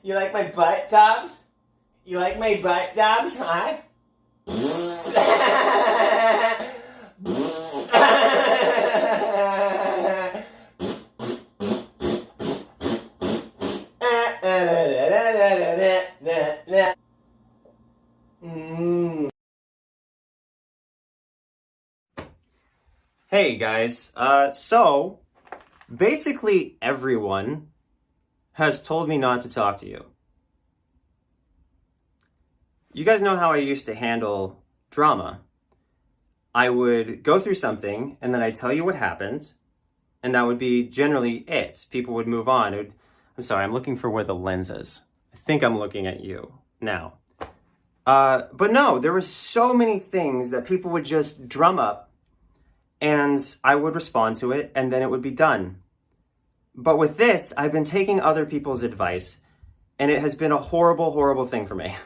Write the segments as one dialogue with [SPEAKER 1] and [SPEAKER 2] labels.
[SPEAKER 1] You like my butt, Dobbs? You like my butt, Dobbs, huh? Hey guys, so basically everyone has told me not to talk to you. You guys know how I used to handle drama. I would go through something and then I'd tell you what happened, and that would be generally it. People would move on. I'm sorry, I'm looking for where the lens is. I think I'm looking at you now. But no, there were so many things that people would just drum up and I would respond to it and then it would be done. But with this, I've been taking other people's advice and it has been a horrible, horrible thing for me.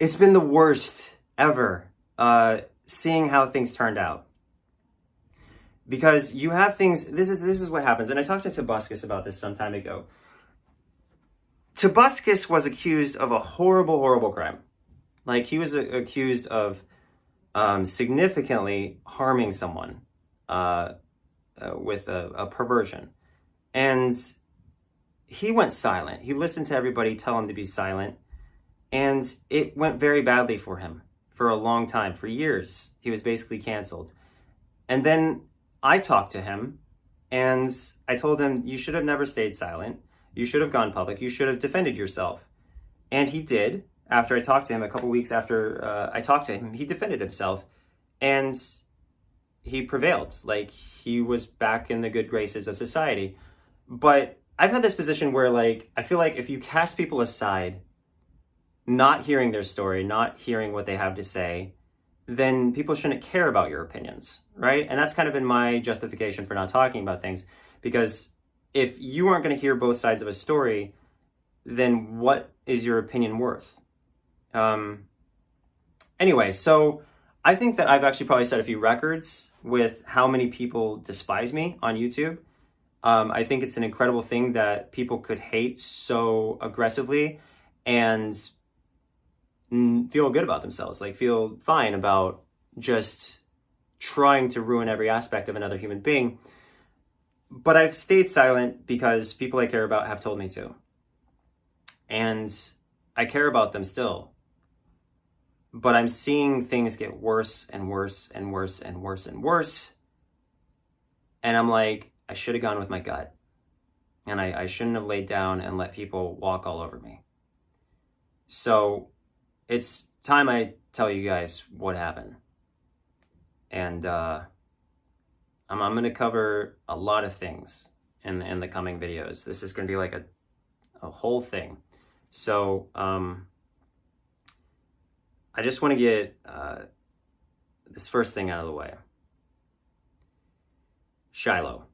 [SPEAKER 1] It's been the worst ever, seeing how things turned out. Because you have things, this is what happens. And I talked to Tobuscus about this some time ago. Tobuscus was accused of a horrible, horrible crime. Like, he was accused of significantly harming someone with a perversion. And he went silent. He listened to everybody tell him to be silent. And it went very badly for him for a long time, for years. He was basically canceled. And then I talked to him and I told him, you should have never stayed silent. You should have gone public. You should have defended yourself. And he did. After I talked to him, a couple weeks after I talked to him, he defended himself and he prevailed. Like, he was back in the good graces of society. But I've had this position where, like, I feel like if you cast people aside, not hearing their story, not hearing what they have to say, then people shouldn't care about your opinions, right? And that's kind of been my justification for not talking about things, because if you aren't going to hear both sides of a story, then what is your opinion worth? Anyway, so I think that I've actually probably set a few records with how many people despise me on YouTube. I think it's an incredible thing that people could hate so aggressively and feel good about themselves, like feel fine about just trying to ruin every aspect of another human being. But I've stayed silent because people I care about have told me to. And I care about them still. But I'm seeing things get worse and worse and worse and worse and worse. And I'm like, I should have gone with my gut. And I shouldn't have laid down and let people walk all over me. So it's time I tell you guys what happened. And I'm going to cover a lot of things in the coming videos. This is going to be like a whole thing. So I just want to get this first thing out of the way. Shiloh.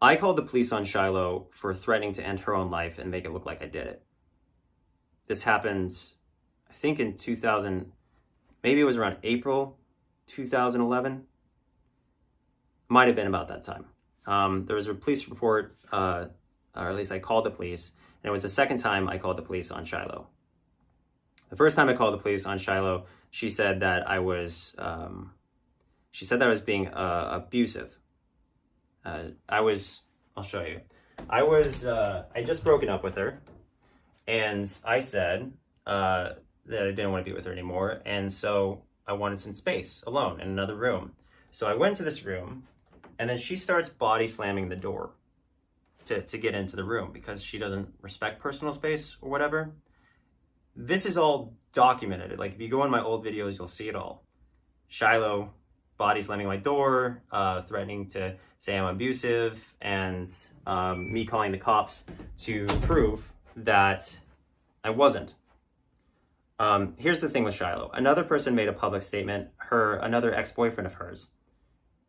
[SPEAKER 1] I called the police on Shiloh for threatening to end her own life and make it look like I did it. This happened, I think in 2000, maybe it was around April 2011. Might have been about that time. There was a police report, or at least I called the police, and it was the second time I called the police on Shiloh. The first time I called the police on Shiloh, she said that I was being abusive. I'll show you. I just broken up with her, and I said that I didn't want to be with her anymore, and so I wanted some space alone in another room. So I went to this room, and then she starts body slamming the door to get into the room because she doesn't respect personal space or whatever. This is all documented. Like, if you go on my old videos, you'll see it all. Shiloh body slamming my door, threatening to say I'm abusive, and me calling the cops to prove that I wasn't. Here's the thing with Shiloh. Another person made a public statement, another ex-boyfriend of hers,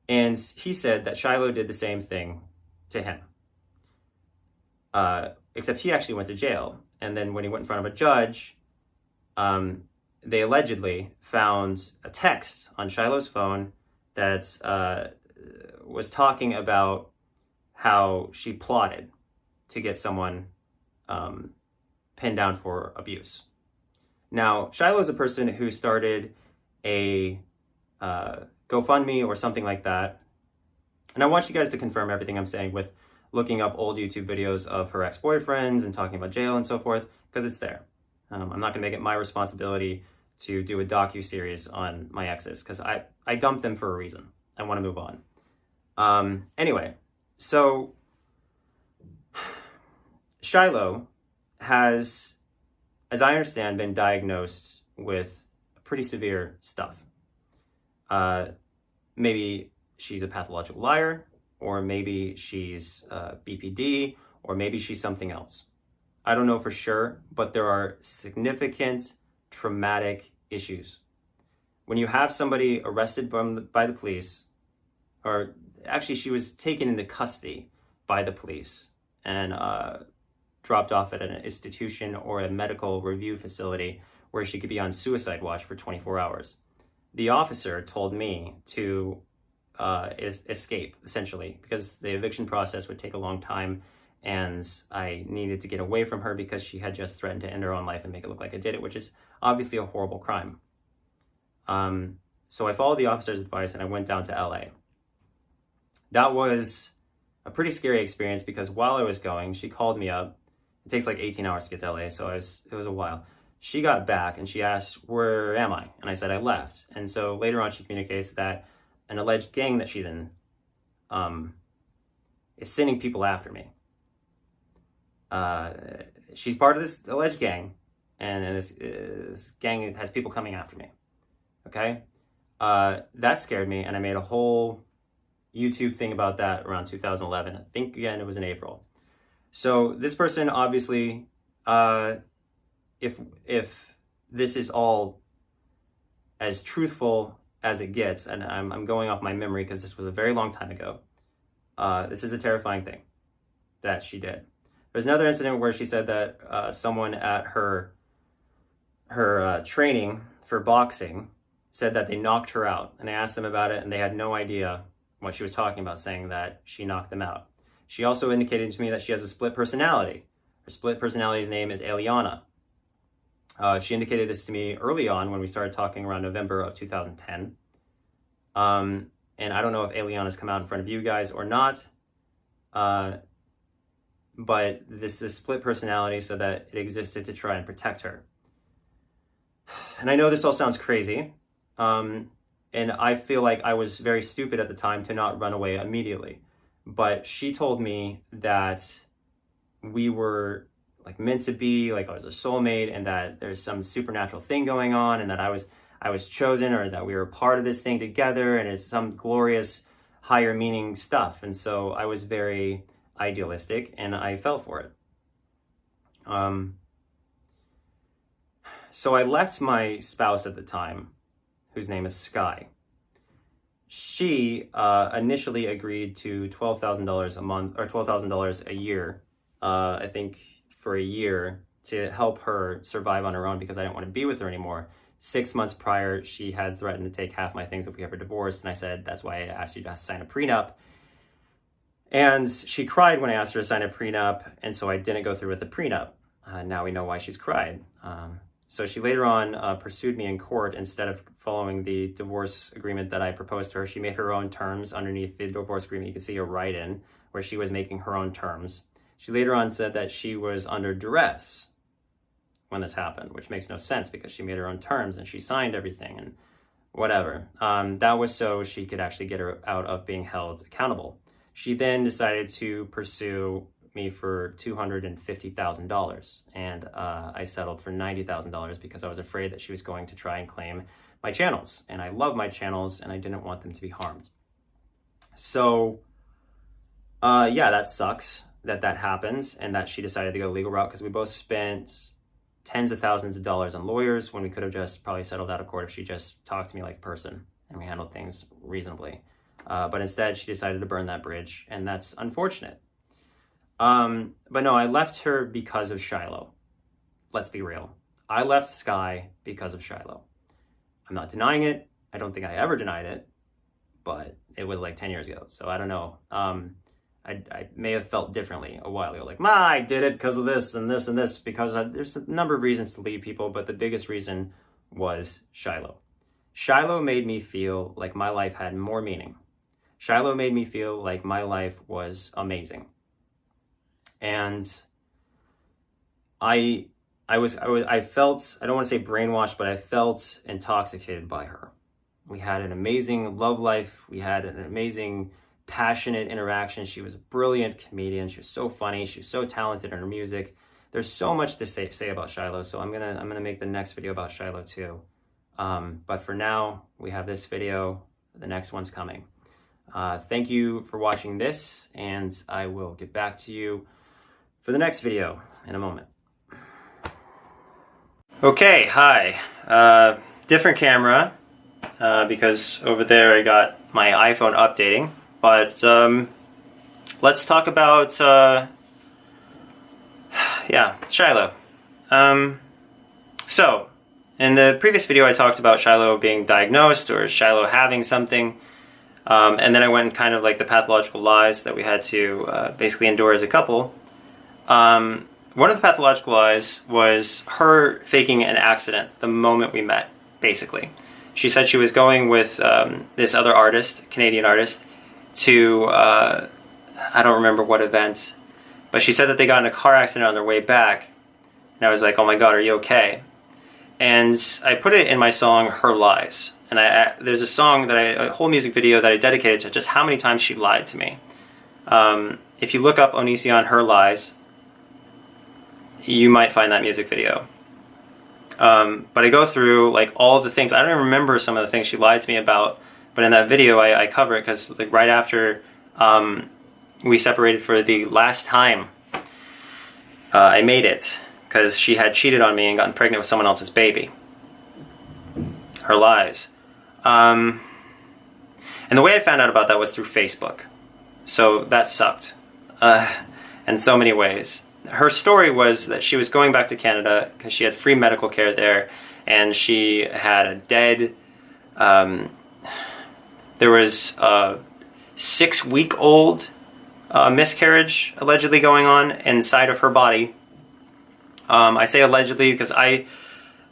[SPEAKER 1] and he said that Shiloh did the same thing to him. except he actually went to jail. And then when he went in front of a judge, they allegedly found a text on Shiloh's phone that was talking about how she plotted to get someone pinned down for abuse. Now, Shiloh is a person who started a GoFundMe or something like that. And I want you guys to confirm everything I'm saying with looking up old YouTube videos of her ex-boyfriends and talking about jail and so forth, because it's there. I'm not going to make it my responsibility to do a docu-series on my exes, because I dumped them for a reason. I want to move on. Anyway, so Shiloh has, as I understand, been diagnosed with pretty severe stuff. Maybe she's a pathological liar, or maybe she's BPD, or maybe she's something else. I don't know for sure, but there are significant traumatic issues. When you have somebody arrested by the police, or actually she was taken into custody by the police and dropped off at an institution or a medical review facility where she could be on suicide watch for 24 hours. The officer told me to escape, essentially, because the eviction process would take a long time and I needed to get away from her because she had just threatened to end her own life and make it look like I did it, which is obviously a horrible crime. So I followed the officer's advice and I went down to LA. That was a pretty scary experience because while I was going, she called me up. It takes like 18 hours to get to LA, so it was a while. She got back and she asked, "Where am I?" And I said, "I left." And so later on, she communicates that an alleged gang that she's in is sending people after me. She's part of this alleged gang, and this gang has people coming after me. Okay? That scared me, and I made a whole YouTube thing about that around 2011. I think, again, it was in April. So this person, obviously, if this is all as truthful as it gets, and I'm going off my memory because this was a very long time ago, this is a terrifying thing that she did. There's another incident where she said that someone at her training for boxing said that they knocked her out, and I asked them about it, and they had no idea what she was talking about, saying that she knocked them out. She also indicated to me that she has a split personality. Her split personality's name is Eliana. She indicated this to me early on when we started talking around November of 2010. And I don't know if Eliana's come out in front of you guys or not, but this is split personality, so that it existed to try and protect her. And I know this all sounds crazy, and I feel like I was very stupid at the time to not run away immediately. But she told me that we were like meant to be, like I was a soulmate, and that there's some supernatural thing going on, and that I was chosen, or that we were part of this thing together, and it's some glorious higher meaning stuff. And so I was very idealistic, and I fell for it. So I left my spouse at the time, whose name is Sky. She initially agreed to $12,000 a month, or $12,000 a year, I think for a year, to help her survive on her own because I didn't want to be with her anymore. 6 months prior, she had threatened to take half my things if we ever divorced, and I said, "That's why I asked you to sign a prenup." And she cried when I asked her to sign a prenup, and so I didn't go through with the prenup. Now we know why she's cried. So she later on pursued me in court. Instead of following the divorce agreement that I proposed to her, she made her own terms underneath the divorce agreement. You can see a write-in where she was making her own terms. She later on said that she was under duress when this happened, which makes no sense because she made her own terms and she signed everything and whatever. That was so she could actually get her out of being held accountable. She then decided to pursue me for $250,000, and I settled for $90,000 because I was afraid that she was going to try and claim my channels, and I love my channels and I didn't want them to be harmed. So yeah, that sucks that happens, and that she decided to go the legal route, because we both spent tens of thousands of dollars on lawyers when we could have just probably settled out of court if she just talked to me like a person and we handled things reasonably. But instead, she decided to burn that bridge, and that's unfortunate. But no, I left her because of Shiloh. Let's be real. I left Sky because of Shiloh. I'm not denying it. I don't think I ever denied it, but it was like 10 years ago. So I don't know. I may have felt differently a while ago. Like, I did it because of this and this and this, because there's a number of reasons to leave people, but the biggest reason was Shiloh. Shiloh made me feel like my life had more meaning. Shiloh made me feel like my life was amazing. And I felt, I don't want to say brainwashed, but I felt intoxicated by her. We had an amazing love life. We had an amazing, passionate interaction. She was a brilliant comedian. She was so funny. She was so talented in her music. There's so much to say about Shiloh, so I'm gonna make the next video about Shiloh too. But for now, we have this video. The next one's coming. Thank you for watching this, and I will get back to you for the next video in a moment. Okay, hi. Different camera, because over there I got my iPhone updating. But let's talk about, Shiloh. So, in the previous video I talked about Shiloh being diagnosed, or Shiloh having something, and then I went kind of like the pathological lies that we had to basically endure as a couple. One of the pathological lies was her faking an accident the moment we met, basically. She said she was going with this other artist, Canadian artist, to, I don't remember what event, but she said that they got in a car accident on their way back, and I was like, oh my god, are you okay? And I put it in my song, Her Lies, and there's a song, a whole music video that I dedicated to just how many times she lied to me. If you look up Onision, Her Lies, you might find that music video. But I go through like all the things. I don't even remember some of the things she lied to me about, but in that video I cover it, because like right after we separated for the last time, I made it because she had cheated on me and gotten pregnant with someone else's baby. Her lies. And the way I found out about that was through Facebook. So that sucked in so many ways. Her story was that she was going back to Canada because she had free medical care there, and she had a dead, there was a 6-week-old miscarriage allegedly going on inside of her body. I say allegedly because I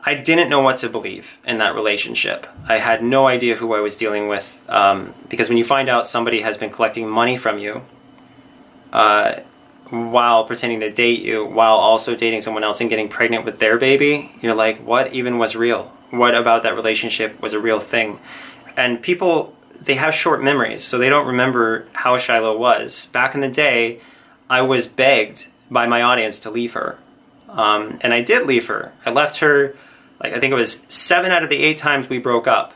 [SPEAKER 1] didn't know what to believe in that relationship. I had no idea who I was dealing with, because when you find out somebody has been collecting money from you, while pretending to date you, while also dating someone else and getting pregnant with their baby, you're like, what even was real? What about that relationship was a real thing? And people, they have short memories, so they don't remember how Shiloh was. Back in the day, I was begged by my audience to leave her. And I did leave her. I left her, like, I think it was 7 out of the 8 times we broke up,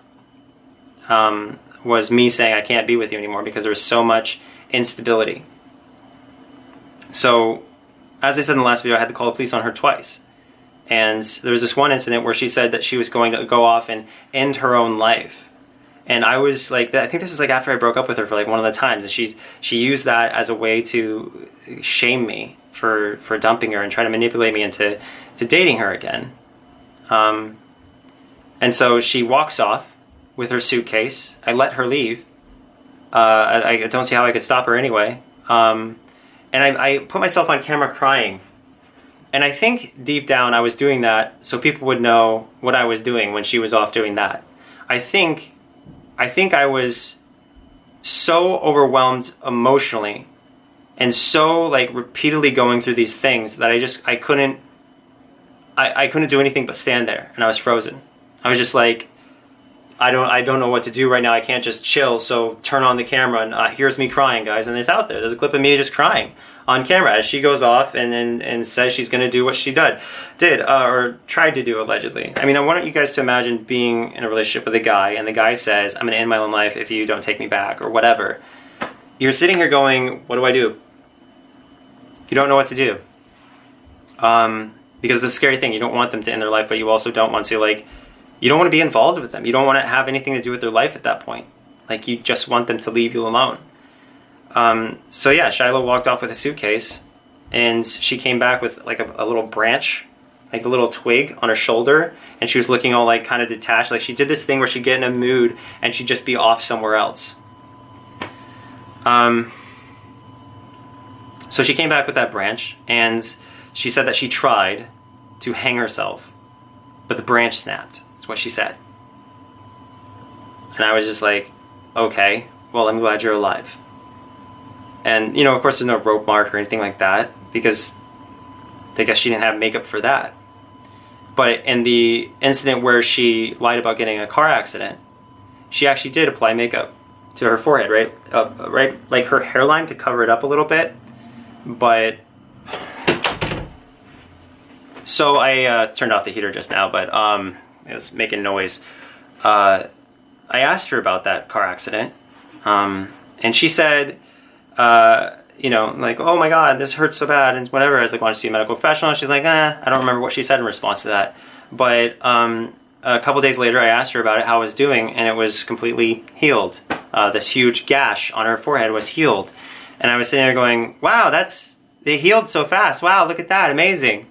[SPEAKER 1] was me saying I can't be with you anymore because there was so much instability. So, as I said in the last video, I had to call the police on her twice. And there was this one incident where she said that she was going to go off and end her own life. And I was like, I think this is like after I broke up with her for like one of the times. And she used that as a way to shame me for dumping her and try to manipulate me into dating her again. And so she walks off with her suitcase. I let her leave. I don't see how I could stop her anyway. And I put myself on camera crying. And I think deep down I was doing that so people would know what I was doing when she was off doing that. I think I was so overwhelmed emotionally and so like repeatedly going through these things that I couldn't do anything but stand there, and I was frozen. I was just like, I don't know what to do right now. I can't just chill, so turn on the camera and here's me crying, guys, and it's out there. There's a clip of me just crying on camera as she goes off and says she's going to do what she did or tried to do, allegedly. I mean, I want you guys to imagine being in a relationship with a guy, and the guy says, I'm going to end my own life if you don't take me back, or whatever. You're sitting here going, what do I do? You don't know what to do. Because it's a scary thing. You don't want them to end their life, but you also don't want to, like, you don't want to be involved with them. You don't want to have anything to do with their life at that point. Like, you just want them to leave you alone. So yeah, Shiloh walked off with a suitcase, and she came back with like a little branch, like a little twig on her shoulder, and she was looking all like kind of detached. Like she did this thing where she'd get in a mood and she'd just be off somewhere else. So she came back with that branch, and she said that she tried to hang herself, but the branch snapped. That's what she said. And I was just like, okay, well, I'm glad you're alive. And, you know, of course, there's no rope mark or anything like that, because I guess she didn't have makeup for that. But in the incident where she lied about getting in a car accident, she actually did apply makeup to her forehead, right? Right, like her hairline could cover it up a little bit, but so I turned off the heater just now, but it was making noise. I asked her about that car accident, and she said, you know, like, oh my God, this hurts so bad, and whatever. I was like, want to see a medical professional? She's like, I don't remember what she said in response to that. But a couple days later, I asked her about it, how I was doing, and it was completely healed. This huge gash on her forehead was healed. And I was sitting there going, wow, they healed so fast. Wow, look at that, amazing.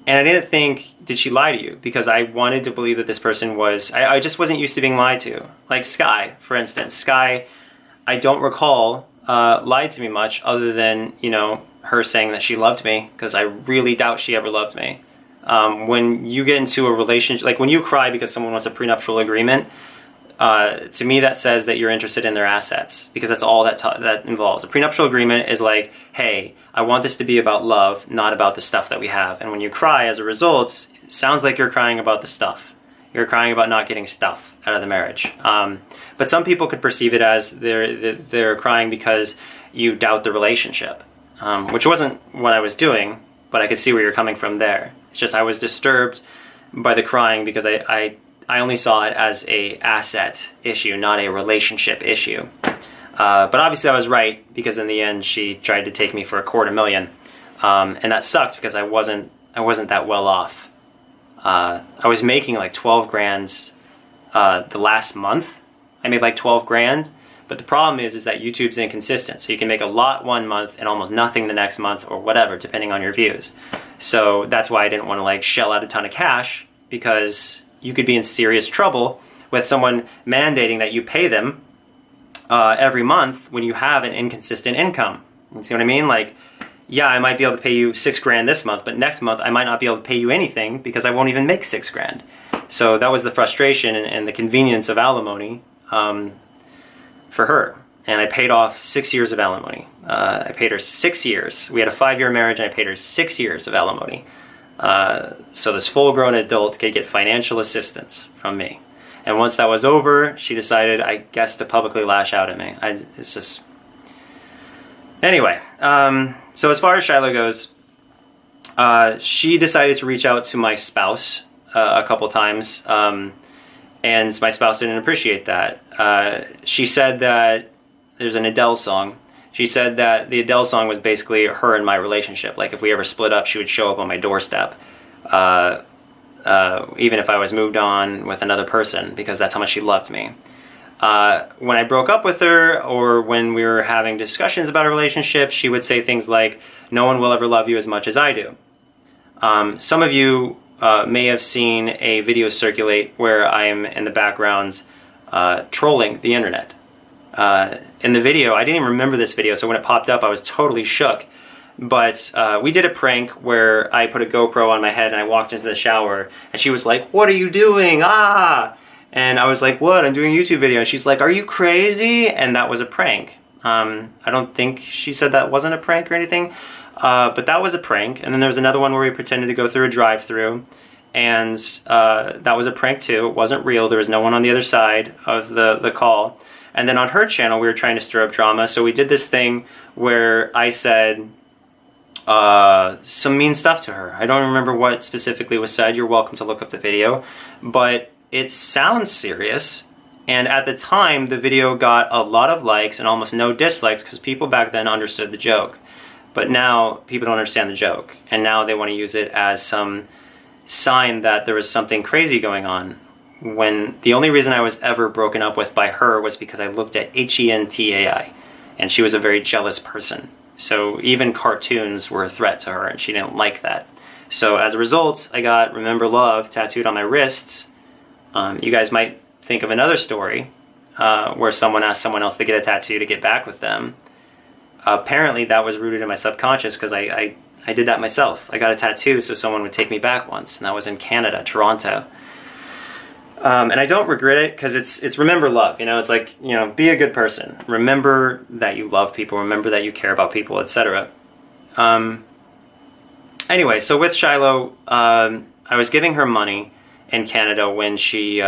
[SPEAKER 1] And I didn't think, did she lie to you? Because I wanted to believe that this person was, I just wasn't used to being lied to. Like Sky, for instance. Sky, I don't recall, lied to me much other than, you know, her saying that she loved me, because I really doubt she ever loved me. When you get into a relationship, like when you cry because someone wants a prenuptial agreement, to me that says that you're interested in their assets, because that's all that involves. A prenuptial agreement is like, hey, I want this to be about love, not about the stuff that we have. And when you cry as a result, it sounds like you're crying about the stuff. You're crying about not getting stuff out of the marriage. But some people could perceive it as they're crying because you doubt the relationship, which wasn't what I was doing, but I could see where you're coming from there. It's just I was disturbed by the crying because I only saw it as a asset issue, not a relationship issue. But obviously I was right, because in the end she tried to take me for $250,000, and that sucked because I wasn't that well off. I was making like 12 grand the last month. I made like 12 grand, but the problem is that YouTube's inconsistent. So you can make a lot one month and almost nothing the next month, or whatever, depending on your views. So that's why I didn't want to like shell out a ton of cash, because you could be in serious trouble with someone mandating that you pay them every month when you have an inconsistent income. You see what I mean? Like, yeah, I might be able to pay you 6 grand this month, but next month I might not be able to pay you anything because I won't even make 6 grand. So that was the frustration and the convenience of alimony for her. And I paid off 6 years of alimony. I paid her 6 years. We had a 5-year marriage, and I paid her 6 years of alimony. So this full-grown adult could get financial assistance from me. And once that was over, she decided, I guess, to publicly lash out at me. It's just... Anyway, so as far as Shiloh goes, she decided to reach out to my spouse a couple times, and my spouse didn't appreciate that. She said that there's an Adele song. She said that the Adele song was basically her and my relationship. Like, if we ever split up, she would show up on my doorstep, even if I was moved on with another person, because that's how much she loved me. When I broke up with her, or when we were having discussions about a relationship, she would say things like, no one will ever love you as much as I do. Some of you may have seen a video circulate where I am in the background trolling the internet. In the video, I didn't even remember this video, so when it popped up I was totally shook. But we did a prank where I put a GoPro on my head and I walked into the shower, and she was like, what are you doing? Ah! And I was like, what? I'm doing a YouTube video. And she's like, are you crazy? And that was a prank. I don't think she said that wasn't a prank or anything, but that was a prank. And then there was another one where we pretended to go through a drive-thru, and that was a prank too. It wasn't real. There was no one on the other side of the call. And then on her channel, we were trying to stir up drama. So we did this thing where I said some mean stuff to her. I don't remember what specifically was said. You're welcome to look up the video. But it sounds serious. And at the time, the video got a lot of likes and almost no dislikes, because people back then understood the joke. But now people don't understand the joke. And now they want to use it as some sign that there was something crazy going on, when the only reason I was ever broken up with by her was because I looked at HENTAI, and she was a very jealous person. So even cartoons were a threat to her, and she didn't like that. So as a result, I got Remember Love tattooed on my wrists. You guys might think of another story where someone asked someone else to get a tattoo to get back with them. Apparently that was rooted in my subconscious, because I did that myself. I got a tattoo so someone would take me back once, and that was in Canada, Toronto. And I don't regret it, because it's remember love, you know, it's like, you know, be a good person. Remember that you love people, remember that you care about people, etc. Anyway, so with Shiloh, I was giving her money in Canada when she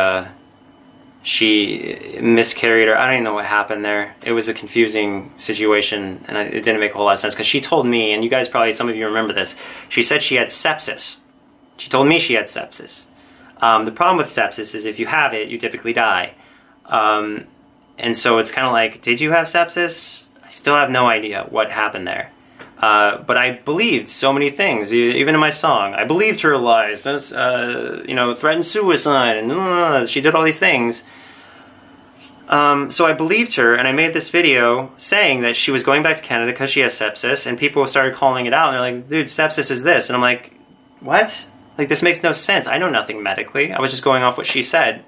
[SPEAKER 1] miscarried, or I don't even know what happened there. It was a confusing situation, and it didn't make a whole lot of sense, because she told me, and you guys probably, some of you remember this, she said she had sepsis. She told me she had sepsis. The problem with sepsis is if you have it, you typically die. And so it's kind of like, did you have sepsis? I still have no idea what happened there. But I believed so many things, even in my song. I believed her lies, you know, threatened suicide, and she did all these things. So I believed her, and I made this video saying that she was going back to Canada because she has sepsis, and people started calling it out, and they're like, dude, sepsis is this. And I'm like, what? Like, this makes no sense. I know nothing medically. I was just going off what she said.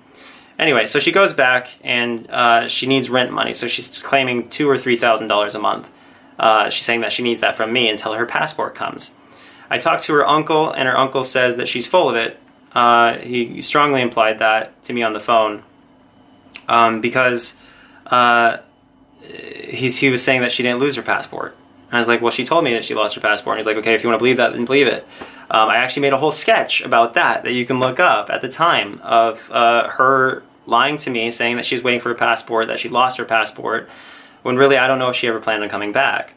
[SPEAKER 1] Anyway, so she goes back, and she needs rent money, so she's claiming $2,000 or $3,000 a month. She's saying that she needs that from me until her passport comes. I talked to her uncle, and her uncle says that she's full of it. He strongly implied that to me on the phone, because he was saying that she didn't lose her passport. And I was like, well, she told me that she lost her passport. And he's like, okay, if you want to believe that, then believe it. I actually made a whole sketch about that you can look up at the time of her lying to me, saying that she was waiting for her passport, that she lost her passport, when really I don't know if she ever planned on coming back.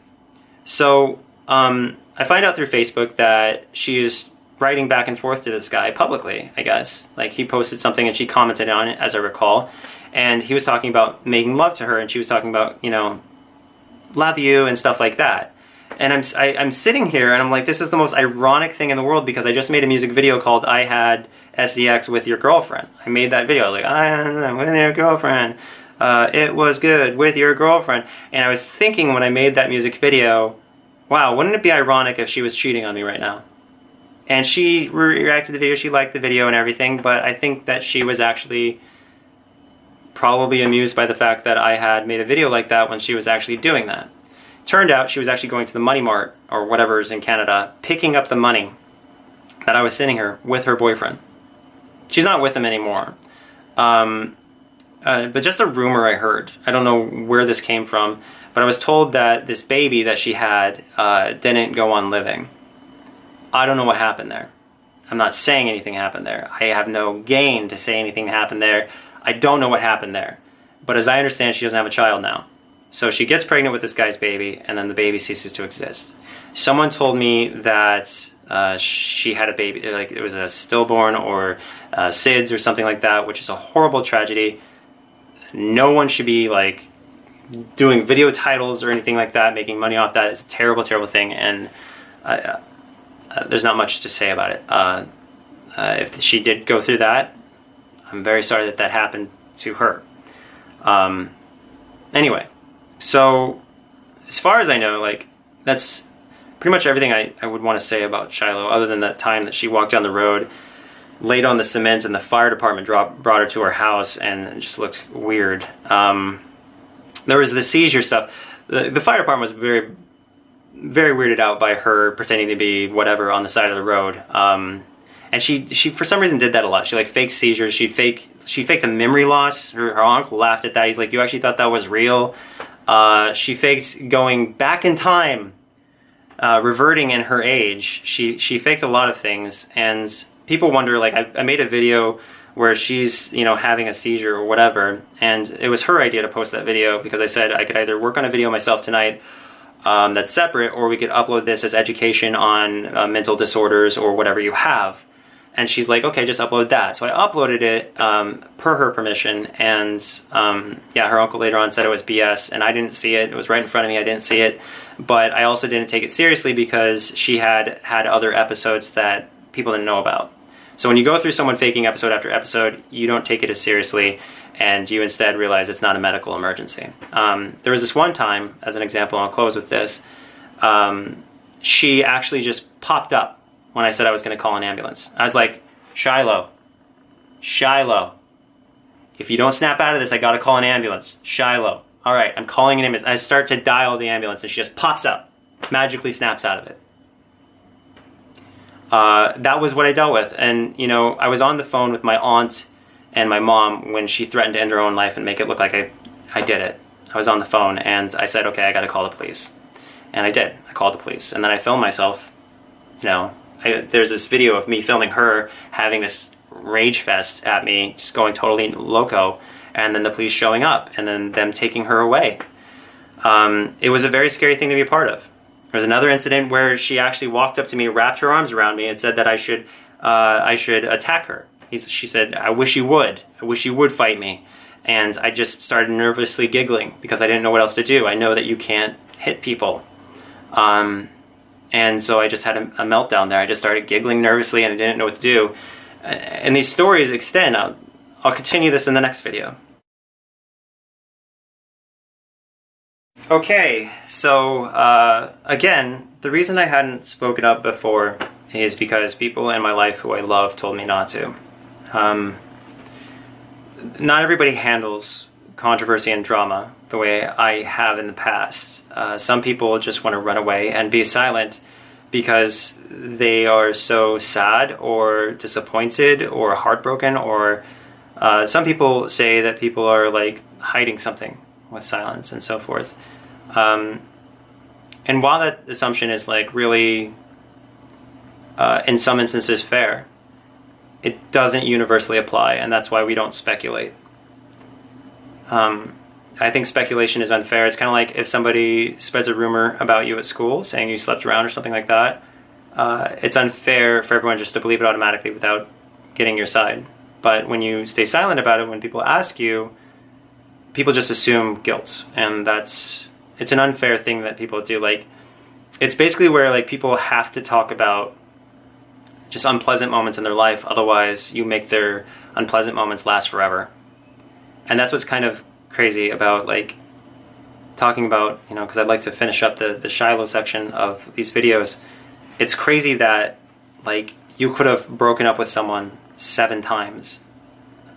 [SPEAKER 1] So I find out through Facebook that she is writing back and forth to this guy publicly, I guess. Like, he posted something and she commented on it, as I recall. And he was talking about making love to her, and she was talking about, you know, love you and stuff like that. And I'm sitting here and I'm like, this is the most ironic thing in the world, because I just made a music video called I Had SDX With Your Girlfriend. I made that video, like, I had with your girlfriend. It was good with your girlfriend. And I was thinking when I made that music video, wow, wouldn't it be ironic if she was cheating on me right now? And she reacted to the video, she liked the video and everything, but I think that she was actually probably amused by the fact that I had made a video like that when she was actually doing that. Turned out she was actually going to the Money Mart, or whatever is in Canada, picking up the money that I was sending her with her boyfriend. She's not with him anymore. But just a rumor I heard. I don't know where this came from, but I was told that this baby that she had didn't go on living. I don't know what happened there. I'm not saying anything happened there. I have no gain to say anything happened there. I don't know what happened there. But as I understand, she doesn't have a child now. So she gets pregnant with this guy's baby, and then the baby ceases to exist. Someone told me that she had a baby, like it was a stillborn or SIDS or something like that, which is a horrible tragedy. No one should be like doing video titles or anything like that, making money off that. It's a terrible, terrible thing, and there's not much to say about it. If she did go through that, I'm very sorry that that happened to her. Anyway, so as far as I know, like, that's pretty much everything I would want to say about Shiloh, other than that time that she walked down the road, laid on the cement, and the fire department brought her to her house, and it just looked weird. There was the seizure stuff. The fire department was very, very weirded out by her pretending to be whatever on the side of the road. And she for some reason did that a lot. She like faked seizures. She faked a memory loss. Her uncle laughed at that. He's like, you actually thought that was real? She faked going back in time, reverting in her age. She faked a lot of things, and people wonder, like, I made a video where she's, you know, having a seizure or whatever, and it was her idea to post that video, because I said I could either work on a video myself tonight that's separate, or we could upload this as education on mental disorders or whatever you have. And she's like, okay, just upload that. So I uploaded it per her permission, and yeah, her uncle later on said it was BS, and I didn't see it. It was right in front of me. I didn't see it. But I also didn't take it seriously because she had other episodes that people didn't know about. So when you go through someone faking episode after episode, you don't take it as seriously, and you instead realize it's not a medical emergency. There was this one time, as an example, and I'll close with this. she actually just popped up when I said I was going to call an ambulance. I was like, Shiloh, if you don't snap out of this, I got to call an ambulance. Shiloh. All right, I'm calling an ambulance. I start to dial the ambulance, and she just pops up, magically snaps out of it. That was what I dealt with. And, you know, I was on the phone with my aunt and my mom when she threatened to end her own life and make it look like I did it. I was on the phone, and I said, okay, I got to call the police. And I did. I called the police. And then I filmed myself. You know, there's this video of me filming her having this rage fest at me, just going totally loco, and then the police showing up, and then them taking her away. It was a very scary thing to be a part of. There was another incident where she actually walked up to me, wrapped her arms around me, and said that I should attack her. She said, I wish you would. I wish you would fight me. And I just started nervously giggling because I didn't know what else to do. I know that you can't hit people. And so I just had a meltdown there. I just started giggling nervously, and I didn't know what to do. And these stories extend. I'll continue this in the next video. Okay, so again, the reason I hadn't spoken up before is because people in my life who I love told me not to. Not everybody handles controversy and drama the way I have in the past. Some people just want to run away and be silent because they are so sad or disappointed or heartbroken, or some people say that people are like hiding something with silence and so forth. And while that assumption is like really in some instances fair, it doesn't universally apply, and that's why we don't speculate. I think speculation is unfair. It's kind of like if somebody spreads a rumor about you at school saying you slept around or something like that. It's unfair for everyone just to believe it automatically without getting your side. But when you stay silent about it, when people ask you, people just assume guilt, and it's an unfair thing that people do. Like, it's basically where like people have to talk about just unpleasant moments in their life, otherwise you make their unpleasant moments last forever. And that's what's kind of crazy about like talking about, you know, because I'd like to finish up the Shiloh section of these videos. It's crazy that like you could have broken up with someone 7 times,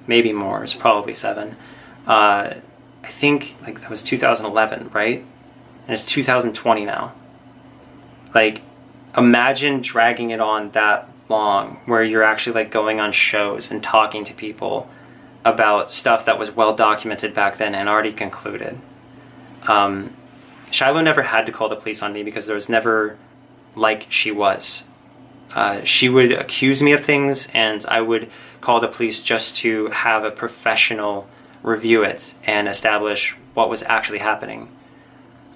[SPEAKER 1] maybe more. It's probably 7. I think like that was 2011, right? And it's 2020 now. Like, imagine dragging it on that long, where you're actually like going on shows and talking to people about stuff that was well documented back then and already concluded. Shiloh never had to call the police on me because there was never like she was. She would accuse me of things, and I would call the police just to have a professional review it and establish what was actually happening.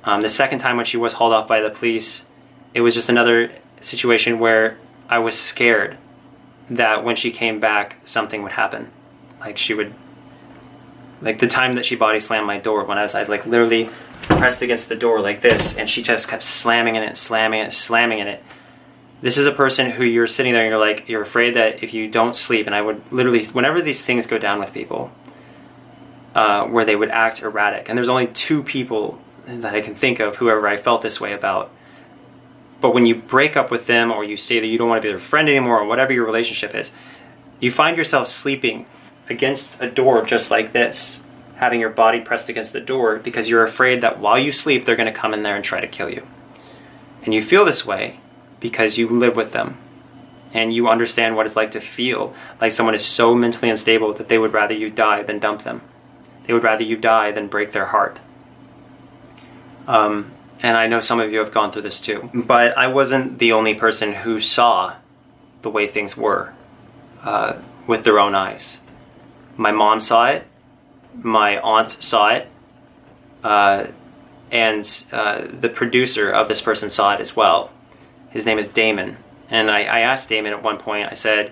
[SPEAKER 1] The second time when she was hauled off by the police, it was just another situation where I was scared that when she came back, something would happen. Like she would, like the time that she body slammed my door when I was like literally pressed against the door like this, and she just kept slamming in it, slamming it, slamming in it. This is a person who you're sitting there and you're like, you're afraid that if you don't sleep, and I would literally, whenever these things go down with people, where they would act erratic, and there's only 2 people that I can think of whoever I felt this way about. But when you break up with them, or you say that you don't want to be their friend anymore, or whatever your relationship is, you find yourself sleeping against a door just like this, having your body pressed against the door because you're afraid that while you sleep, they're going to come in there and try to kill you. And you feel this way because you live with them, and you understand what it's like to feel like someone is so mentally unstable that they would rather you die than dump them. They would rather you die than break their heart. And I know some of you have gone through this too. But I wasn't the only person who saw the way things were with their own eyes. My mom saw it. My aunt saw it. And the producer of this person saw it as well. His name is Damon. And I asked Damon at one point, I said,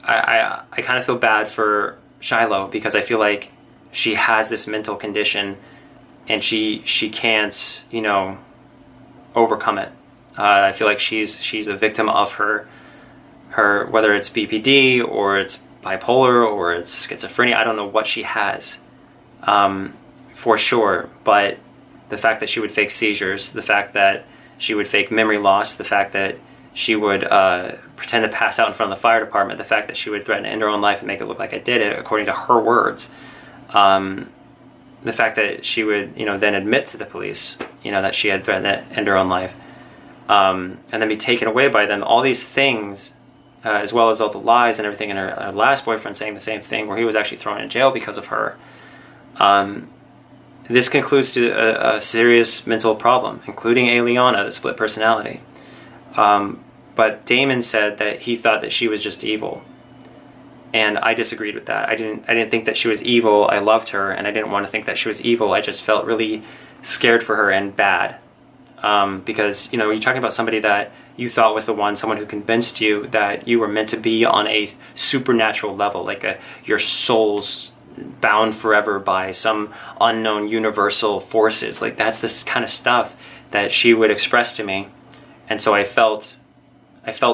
[SPEAKER 1] I kind of feel bad for Shiloh because I feel like she has this mental condition and she can't, you know, overcome it. I feel like she's a victim of her whether it's BPD or it's bipolar or it's schizophrenia. I don't know what she has for sure, but the fact that she would fake seizures, the fact that she would fake memory loss, the fact that she would pretend to pass out in front of the fire department, the fact that she would threaten to end her own life and make it look like I did it, according to her words. The fact that she would, then admit to the police, that she had threatened to end her own life, and then be taken away by them. All these things, as well as all the lies and everything, and her last boyfriend saying the same thing, where he was actually thrown in jail because of her. This concludes to a serious mental problem, including Eliana, the split personality. But Damon said that he thought that she was just evil. And I disagreed with that. I didn't think that she was evil. I loved her, and I didn't want to think that she was evil. I just felt really scared for her and bad. Because, you're talking about somebody that you thought was the one, someone who convinced you that you were meant to be on a supernatural level, like your soul's bound forever by some unknown universal forces. Like, that's this kind of stuff that she would express to me. And so I felt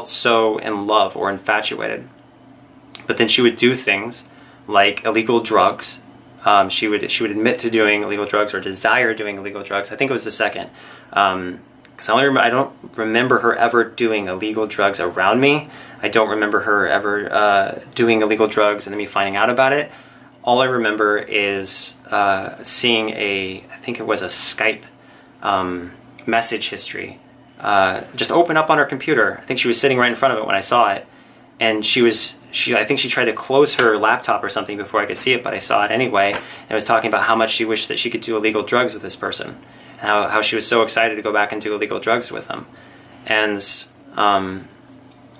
[SPEAKER 1] so in love or infatuated. But then she would do things like illegal drugs. She would admit to doing illegal drugs or desire doing illegal drugs. I think it was the second. Because I don't remember her ever doing illegal drugs around me. I don't remember her ever doing illegal drugs and then me finding out about it. All I remember is seeing I think it was a Skype message history just open up on her computer. I think she was sitting right in front of it when I saw it. And I think she tried to close her laptop or something before I could see it, but I saw it anyway. And it was talking about how much she wished that she could do illegal drugs with this person. And how she was so excited to go back and do illegal drugs with them. And I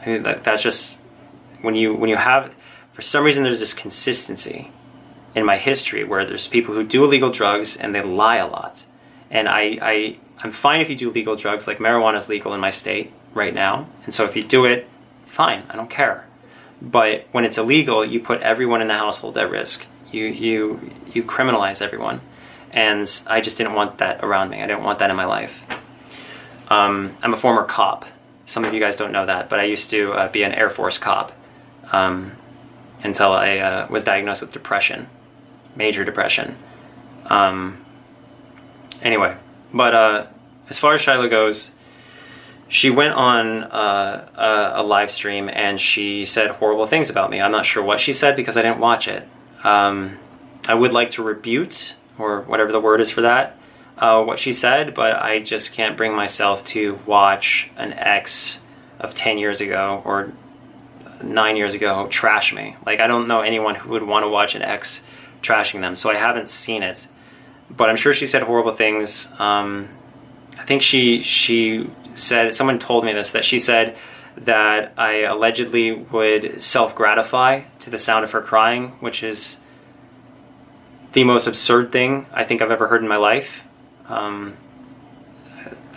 [SPEAKER 1] mean, that's just, when you have, for some reason there's this consistency in my history where there's people who do illegal drugs and they lie a lot. And I'm fine if you do legal drugs, like marijuana is legal in my state right now. And so if you do it, fine, I don't care. But when it's illegal, you put everyone in the household at risk. You criminalize everyone. And I just didn't want that around me. I didn't want that in my life. I'm a former cop. Some of you guys don't know that, but I used to be an Air Force cop until I was diagnosed with depression, major depression. Anyway, but as far as Shiloh goes, she went on a live stream and she said horrible things about me. I'm not sure what she said because I didn't watch it. I would like to rebuke, or whatever the word is for that, what she said, but I just can't bring myself to watch an ex of 10 years ago or 9 years ago trash me. Like, I don't know anyone who would want to watch an ex trashing them, so I haven't seen it. But I'm sure she said horrible things. I think she said, someone told me this, that she said that I allegedly would self-gratify to the sound of her crying, which is the most absurd thing I think I've ever heard in my life. I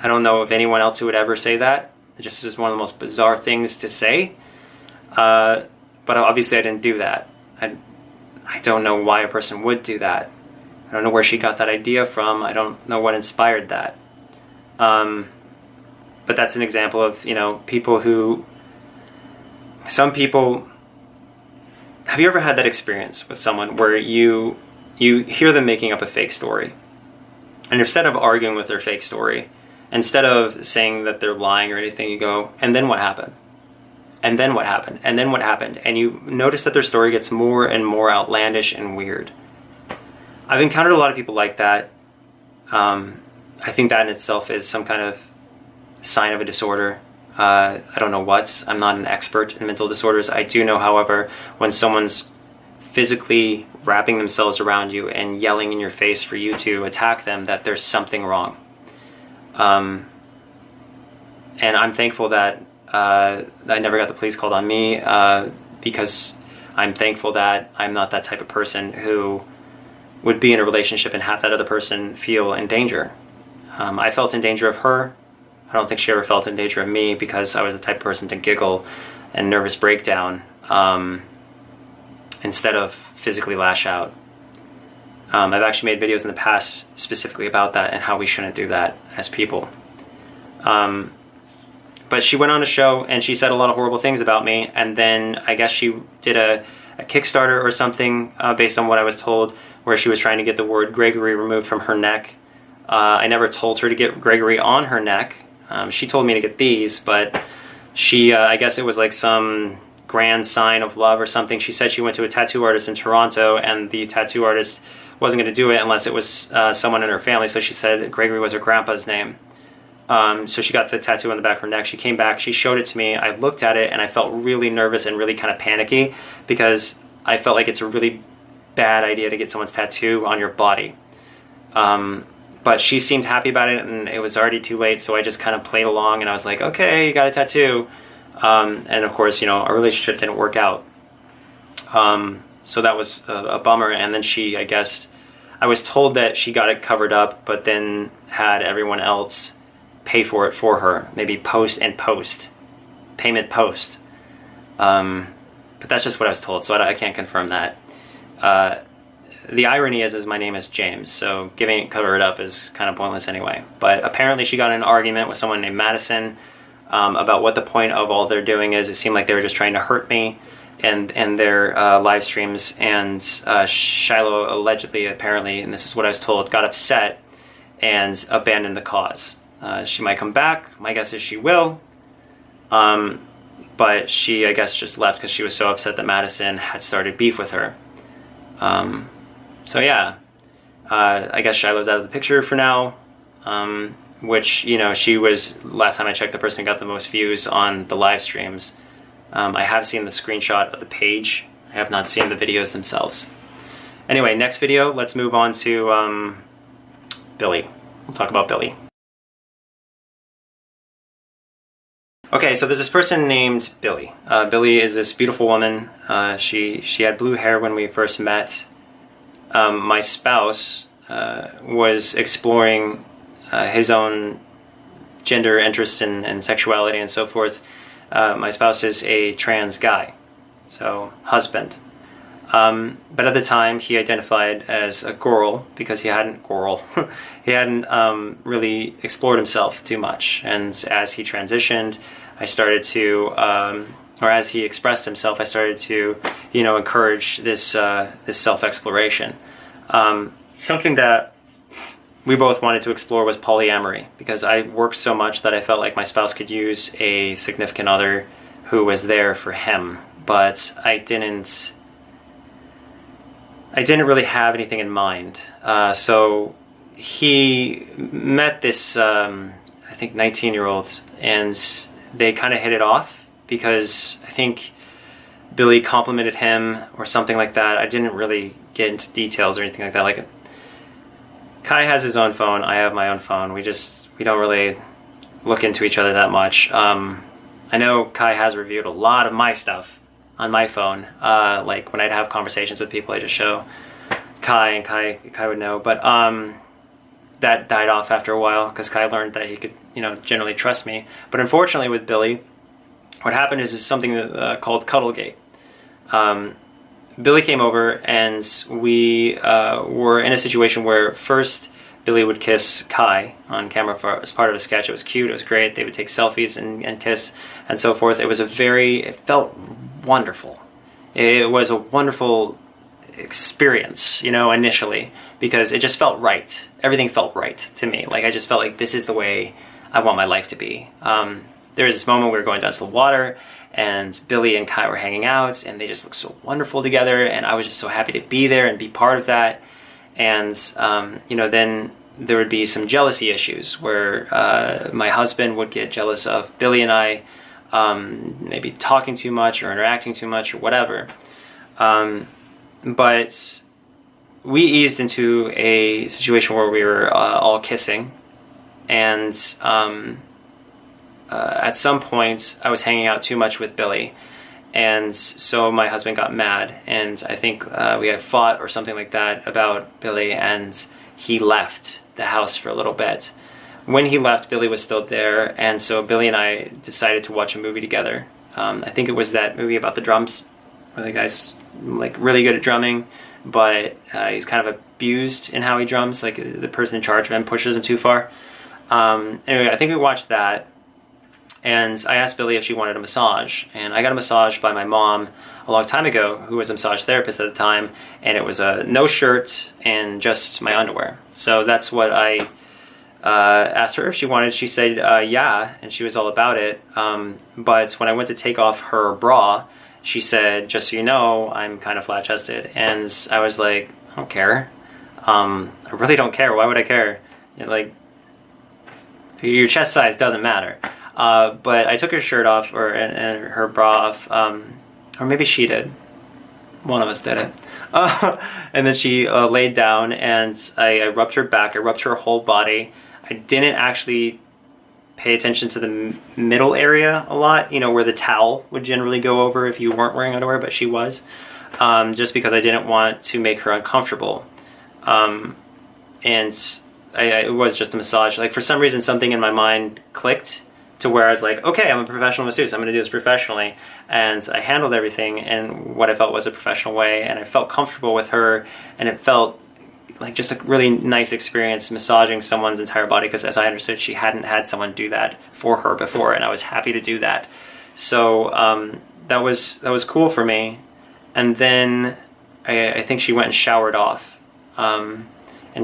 [SPEAKER 1] don't know of anyone else who would ever say that. It just is one of the most bizarre things to say. But obviously I didn't do that. I don't know why a person would do that. I don't know where she got that idea from. I don't know what inspired that. But that's an example of, people who... Some people... Have you ever had that experience with someone where you hear them making up a fake story? And instead of arguing with their fake story, instead of saying that they're lying or anything, you go, and then what happened? And then what happened? And then what happened? And you notice that their story gets more and more outlandish and weird. I've encountered a lot of people like that. I think that in itself is some kind of sign of a disorder. I don't know what. I'm not an expert in mental disorders. I do know, however, when someone's physically wrapping themselves around you and yelling in your face for you to attack them, that there's something wrong. And I'm thankful that I never got the police called on me, because I'm thankful that I'm not that type of person who would be in a relationship and have that other person feel in danger. I felt in danger of her. I don't think she ever felt in danger of me because I was the type of person to giggle and nervous breakdown instead of physically lash out. I've actually made videos in the past specifically about that and how we shouldn't do that as people. But she went on a show and she said a lot of horrible things about me, and then I guess she did a Kickstarter or something based on what I was told, where she was trying to get the word Gregory removed from her neck. I never told her to get Gregory on her neck. She told me to get these, but she, I guess it was like some grand sign of love or something. She said she went to a tattoo artist in Toronto, and the tattoo artist wasn't going to do it unless it was someone in her family. So she said Gregory was her grandpa's name. So she got the tattoo on the back of her neck. She came back, she showed it to me. I looked at it and I felt really nervous and really kind of panicky because I felt like it's a really bad idea to get someone's tattoo on your body. But she seemed happy about it, and it was already too late, so I just kind of played along, and I was like, okay, you got a tattoo. And of course, you know, our relationship didn't work out. So that was a bummer. And then she, I guess, I was told that she got it covered up, but then had everyone else pay for it for her, maybe payment post. But that's just what I was told, so I can't confirm that. The irony is my name is James, so giving it cover it up is kind of pointless anyway. But apparently she got in an argument with someone named Madison about what the point of all they're doing is. It seemed like they were just trying to hurt me and their live streams, and Shiloh allegedly, apparently, and this is what I was told, got upset and abandoned the cause. She might come back. My guess is she will. But she, I guess, just left because she was so upset that Madison had started beef with her. So yeah, I guess Shiloh's out of the picture for now, which, you know, she was, last time I checked, the person who got the most views on the live streams. I have seen the screenshot of the page. I have not seen the videos themselves. Anyway, next video, let's move on to Billy. We'll talk about Billy. Okay, so there's this person named Billy. Billy is this beautiful woman. She had blue hair when we first met. My spouse was exploring his own gender interests and sexuality and so forth. My spouse is a trans guy, so husband. But at the time, he identified as a girl because he hadn't really explored himself too much. And as he transitioned, I started to, or as he expressed himself, I started to, you know, encourage this this self-exploration. Something that we both wanted to explore was polyamory, because I worked so much that I felt like my spouse could use a significant other who was there for him, but I didn't really have anything in mind. So he met this, I think, 19-year-old, and they kind of hit it off because I think Billy complimented him or something like that. I didn't really get into details or anything like that. Like, Kai has his own phone, I have my own phone. We don't really look into each other that much. I know Kai has reviewed a lot of my stuff on my phone. Like when I'd have conversations with people, I just show Kai, and Kai would know. But that died off after a while because Kai learned that he could, you know, generally trust me. But unfortunately with Billy, what happened is something called Cuddlegate. Billy came over, and we were in a situation where first Billy would kiss Kai on camera as part of a sketch. It was cute, it was great. They would take selfies and kiss and so forth. It felt wonderful. It was a wonderful experience, you know, initially, because it just felt right. Everything felt right to me. Like, I just felt like this is the way I want my life to be. There was this moment we were going down to the water, and Billy and Kai were hanging out, and they just looked so wonderful together, and I was just so happy to be there and be part of that. And, you know, then there would be some jealousy issues where my husband would get jealous of Billy and I, maybe talking too much or interacting too much or whatever. But we eased into a situation where we were all kissing, and at some point I was hanging out too much with Billy, and so my husband got mad, and I think we had fought or something like that about Billy, and he left the house for a little bit. When he left, Billy was still there, and so Billy and I decided to watch a movie together. I think it was that movie about the drums, where the guy's like really good at drumming, but he's kind of abused in how he drums, like the person in charge of him pushes him too far. Anyway, I think we watched that, and I asked Billy if she wanted a massage, and I got a massage by my mom a long time ago, who was a massage therapist at the time, and it was a no shirt and just my underwear. So that's what I asked her if she wanted. She said yeah, and she was all about it. But when I went to take off her bra, she said, just so you know, I'm kind of flat-chested. And I was like, I don't care. I really don't care. Why would I care? Like, your chest size doesn't matter. But I took her shirt off, and her bra off, or maybe she did. One of us did it. And then she laid down, and I rubbed her back. I rubbed her whole body. I didn't actually pay attention to the middle area a lot, where the towel would generally go over if you weren't wearing underwear, but she was, just because I didn't want to make her uncomfortable. And it was just a massage. Like, for some reason, something in my mind clicked to where I was like, okay, I'm a professional masseuse. I'm going to do this professionally. And I handled everything in what I felt was a professional way, and I felt comfortable with her, and it felt like just a really nice experience massaging someone's entire body, because as I understood, she hadn't had someone do that for her before, and I was happy to do that. So that was cool for me. And then I think she went and showered off and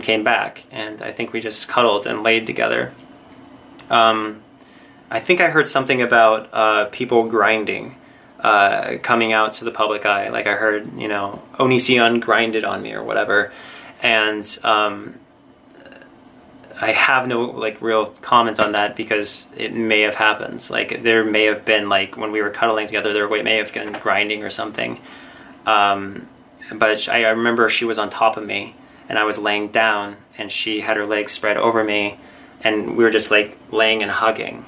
[SPEAKER 1] came back, and I think we just cuddled and laid together. I think I heard something about people grinding coming out to the public eye. Like, I heard, Onision grinded on me or whatever. And I have no real comment on that, because it may have happened. Like, there may have been, when we were cuddling together, there may have been grinding or something. But I remember she was on top of me, and I was laying down, and she had her legs spread over me, and we were just laying and hugging,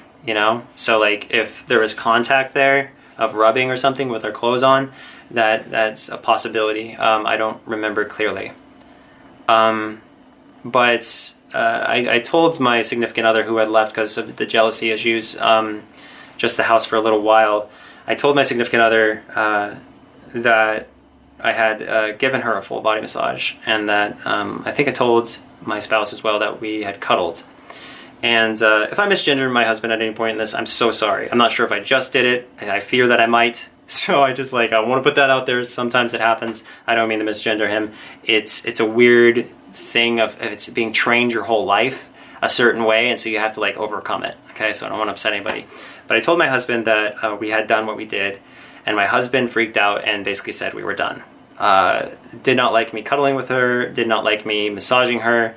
[SPEAKER 1] So if there was contact there of rubbing or something with our clothes on, that's a possibility. I don't remember clearly. But I told my significant other, who had left because of the jealousy issues, just the house for a little while. I told my significant other that I had given her a full body massage, and that I think I told my spouse as well that we had cuddled. And if I misgendered my husband at any point in this, I'm so sorry. I'm not sure if I just did it. I fear that I might. So I just I want to put that out there. Sometimes it happens. I don't mean to misgender him. It's a weird thing of it's being trained your whole life a certain way, and so you have to overcome it. Okay, so I don't want to upset anybody. But I told my husband that we had done what we did, and my husband freaked out and basically said we were done. Did not like me cuddling with her. Did not like me massaging her.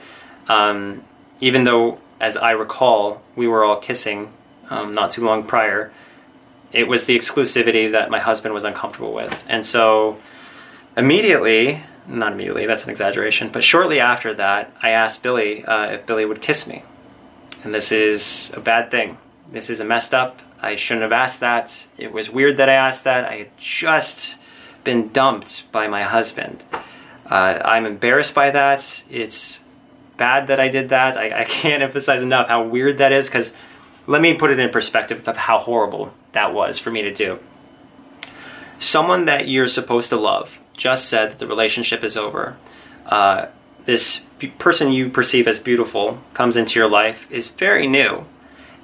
[SPEAKER 1] Even though, as I recall, we were all kissing not too long prior. It was the exclusivity that my husband was uncomfortable with. And so not immediately, that's an exaggeration, but shortly after that, I asked Billy if Billy would kiss me. And this is a bad thing. This is a messed up. I shouldn't have asked that. It was weird that I asked that. I had just been dumped by my husband. I'm embarrassed by that. It's bad that I did that. I can't emphasize enough how weird that is, because let me put it in perspective of how horrible that was for me to do. Someone that you're supposed to love just said that the relationship is over. This person you perceive as beautiful comes into your life, is very new,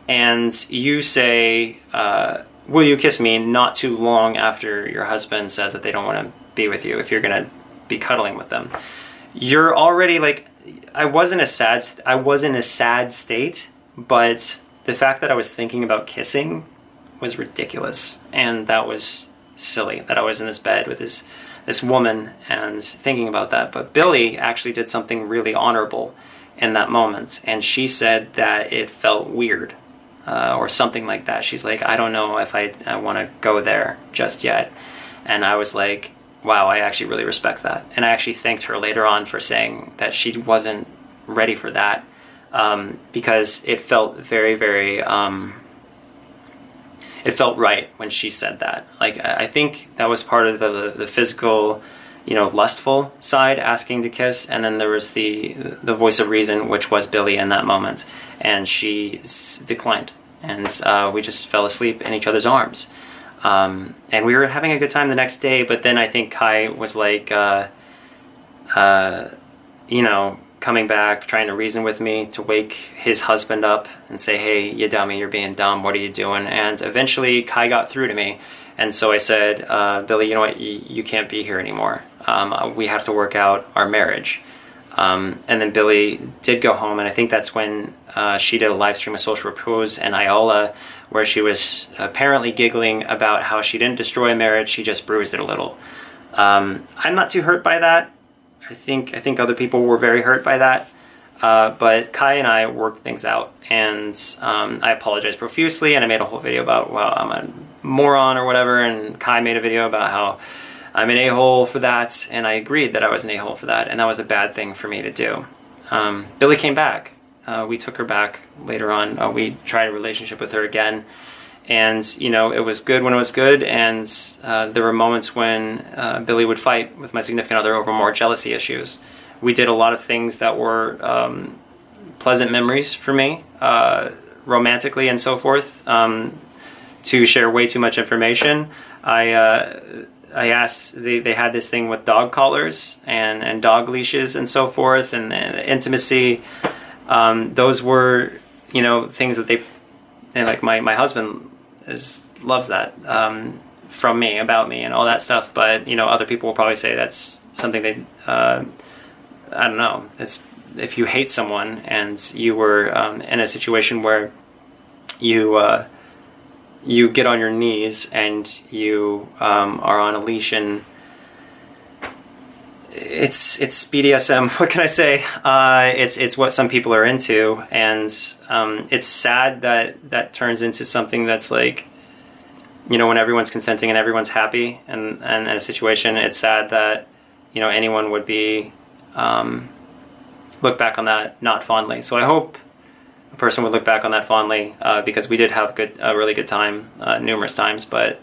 [SPEAKER 1] and you say, will you kiss me, not too long after your husband says that they don't want to be with you if you're going to be cuddling with them. You're already I was in a sad state, but the fact that I was thinking about kissing was ridiculous, and that was silly, that I was in this bed with this woman and thinking about that. But Billy actually did something really honorable in that moment, and she said that it felt weird or something like that. She's like, I don't know if I want to go there just yet. And I was like, wow, I actually really respect that. And I actually thanked her later on for saying that she wasn't ready for that, because it felt very, very, it felt right when she said that. I think that was part of the physical, lustful side, asking to kiss, and then there was the voice of reason, which was Billy in that moment, and she declined, and we just fell asleep in each other's arms. And we were having a good time the next day, but then I think Kai was coming back, trying to reason with me to wake his husband up and say, hey, you dummy, you're being dumb, what are you doing? And eventually Kai got through to me, and so I said, Billy, you know what, you can't be here anymore. We have to work out our marriage. And then Billy did go home, and I think that's when she did a live stream of Social Repose and Iola, where she was apparently giggling about how she didn't destroy a marriage, she just bruised it a little. I'm not too hurt by that. I think other people were very hurt by that. But Kai and I worked things out, and I apologized profusely, and I made a whole video about, well, I'm a moron or whatever, and Kai made a video about how I'm an a-hole for that, and I agreed that I was an a-hole for that, and that was a bad thing for me to do. Billy came back. We took her back later on. We tried a relationship with her again, and, you know, it was good when it was good, and there were moments when Billy would fight with my significant other over more jealousy issues. We did a lot of things that were pleasant memories for me, romantically and so forth. To share way too much information, I asked, they had this thing with dog collars and dog leashes and so forth, and intimacy. Those were, you know, things that and like my husband loves that from me, about me, and all that stuff. But, you know, other people will probably say that's something they, I don't know. It's if you hate someone and you were in a situation where you get on your knees and you are on a leash, and it's BDSM. What can I say? It's what some people are into, and it's sad that turns into something that's like, you know, when everyone's consenting and everyone's happy and in a situation, it's sad that, you know, anyone would be look back on that not fondly. So I hope a person would look back on that fondly, because we did have a really good time numerous times. But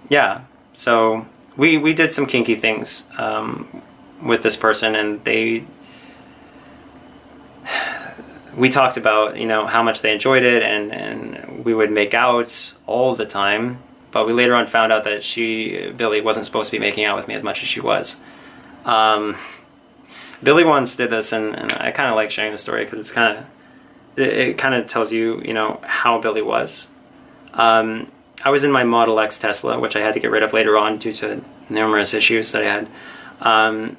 [SPEAKER 1] yeah, so we did some kinky things with this person, and we talked about, you know, how much they enjoyed it, and we would make out all the time. But we later on found out that Billy wasn't supposed to be making out with me as much as she was. Billy once did this, and I kind of like sharing the story because it kind of tells you, you know, how Billy was. I was in my Model X Tesla, which I had to get rid of later on due to numerous issues that I had.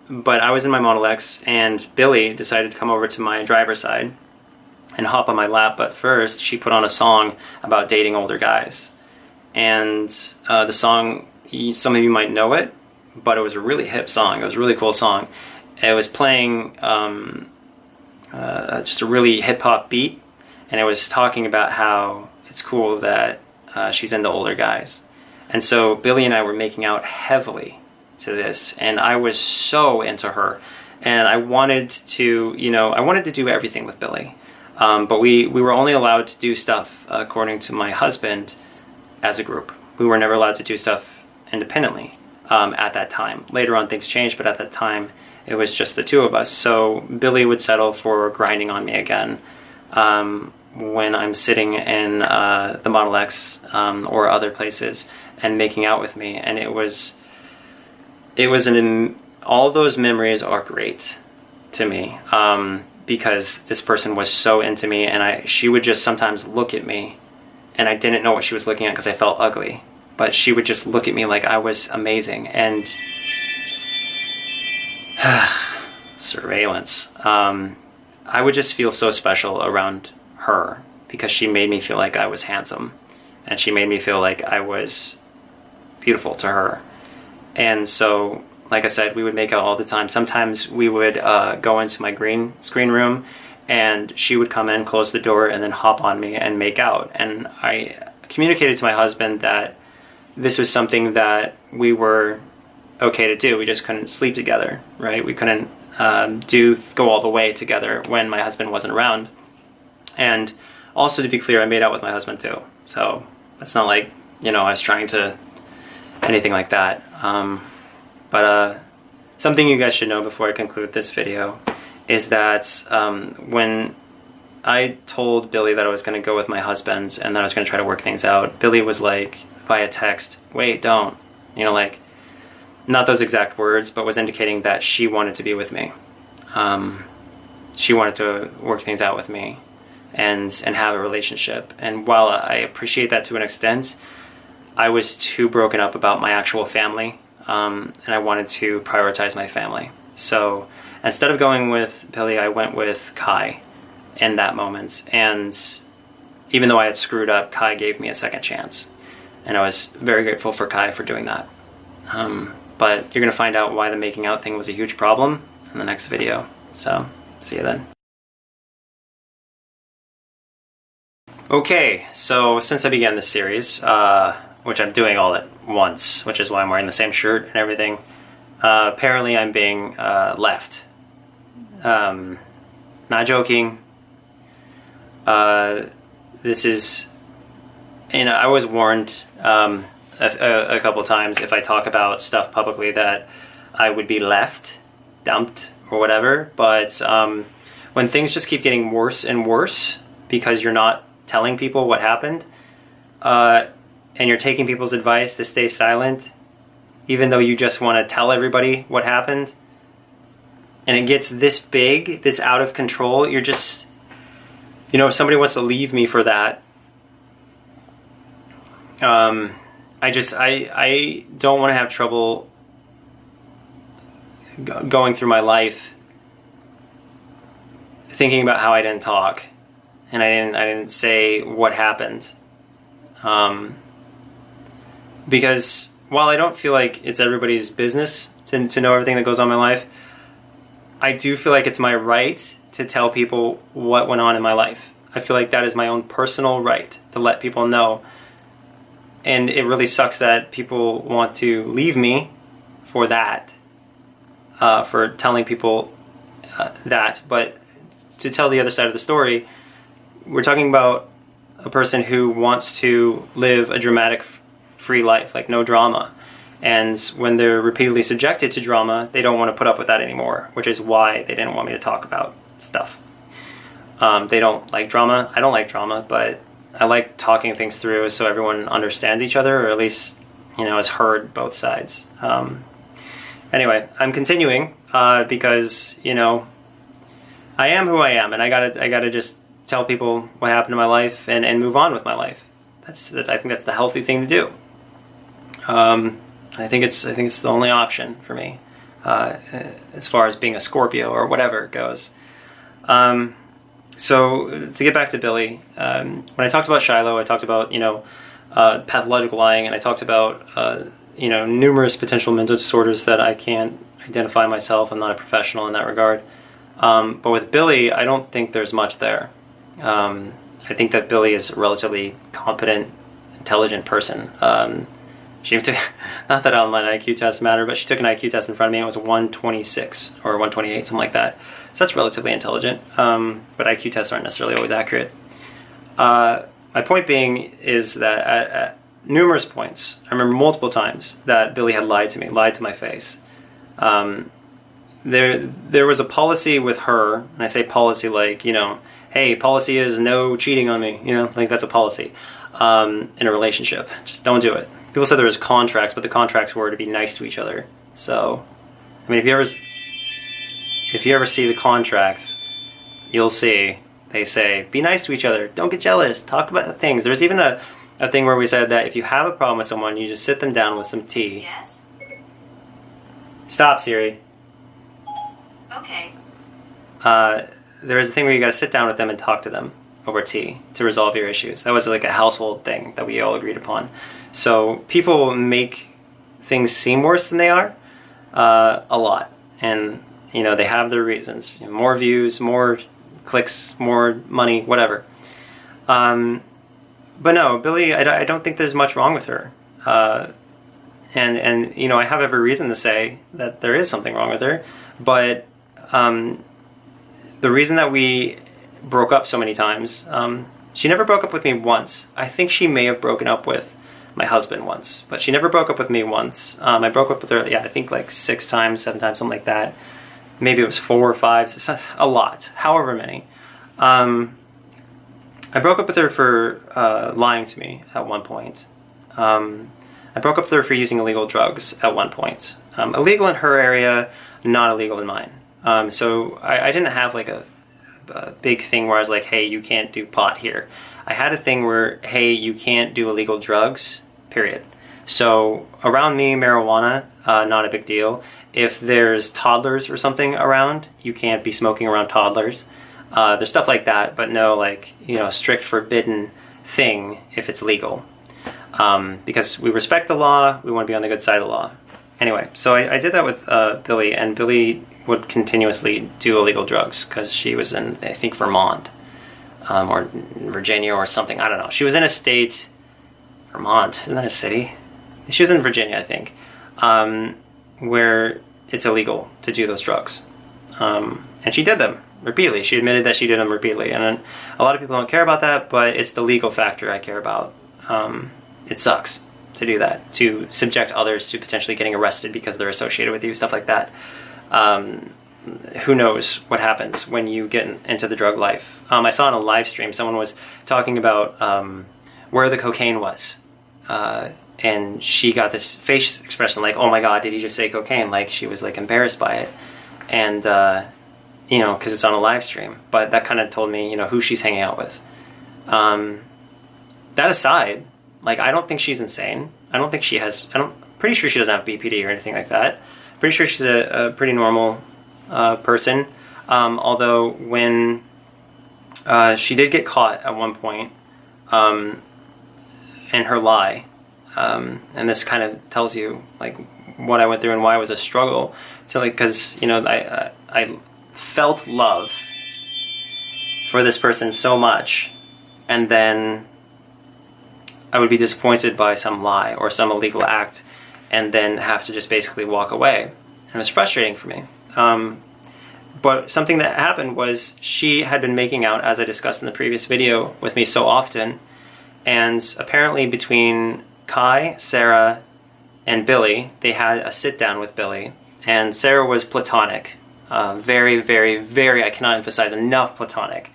[SPEAKER 1] But I was in my Model X, and Billy decided to come over to my driver's side and hop on my lap. But first, she put on a song about dating older guys. And the song, some of you might know it, but it was a really hip song. It was a really cool song. It was playing just a really hip-hop beat, and it was talking about how it's cool that she's into older guys. And so Billy and I were making out heavily to this, and I was so into her, and I wanted to, you know, do everything with Billy. But we were only allowed to do stuff, according to my husband, as a group. We were never allowed to do stuff independently at that time. Later on things changed, but at that time it was just the two of us. So Billy would settle for grinding on me again when I'm sitting in the Model X or other places and making out with me. And all those memories are great to me because this person was so into me, and she would just sometimes look at me, and I didn't know what she was looking at because I felt ugly. But she would just look at me like I was amazing. And surveillance. I would just feel so special around her because she made me feel like I was handsome, and she made me feel like I was beautiful to her. And so, like I said, we would make out all the time. Sometimes we would go into my green screen room, and she would come in, close the door, and then hop on me and make out. And I communicated to my husband that this was something that we were okay to do. We just couldn't sleep together, right? We couldn't go all the way together when my husband wasn't around. And also, to be clear, I made out with my husband too. So it's not like, you know, I was trying to anything like that. But something you guys should know before I conclude this video is that when I told Billy that I was going to go with my husband and that I was going to try to work things out, Billy was like, via text, wait, don't. You know, like, not those exact words, but was indicating that she wanted to be with me. She wanted to work things out with me and have a relationship. And while I appreciate that to an extent, I was too broken up about my actual family, and I wanted to prioritize my family. So instead of going with Billy, I went with Kai in that moment. And even though I had screwed up, Kai gave me a second chance. And I was very grateful for Kai for doing that. But you're going to find out why the making out thing was a huge problem in the next video. So, see you then. Okay, so since I began this series, which I'm doing all at once, which is why I'm wearing the same shirt and everything, apparently I'm being left. Not joking. This is, I was warned a couple times if I talk about stuff publicly that I would be left, dumped, or whatever, but when things just keep getting worse and worse because you're not telling people what happened, and you're taking people's advice to stay silent, even though you just want to tell everybody what happened, and it gets this big, this out of control, you're just, if somebody wants to leave me for that, I don't want to have trouble going through my life thinking about how I didn't talk and I didn't say what happened. Because while I don't feel like it's everybody's business to know everything that goes on in my life, I do feel like it's my right to tell people what went on in my life. I feel like that is my own personal right to let people know. And it really sucks that people want to leave me for that, for telling people that. But to tell the other side of the story, we're talking about a person who wants to live a dramatic, free life, like no drama. And when they're repeatedly subjected to drama, they don't want to put up with that anymore, which is why they didn't want me to talk about stuff. They don't like drama. I don't like drama, but I like talking things through so everyone understands each other, or at least, has heard both sides. Anyway, I'm continuing because, I am who I am, and I gotta just tell people what happened in my life and move on with my life. I think that's the healthy thing to do. I think it's the only option for me as far as being a Scorpio or whatever it goes. So to get back to Billy, when I talked about Shiloh, I talked about pathological lying, and I talked about numerous potential mental disorders that I can't identify myself. I'm not a professional in that regard. But with Billy, I don't think there's much there. I think that Billy is a relatively competent, intelligent person. She took, not that online IQ tests matter, but she took an IQ test in front of me. It was 126 or 128, something like that. So that's relatively intelligent, but IQ tests aren't necessarily always accurate. My point being is that at numerous points, I remember multiple times that Billy had lied to me, lied to my face. There was a policy with her, and I say policy like, hey, policy is no cheating on me, like that's a policy in a relationship. Just don't do it. People said there was contracts, but the contracts were to be nice to each other. So, I mean, if you ever see the contracts, you'll see they say, be nice to each other, don't get jealous, talk about things. There's even a thing where we said that if you have a problem with someone, you just sit them down with some tea.
[SPEAKER 2] Yes.
[SPEAKER 1] Stop, Siri.
[SPEAKER 2] Okay.
[SPEAKER 1] There is a thing where you gotta sit down with them and talk to them over tea to resolve your issues. That was like a household thing that we all agreed upon. So people make things seem worse than they are a lot. And, they have their reasons. More views, more clicks, more money, whatever. But no, Billy, I don't think there's much wrong with her. And I have every reason to say that there is something wrong with her. But the reason that we broke up so many times, she never broke up with me once. I think she may have broken up with my husband once, but she never broke up with me once. I broke up with her, I think like 6 times, 7 times, something like that. Maybe it was 4 or 5, so a lot, however many. I broke up with her for lying to me at one point. I broke up with her for using illegal drugs at one point. Illegal in her area, not illegal in mine. So I didn't have like a big thing where I was like, hey, you can't do pot here. I had a thing where, hey, you can't do illegal drugs, period. So around me, marijuana, not a big deal. If there's toddlers or something around, you can't be smoking around toddlers. There's stuff like that, but no, like, strict forbidden thing if it's legal. Because we respect the law, we want to be on the good side of the law. Anyway, so I did that with Billy, and Billy would continuously do illegal drugs because she was in, I think, Vermont or Virginia or something. I don't know. She was in a state, Vermont, isn't that a city? She was in Virginia, I think, where it's illegal to do those drugs. And she did them repeatedly. She admitted that she did them repeatedly. And a lot of people don't care about that, but it's the legal factor I care about. It sucks to do that, to subject others to potentially getting arrested because they're associated with you, stuff like that. Who knows what happens when you get into the drug life. I saw in a live stream someone was talking about where the cocaine was. And she got this face expression like, oh my God, did he just say cocaine? Like she was like embarrassed by it. And, because it's on a live stream. But that kind of told me, who she's hanging out with. That aside, like, I don't think she's insane. I don't think she has, pretty sure she doesn't have BPD or anything like that. Pretty sure she's a pretty normal person. Although when she did get caught at one point in her lie, and this kind of tells you like what I went through and why it was a struggle. So like, because I felt love for this person so much, and then I would be disappointed by some lie or some illegal act, and then have to just basically walk away. And it was frustrating for me. But something that happened was she had been making out, as I discussed in the previous video, with me so often, and apparently between Kai, Sarah, and Billy, they had a sit-down with Billy, and Sarah was platonic. Very, very, very, I cannot emphasize enough, platonic.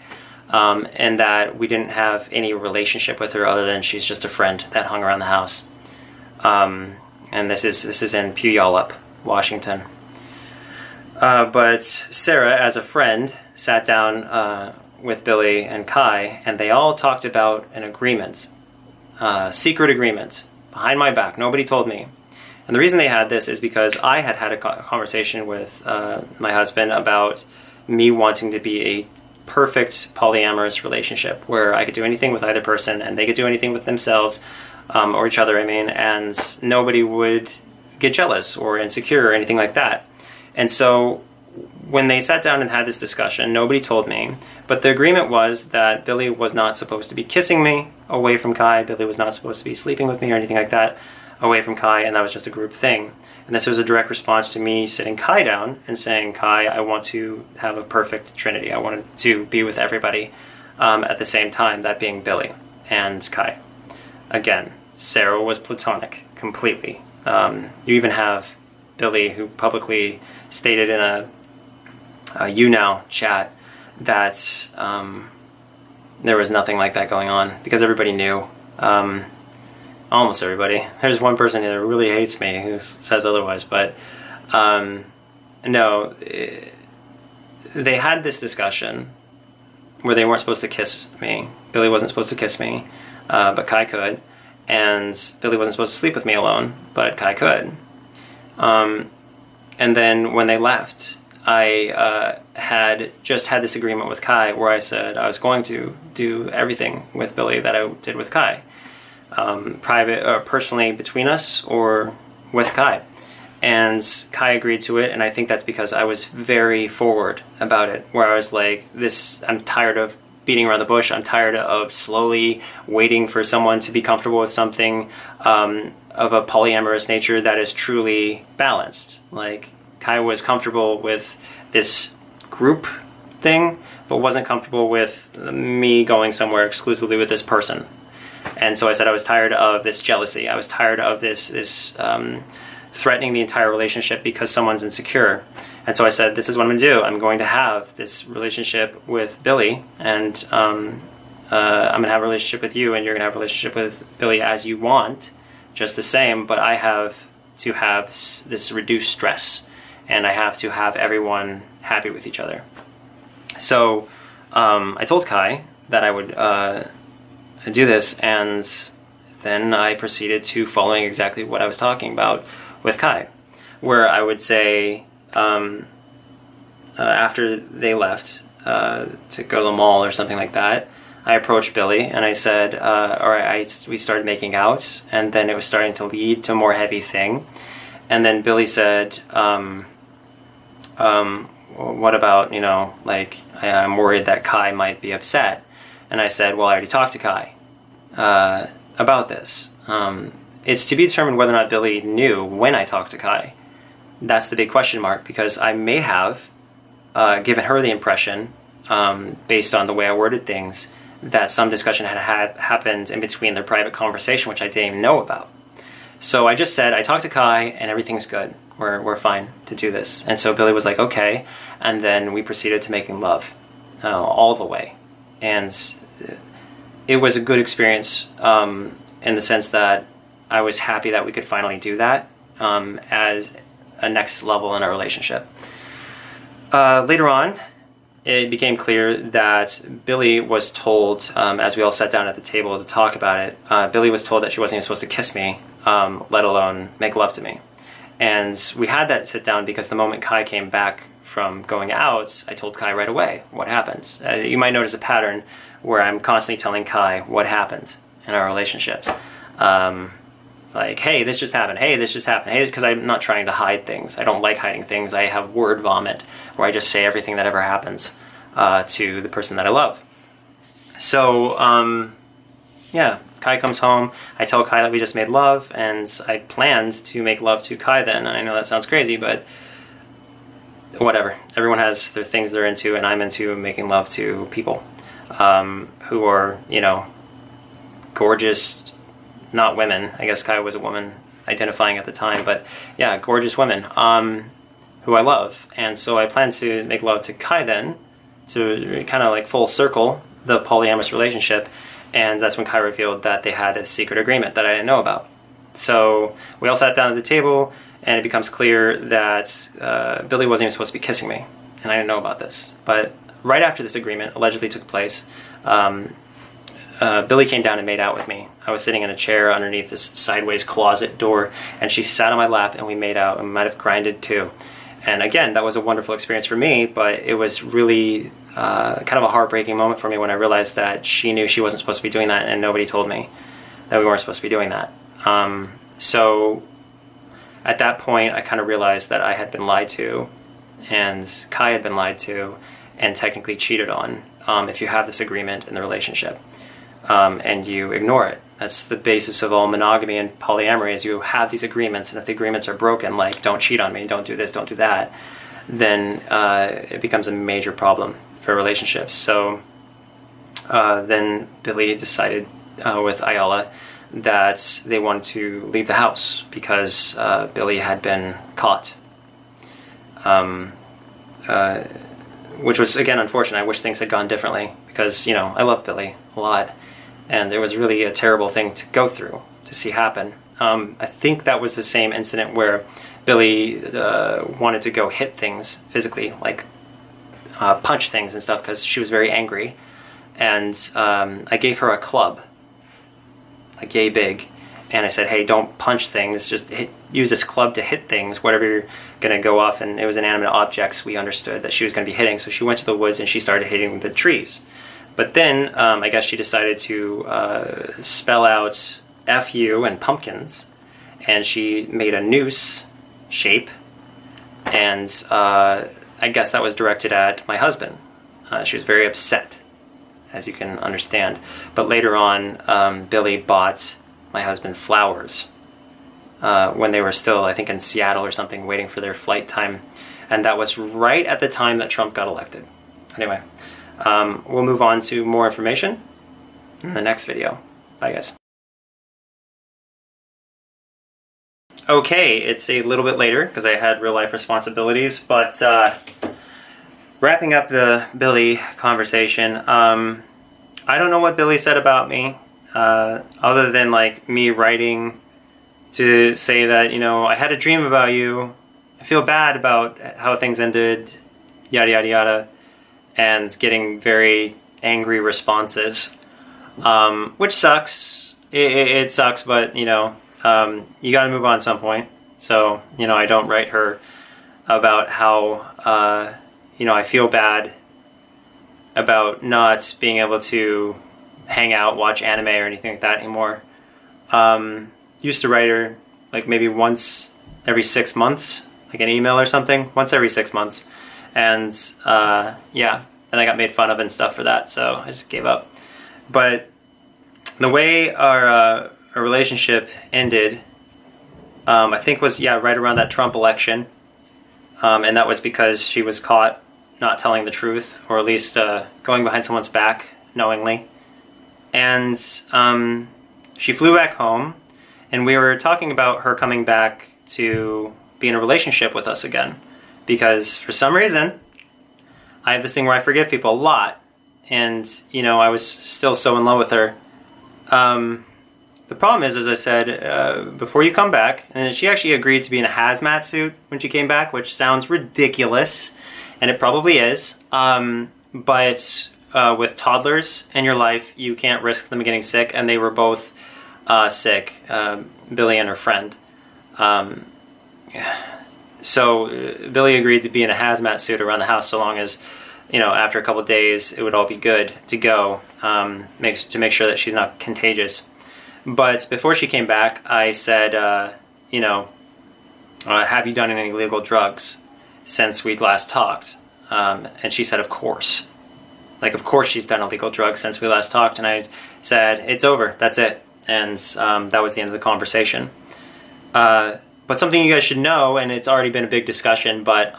[SPEAKER 1] And that we didn't have any relationship with her other than she's just a friend that hung around the house. And this is in Puyallup, Washington. But Sarah, as a friend, sat down with Billy and Kai, and they all talked about an agreement. Secret agreement, behind my back. Nobody told me. And the reason they had this is because I had a conversation with my husband about me wanting to be a perfect polyamorous relationship where I could do anything with either person and they could do anything with themselves or each other, and nobody would get jealous or insecure or anything like that. And so when they sat down and had this discussion, nobody told me, but the agreement was that Billy was not supposed to be kissing me away from Kai, Billy was not supposed to be sleeping with me or anything like that away from Kai, and that was just a group thing. And this was a direct response to me sitting Kai down and saying, Kai, I want to have a perfect trinity. I wanted to be with everybody at the same time, that being Billy and Kai. Again, Sarah was platonic completely. You even have Billy, who publicly stated in a YouNow chat that there was nothing like that going on because everybody knew. Almost everybody. There's one person that really hates me who says otherwise, but no, they had this discussion where they weren't supposed to kiss me. Billy wasn't supposed to kiss me, but Kai could, and Billy wasn't supposed to sleep with me alone, but Kai could. And then when they left, I had just had this agreement with Kai where I said I was going to do everything with Billy that I did with Kai. Private or personally between us or with Kai. And Kai agreed to it, and I think that's because I was very forward about it, where I was like, I'm tired of beating around the bush, I'm tired of slowly waiting for someone to be comfortable with something of a polyamorous nature that is truly balanced. Like, Kai was comfortable with this group thing, but wasn't comfortable with me going somewhere exclusively with this person. And so I said I was tired of this jealousy. I was tired of this threatening the entire relationship because someone's insecure. And so I said, this is what I'm going to do. I'm going to have this relationship with Billy, and I'm going to have a relationship with you, and you're going to have a relationship with Billy as you want, just the same, but I have to have this reduced stress, and I have to have everyone happy with each other. So I told Kai that I would do this, and then I proceeded to following exactly what I was talking about with Kai, where I would say, after they left to go to the mall or something like that, I approached Billy and I said, we started making out, and then it was starting to lead to a more heavy thing. And then Billy said, what about, like, I'm worried that Kai might be upset. And I said, well, I already talked to Kai about this. It's to be determined whether or not Billy knew when I talked to Kai. That's the big question mark, because I may have given her the impression, based on the way I worded things, that some discussion had happened in between their private conversation, which I didn't even know about. So I just said, I talked to Kai and everything's good. We're fine to do this. And so Billy was like, okay. And then we proceeded to making love all the way. And it was a good experience in the sense that I was happy that we could finally do that as a next level in our relationship. Later on, it became clear that Billy was told, as we all sat down at the table to talk about it, Billy was told that she wasn't even supposed to kiss me, let alone make love to me. And we had that sit down because the moment Kai came back from going out, I told Kai right away what happened. You might notice a pattern where I'm constantly telling Kai what happened in our relationships. Like, hey, this just happened. Hey, this just happened. Hey, because I'm not trying to hide things. I don't like hiding things. I have word vomit where I just say everything that ever happens to the person that I love. So, yeah, Kai comes home. I tell Kai that we just made love, and I planned to make love to Kai then. And I know that sounds crazy, but whatever. Everyone has their things they're into, and I'm into making love to people who are, gorgeous. Not women. I guess Kai was a woman identifying at the time, but yeah, gorgeous women who I love. And so I plan to make love to Kai then, to kind of like full circle the polyamorous relationship. And that's when Kai revealed that they had a secret agreement that I didn't know about. So we all sat down at the table, and it becomes clear that Billy wasn't even supposed to be kissing me, and I didn't know about this. But right after this agreement allegedly took place, Billy came down and made out with me. I was sitting in a chair underneath this sideways closet door, and she sat on my lap and we made out, and we might have grinded too. And again, that was a wonderful experience for me, but it was really kind of a heartbreaking moment for me when I realized that she knew she wasn't supposed to be doing that, and nobody told me that we weren't supposed to be doing that. So at that point, I kind of realized that I had been lied to, and Kai had been lied to, and technically cheated on if you have this agreement in the relationship. And you ignore it. That's the basis of all monogamy and polyamory, is you have these agreements, and if the agreements are broken, like don't cheat on me, don't do this, don't do that, then it becomes a major problem for relationships. So then Billy decided with Ayala that they wanted to leave the house because Billy had been caught. Which was, again, unfortunate. I wish things had gone differently because, I love Billy a lot. And it was really a terrible thing to go through, to see happen. I think that was the same incident where Billy wanted to go hit things physically, like punch things and stuff, because she was very angry. And I gave her a club, like yay big. And I said, hey, don't punch things, just use this club to hit things, whatever you're going to go off. And it was inanimate objects we understood that she was going to be hitting. So she went to the woods and she started hitting the trees. But then I guess she decided to spell out F-U and pumpkins. And she made a noose shape. And I guess that was directed at my husband. She was very upset, as you can understand. But later on, Billy bought my husband flowers when they were still, I think, in Seattle or something, waiting for their flight time. And that was right at the time that Trump got elected. Anyway, we'll move on to more information in the next video. Bye, guys. Okay, it's a little bit later because I had real life responsibilities, but wrapping up the Billy conversation, I don't know what Billy said about me. Other than like me writing to say that, I had a dream about you, I feel bad about how things ended, yada yada yada, and getting very angry responses, which sucks. it sucks, but you know, you got to move on at some point. So you know, I don't write her about how you know, I feel bad about not being able to hang out, watch anime or anything like that anymore. Used to write her like maybe once every 6 months, like an email or something, once every 6 months. And yeah, and I got made fun of and stuff for that, so I just gave up. But the way our relationship ended, I think was, yeah, right around that Trump election. And that was because she was caught not telling the truth, or at least going behind someone's back knowingly. And she flew back home, and we were talking about her coming back to be in a relationship with us again. Because for some reason, I have this thing where I forgive people a lot. And, you know, I was still so in love with her. The problem is, as I said, before you come back, and she actually agreed to be in a hazmat suit when she came back, which sounds ridiculous, and it probably is. But with toddlers in your life, you can't risk them getting sick, and they were both sick, Billy and her friend. So Billy agreed to be in a hazmat suit around the house so long as, you know, after a couple of days, it would all be good to go, to make sure that she's not contagious. But before she came back, I said, you know, have you done any illegal drugs since we'd last talked? And she said, of course. Like, of course she's done illegal drugs since we last talked. And I said, it's over. That's it. And that was the end of the conversation. But something you guys should know, and it's already been a big discussion, but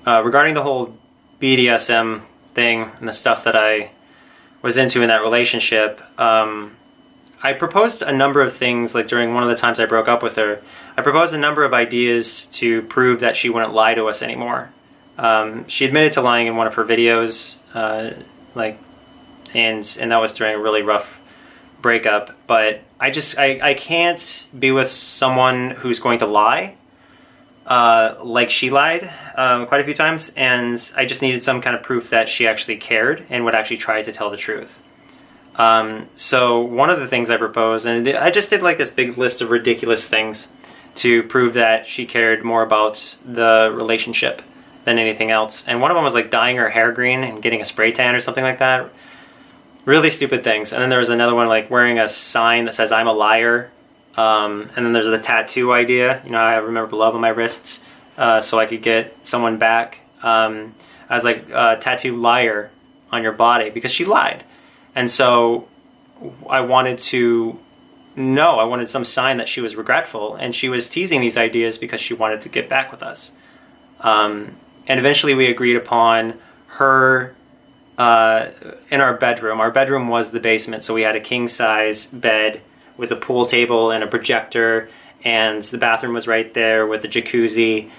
[SPEAKER 1] regarding the whole BDSM thing and the stuff that I was into in that relationship, I proposed a number of things, like during one of the times I broke up with her. I proposed a number of ideas to prove that she wouldn't lie to us anymore. She admitted to lying in one of her videos, and that was during a really rough breakup. But I can't be with someone who's going to lie, like she lied quite a few times, and I just needed some kind of proof that she actually cared and would actually try to tell the truth. So one of the things I proposed, and I just did like this big list of ridiculous things to prove that she cared more about the relationship than anything else. And one of them was like dyeing her hair green and getting a spray tan or something like that. Really stupid things. And then there was another one like wearing a sign that says I'm a liar. And then there's the tattoo idea. You know, I remember love on my wrists, so I could get someone back. I was like, tattoo liar on your body, because she lied. And so I wanted to know, I wanted some sign that she was regretful, and she was teasing these ideas because she wanted to get back with us. And eventually we agreed upon her in our bedroom. Our bedroom was the basement, so we had a king-size bed with a pool table and a projector, and the bathroom was right there with a jacuzzi.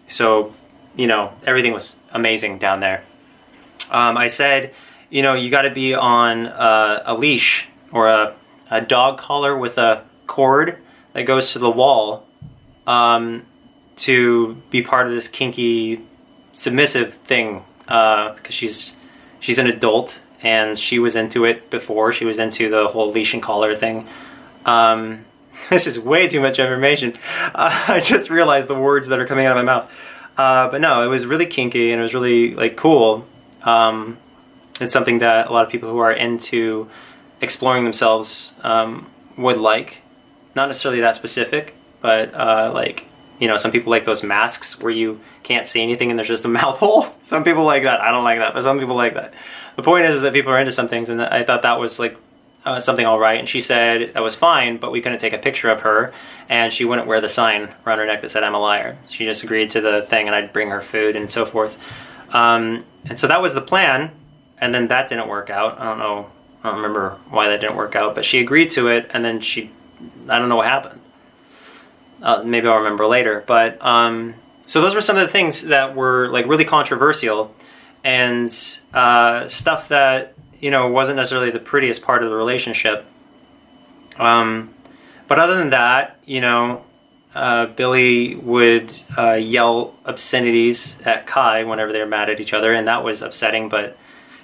[SPEAKER 1] So, you know, everything was amazing down there. I said, you know, you got to be on a leash or a dog collar with a cord that goes to the wall to be part of this kinky submissive thing, because she's an adult and she was into it before. She was into the whole leash and collar thing. This is way too much information. I just realized the words that are coming out of my mouth. But no, it was really kinky and it was really like cool. It's something that a lot of people who are into exploring themselves would like. Not necessarily that specific, but like, you know, some people like those masks where you can't see anything and there's just a mouth hole. Some people like that. I don't like that, but some people like that. The point is that people are into some things, and I thought that was like something all right. And she said that was fine, but we couldn't take a picture of her, and she wouldn't wear the sign around her neck that said I'm a liar. She just agreed to the thing, and I'd bring her food and so forth. And so that was the plan, and then that didn't work out. I don't remember why that didn't work out, but she agreed to it, and then I don't know what happened. Maybe I'll remember later. But so those were some of the things that were like really controversial, and stuff that, you know, wasn't necessarily the prettiest part of the relationship. But other than that, you know, Billy would yell obscenities at Kai whenever they were mad at each other, and that was upsetting. But,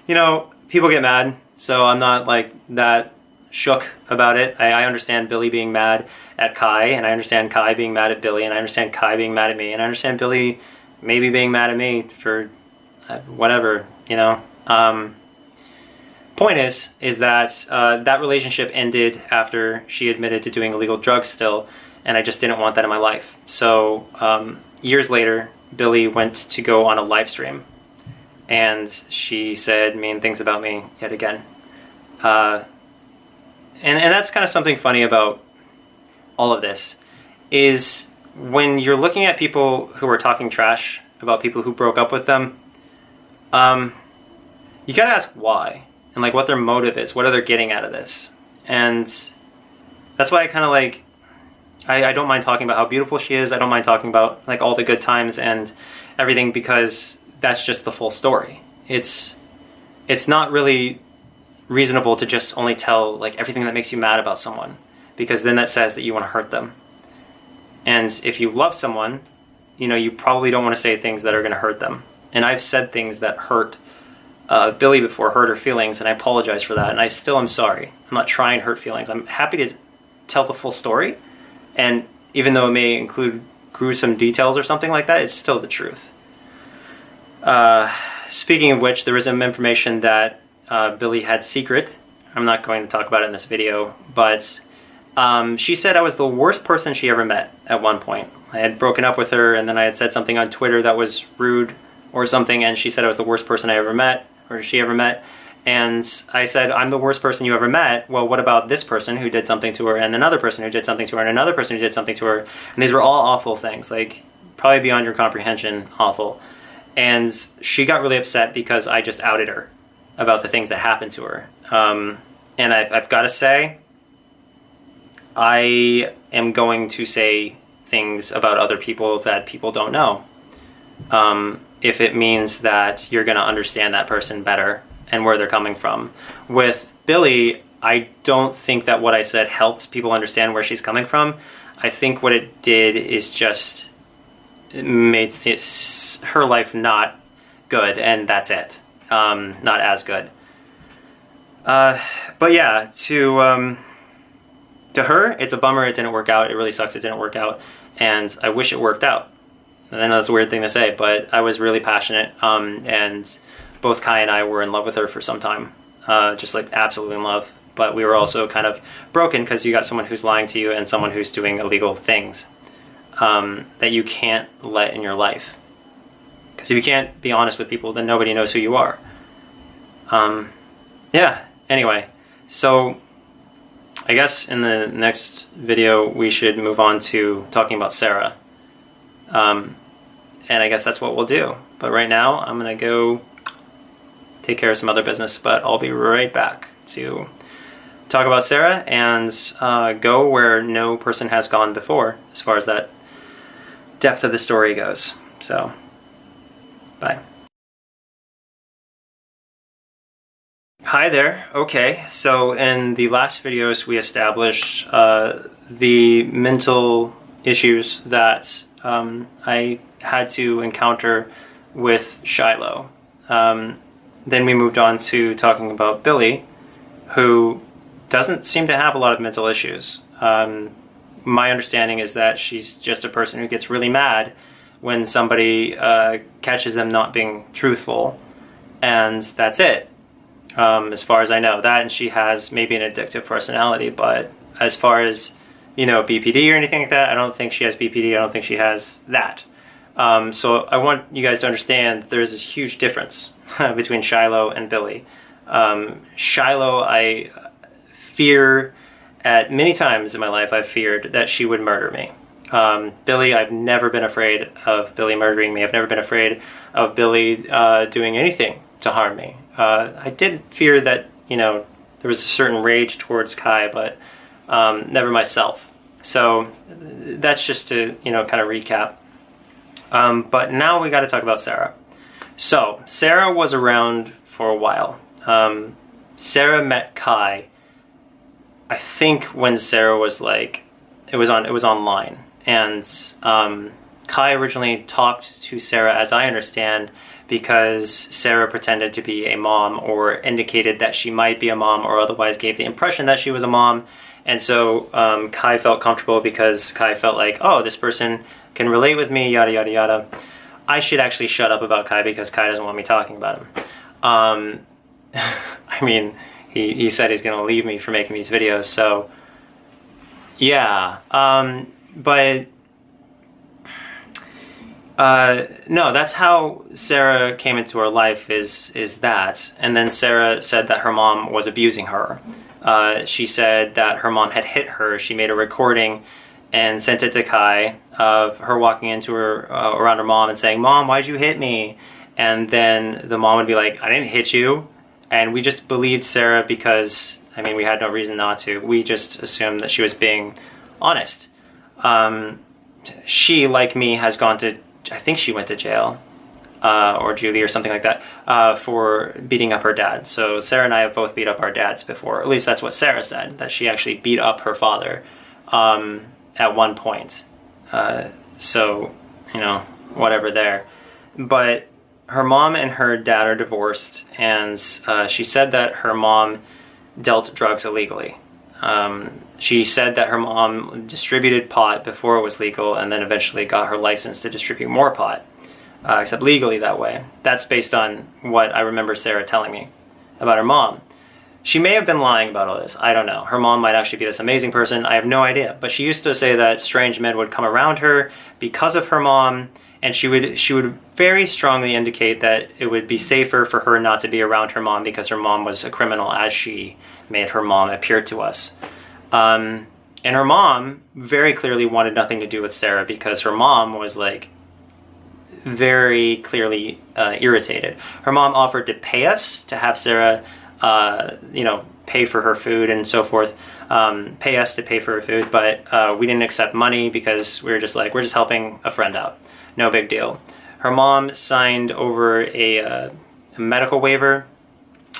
[SPEAKER 1] you know, people get mad, so I'm not like that shook about it. I understand Billy being mad at Kai, and I understand Kai being mad at Billy, and I understand Kai being mad at me, and I understand Billy maybe being mad at me for whatever, you know. Point is that that relationship ended after she admitted to doing illegal drugs still, and I just didn't want that in my life. So years later, Billy went to go on a live stream, and she said mean things about me yet again. And that's kind of something funny about all of this, is when you're looking at people who are talking trash about people who broke up with them, you gotta ask why, and like what their motive is, what are they getting out of this. And that's why I kind of like, I don't mind talking about how beautiful she is. I don't mind talking about like all the good times and everything, because that's just the full story. It's not really reasonable to just only tell like everything that makes you mad about someone, because then that says that you want to hurt them. And if you love someone, you know, you probably don't want to say things that are going to hurt them. And I've said things that hurt Billy before, hurt her feelings, and I apologize for that, and I still am sorry. I'm not trying to hurt feelings. I'm happy to tell the full story, and even though it may include gruesome details or something like that, it's still the truth. Speaking of which, there is some information that Billy had secret. I'm not going to talk about it in this video, but she said I was the worst person she ever met at one point. I had broken up with her, and then I had said something on Twitter that was rude or something, and she said I was the worst person I ever met, or she ever met. And I said, I'm the worst person you ever met. Well, what about this person who did something to her, and another person who did something to her, and another person who did something to her? And these were all awful things, like probably beyond your comprehension awful. And she got really upset because I just outed her about the things that happened to her. And I've got to say, I am going to say things about other people that people don't know. If it means that you're going to understand that person better and where they're coming from. With Billy, I don't think that what I said helped people understand where she's coming from. I think what it did is just made her life not good, and that's it. Not as good. But yeah, to her, it's a bummer it didn't work out. It really sucks it didn't work out, and I wish it worked out. I know that's a weird thing to say, but I was really passionate, and both Kai and I were in love with her for some time, just like absolutely in love. But we were also kind of broken because you got someone who's lying to you and someone who's doing illegal things that you can't let in your life. Because if you can't be honest with people, then nobody knows who you are. Yeah, anyway, so I guess in the next video we should move on to talking about Sarah. And I guess that's what we'll do. But right now, I'm going to go take care of some other business, but I'll be right back to talk about Sarah and go where no person has gone before as far as that depth of the story goes. So, bye. Hi there. Okay, so in the last videos we established the mental issues that I had to encounter with Shiloh. Then we moved on to talking about Billy, who doesn't seem to have a lot of mental issues. My understanding is that she's just a person who gets really mad when somebody catches them not being truthful, and that's it. As far as I know, that, and she has maybe an addictive personality, but as far as, you know, BPD or anything like that, I don't think she has BPD. I don't think she has that. So I want you guys to understand that there's this huge difference between Shiloh and Billy. Shiloh, I fear, at many times in my life, I've feared that she would murder me. Billy, I've never been afraid of Billy murdering me. I've never been afraid of Billy doing anything to harm me. I did fear that, you know, there was a certain rage towards Kai, but never myself. So that's just to, you know, kind of recap. But now we got to talk about Sarah. So Sarah was around for a while. Sarah met Kai, I think, when Sarah was like, it was online, and Kai originally talked to Sarah, as I understand, because Sarah pretended to be a mom or indicated that she might be a mom or otherwise gave the impression that she was a mom. And so Kai felt comfortable because Kai felt like, oh, this person can relate with me, yada, yada, yada. I should actually shut up about Kai because Kai doesn't want me talking about him. I mean, he said he's going to leave me for making these videos, so yeah. But no, that's how Sarah came into her life, is that. And then Sarah said that her mom was abusing her. She said that her mom had hit her. She made a recording and sent it to Kai of her walking into her around her mom and saying, "Mom, why'd you hit me?" And then the mom would be like, "I didn't hit you." And we just believed Sarah because, I mean, we had no reason not to. We just assumed that she was being honest. She, like me, has gone to, I think she went to jail, or Julie or something like that, for beating up her dad. So Sarah and I have both beat up our dads before. At least that's what Sarah said, that she actually beat up her father at one point. So, you know, whatever there. But her mom and her dad are divorced, and she said that her mom dealt drugs illegally. She said that her mom distributed pot before it was legal and then eventually got her license to distribute more pot, except legally that way. That's based on what I remember Sarah telling me about her mom. She may have been lying about all this. I don't know. Her mom might actually be this amazing person. I have no idea. But she used to say that strange men would come around her because of her mom, and she would very strongly indicate that it would be safer for her not to be around her mom because her mom was a criminal, as she made her mom appear to us. And her mom very clearly wanted nothing to do with Sarah because her mom was like very clearly irritated. Her mom offered to pay us to have Sarah, you know, pay for her food and so forth, pay us to pay for her food, but we didn't accept money because we were just like, we're just helping a friend out. No big deal. Her mom signed over a medical waiver,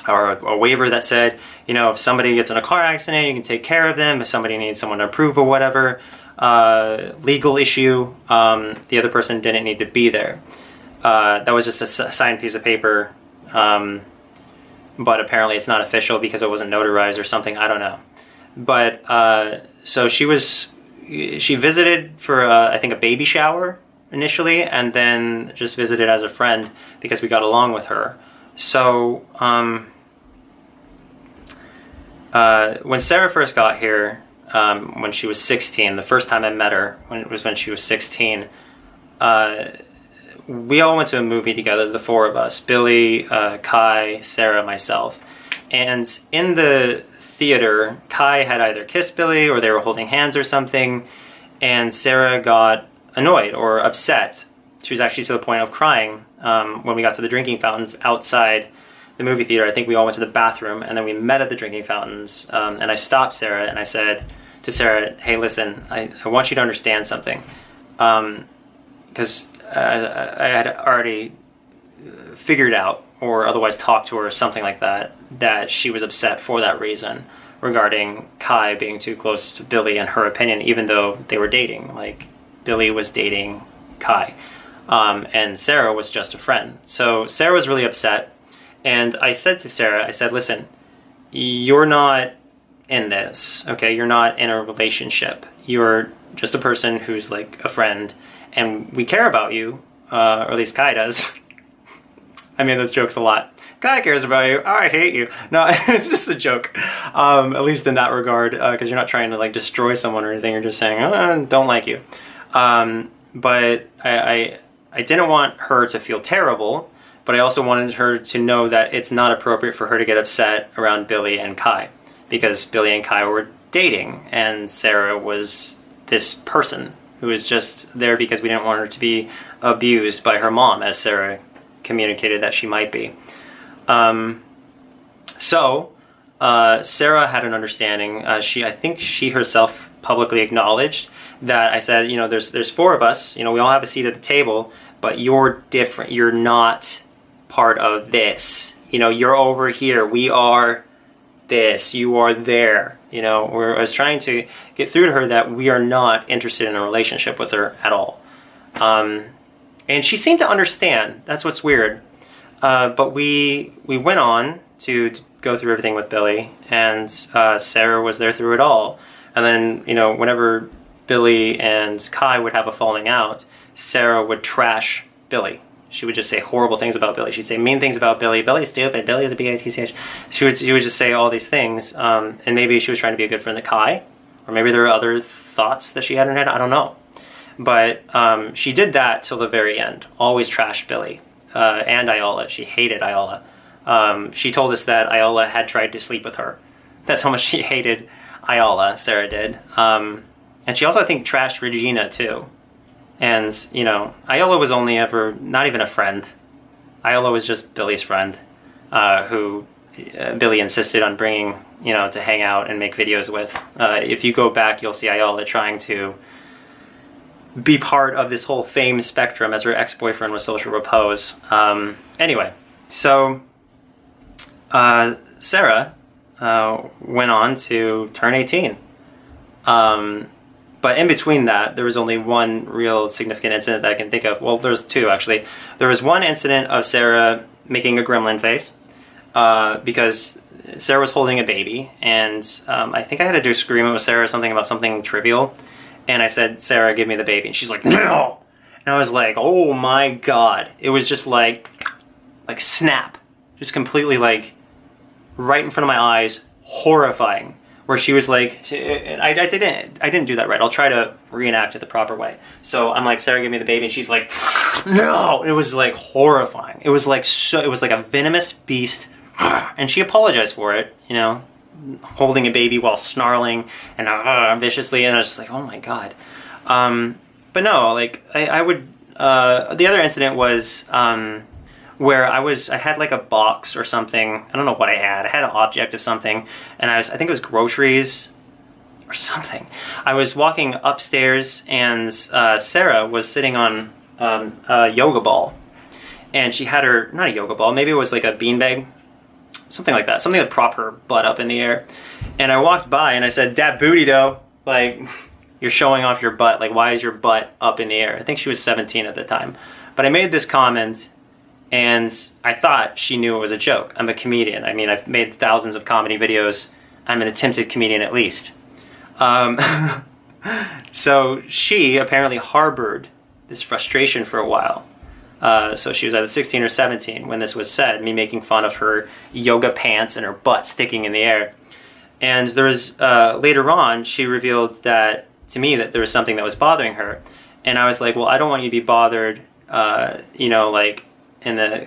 [SPEAKER 1] or a waiver that said, you know, if somebody gets in a car accident, you can take care of them. If somebody needs someone to approve or whatever, legal issue, the other person didn't need to be there. That was just a signed piece of paper, but apparently it's not official because it wasn't notarized or something. I don't know. But so she visited for, I think, a baby shower initially, and then just visited as a friend because we got along with her. So when Sarah first got here, when she was 16, the first time I met her, when she was 16, we all went to a movie together, the four of us, Billy, Kai, Sarah, myself. And in the theater, Kai had either kissed Billy or they were holding hands or something, and Sarah got annoyed or upset. She was actually to the point of crying when we got to the drinking fountains outside the movie theater. I think we all went to the bathroom, and then we met at the drinking fountains, and I stopped Sarah and I said to Sarah, "Hey, listen, I want you to understand something," because I had already figured out or otherwise talked to her or something like that she was upset for that reason regarding Kai being too close to Billy in her opinion, even though they were dating. Like, Billy was dating Kai, and Sarah was just a friend. So Sarah was really upset, and I said to Sarah, I said, "Listen, you're not in this, okay? You're not in a relationship. You're just a person who's like a friend, and we care about you, or at least Kai does." I mean, those jokes a lot. Kai cares about you. Oh, I hate you. No, it's just a joke. At least in that regard, because you're not trying to like destroy someone or anything. You're just saying, "Oh, I don't like you." But I didn't want her to feel terrible, but I also wanted her to know that it's not appropriate for her to get upset around Billy and Kai, because Billy and Kai were dating, and Sarah was this person who was just there because we didn't want her to be abused by her mom, as Sarah communicated that she might be. So Sarah had an understanding. I think she herself publicly acknowledged that I said, you know, there's four of us, you know, we all have a seat at the table, but you're different. You're not part of this. You know, you're over here. We are this. You are there. You know, I was trying to get through to her that we are not interested in a relationship with her at all. And she seemed to understand. That's what's weird. But we went on to go through everything with Billy, and Sarah was there through it all. And then, you know, whenever Billy and Kai would have a falling out, Sarah would trash Billy. She would just say horrible things about Billy. She'd say mean things about Billy. Billy's stupid. Billy's a B-I-T-C-H. She would just say all these things. And maybe she was trying to be a good friend to Kai. Or maybe there were other thoughts that she had in her head. I don't know. But she did that till the very end. Always trashed Billy. And Iola. She hated Iola. She told us that Iola had tried to sleep with her. That's how much she hated Iola, Sarah did. And she also, I think, trashed Regina, too. And, you know, Iola was only ever, not even a friend. Iola was just Billy's friend, who Billy insisted on bringing, you know, to hang out and make videos with. If you go back, you'll see Iola trying to be part of this whole fame spectrum as her ex-boyfriend with Social Repose. Anyway, so Sarah went on to turn 18. But in between that, there was only one real significant incident that I can think of. Well, there's two, actually. There was one incident of Sarah making a gremlin face because Sarah was holding a baby, and I think I had a disagreement with Sarah or something about something trivial, and I said, Sarah, give me the baby. And she's like, no! And I was like, oh my god. It was just like snap. Just completely like right in front of my eyes, horrifying. Where she was like, I didn't do that right. I'll try to reenact it the proper way. So I'm like, Sarah, give me the baby, and she's like, no. It was like horrifying. It was like a venomous beast, and she apologized for it. You know, holding a baby while snarling and viciously, and I was just like, oh my god. But no, like I would. The other incident was. Where I had like a box or something. I don't know what I had. I had an object of something, and I think it was groceries or something. I was walking upstairs, and Sarah was sitting on a yoga ball, and she had her, not a yoga ball, maybe it was like a beanbag, something like that, something that prop her butt up in the air. And I walked by and I said, that booty though, like, you're showing off your butt, like, why is your butt up in the air? I think she was 17 at the time. But I made this comment, and I thought she knew it was a joke. I'm a comedian. I mean, I've made thousands of comedy videos. I'm an attempted comedian at least. So she apparently harbored this frustration for a while. So she was either 16 or 17 when this was said, me making fun of her yoga pants and her butt sticking in the air. And there was, later on, she revealed that to me that there was something that was bothering her. And I was like, well, I don't want you to be bothered, you know, like, in a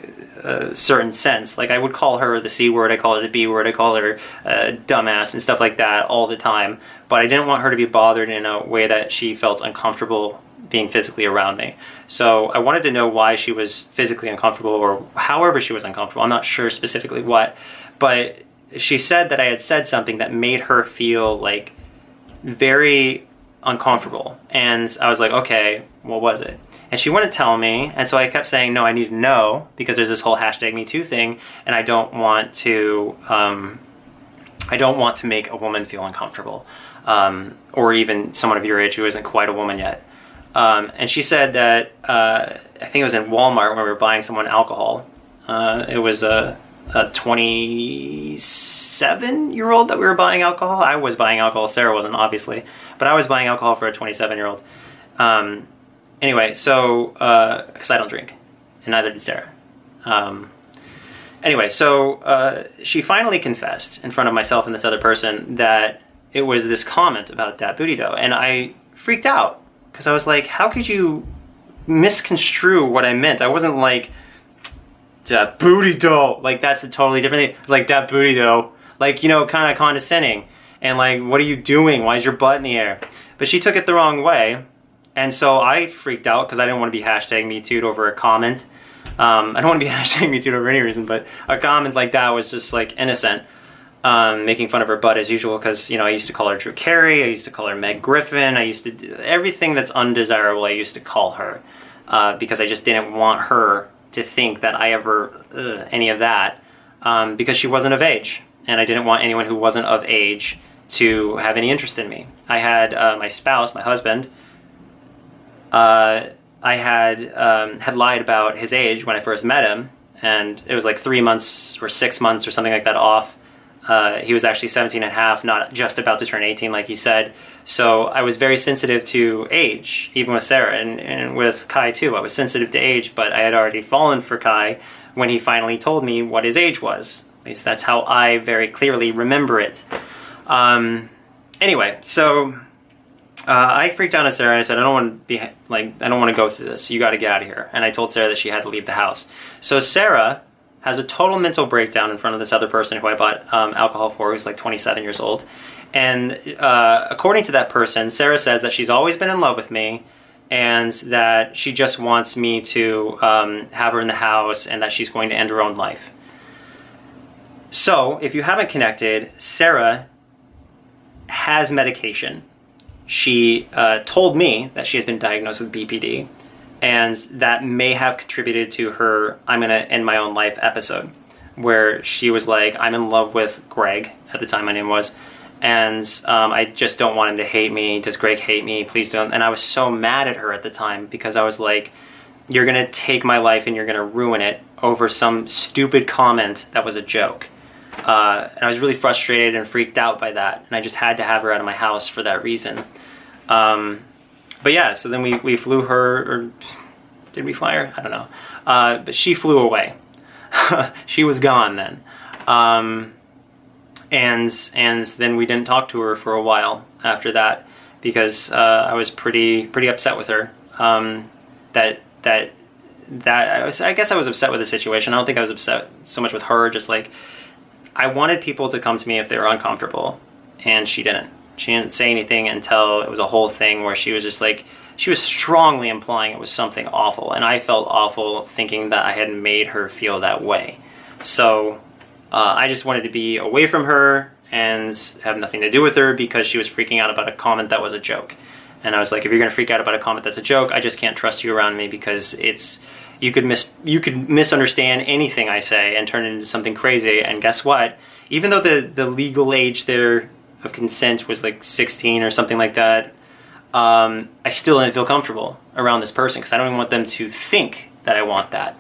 [SPEAKER 1] certain sense. Like, I would call her the C word, I call her the B word, I call her dumbass and stuff like that all the time. But I didn't want her to be bothered in a way that she felt uncomfortable being physically around me. So I wanted to know why she was physically uncomfortable, or however she was uncomfortable. I'm not sure specifically what. But she said that I had said something that made her feel like very uncomfortable. And I was like, okay, what was it? And she wouldn't tell me, and so I kept saying, no, I need to know, because there's this whole #MeToo thing, and I don't want to make a woman feel uncomfortable, or even someone of your age who isn't quite a woman yet. And she said that, I think it was in Walmart when we were buying someone alcohol. It was a 27-year-old that we were buying alcohol. I was buying alcohol, Sarah wasn't, obviously, but I was buying alcohol for a 27-year-old. Anyway, so, because I don't drink, and neither did Sarah. Anyway, so she finally confessed in front of myself and this other person that it was this comment about Dat Booty Dough, and I freaked out, because I was like, how could you misconstrue what I meant? I wasn't like, Dat Booty Dough, like, that's a totally different thing. It's like, Dat Booty Dough, like, you know, kind of condescending, and like, what are you doing? Why is your butt in the air? But she took it the wrong way. And so I freaked out because I didn't want to be #MeToo'd over a comment. I don't want to be #MeToo'd over any reason, but a comment like that was just like innocent, making fun of her butt as usual. Because, you know, I used to call her Drew Carey, I used to call her Meg Griffin, I used to do everything that's undesirable. I used to call her because I just didn't want her to think that I ever any of that, because she wasn't of age, and I didn't want anyone who wasn't of age to have any interest in me. I had my spouse, my husband. I had lied about his age when I first met him, and it was like 3 months or 6 months or something like that off. He was actually 17 and a half, not just about to turn 18 like he said. So I was very sensitive to age, even with Sarah, and with Kai too. I was sensitive to age, but I had already fallen for Kai when he finally told me what his age was. At least that's how I very clearly remember it. Anyway, so I freaked out on Sarah and I said, I don't want to go through this. You got to get out of here. And I told Sarah that she had to leave the house. So Sarah has a total mental breakdown in front of this other person who I bought alcohol for, who's like 27 years old. And according to that person, Sarah says that she's always been in love with me and that she just wants me to have her in the house and that she's going to end her own life. So, if you haven't connected, Sarah has medication. She told me that she has been diagnosed with BPD, and that may have contributed to her "I'm gonna end my own life" episode, where she was like, I'm in love with Greg, at the time my name was, and I just don't want him to hate me. Does Greg hate me? Please don't. And I was so mad at her at the time because I was like, you're gonna take my life and you're gonna ruin it over some stupid comment that was a joke. And I was really frustrated and freaked out by that, and I just had to have her out of my house for that reason. But yeah, so then we flew her, or did we fly her? I don't know. But she flew away. She was gone then. And then we didn't talk to her for a while after that because I was pretty upset with her. I guess I was upset with the situation. I don't think I was upset so much with her, just like I wanted people to come to me if they were uncomfortable, and she didn't. She didn't say anything until it was a whole thing where she was just like, she was strongly implying it was something awful, and I felt awful thinking that I had made her feel that way. So I just wanted to be away from her and have nothing to do with her because she was freaking out about a comment that was a joke. And I was like, if you're going to freak out about a comment that's a joke, I just can't trust you around me because you could misunderstand anything I say and turn it into something crazy. And guess what? Even though the legal age there of consent was like 16 or something like that, I still didn't feel comfortable around this person because I don't even want them to think that I want that.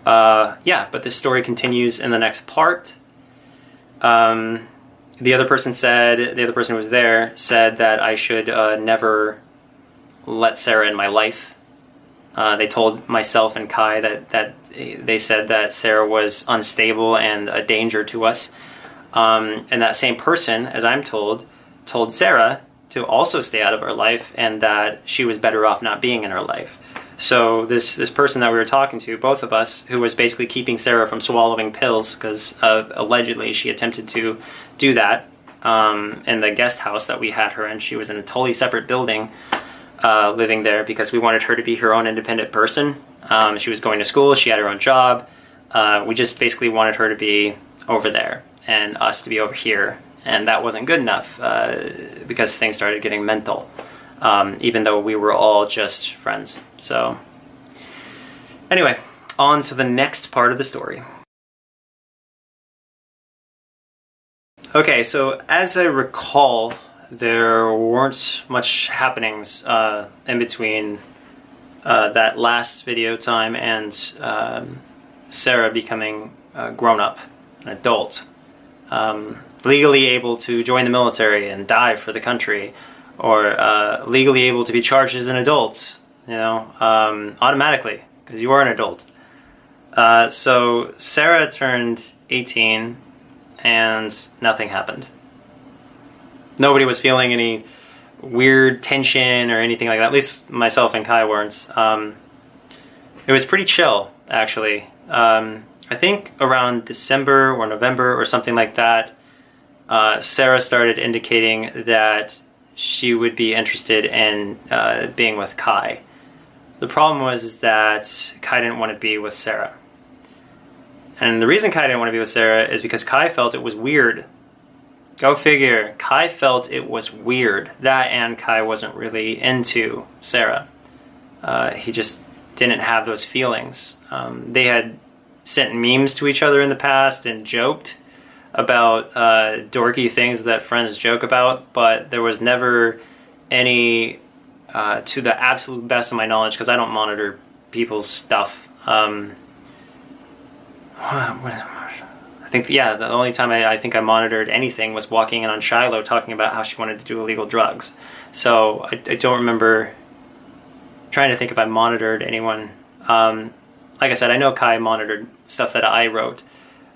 [SPEAKER 1] Yeah, but this story continues in the next part. The other person who was there said that I should never let Sarah in my life. They told myself and Kai that they said that Sarah was unstable and a danger to us. And that same person, as I'm told Sarah to also stay out of our life and that she was better off not being in our life. So this person that we were talking to, both of us, who was basically keeping Sarah from swallowing pills because allegedly she attempted to do that in the guest house that we had her in. She was in a totally separate building living there because we wanted her to be her own independent person. She was going to school, she had her own job. We just basically wanted her to be over there and us to be over here. And that wasn't good enough because things started getting mental. Even though we were all just friends. So, anyway, on to the next part of the story. Okay, so as I recall, there weren't much happenings in between that last video time and Sarah becoming grown up, an adult, legally able to join the military and die for the country, or legally able to be charged as an adult, automatically, because you are an adult. So Sarah turned 18, and nothing happened. Nobody was feeling any weird tension or anything like that, at least myself and Kai weren't. It was pretty chill, actually. I think around December or November or something like that, Sarah started indicating that she would be interested in being with Kai. The problem was that Kai didn't want to be with Sarah. And the reason Kai didn't want to be with Sarah is because Kai felt it was weird. Go figure. Kai felt it was weird. That and Kai wasn't really into Sarah. He just didn't have those feelings. They had sent memes to each other in the past and joked about dorky things that friends joke about, but there was never any, to the absolute best of my knowledge, because I don't monitor people's stuff, I think, yeah, the only time I think I monitored anything was walking in on Shiloh talking about how she wanted to do illegal drugs. So I don't remember trying to think if I monitored anyone. Like I said, I know Kai monitored stuff that I wrote.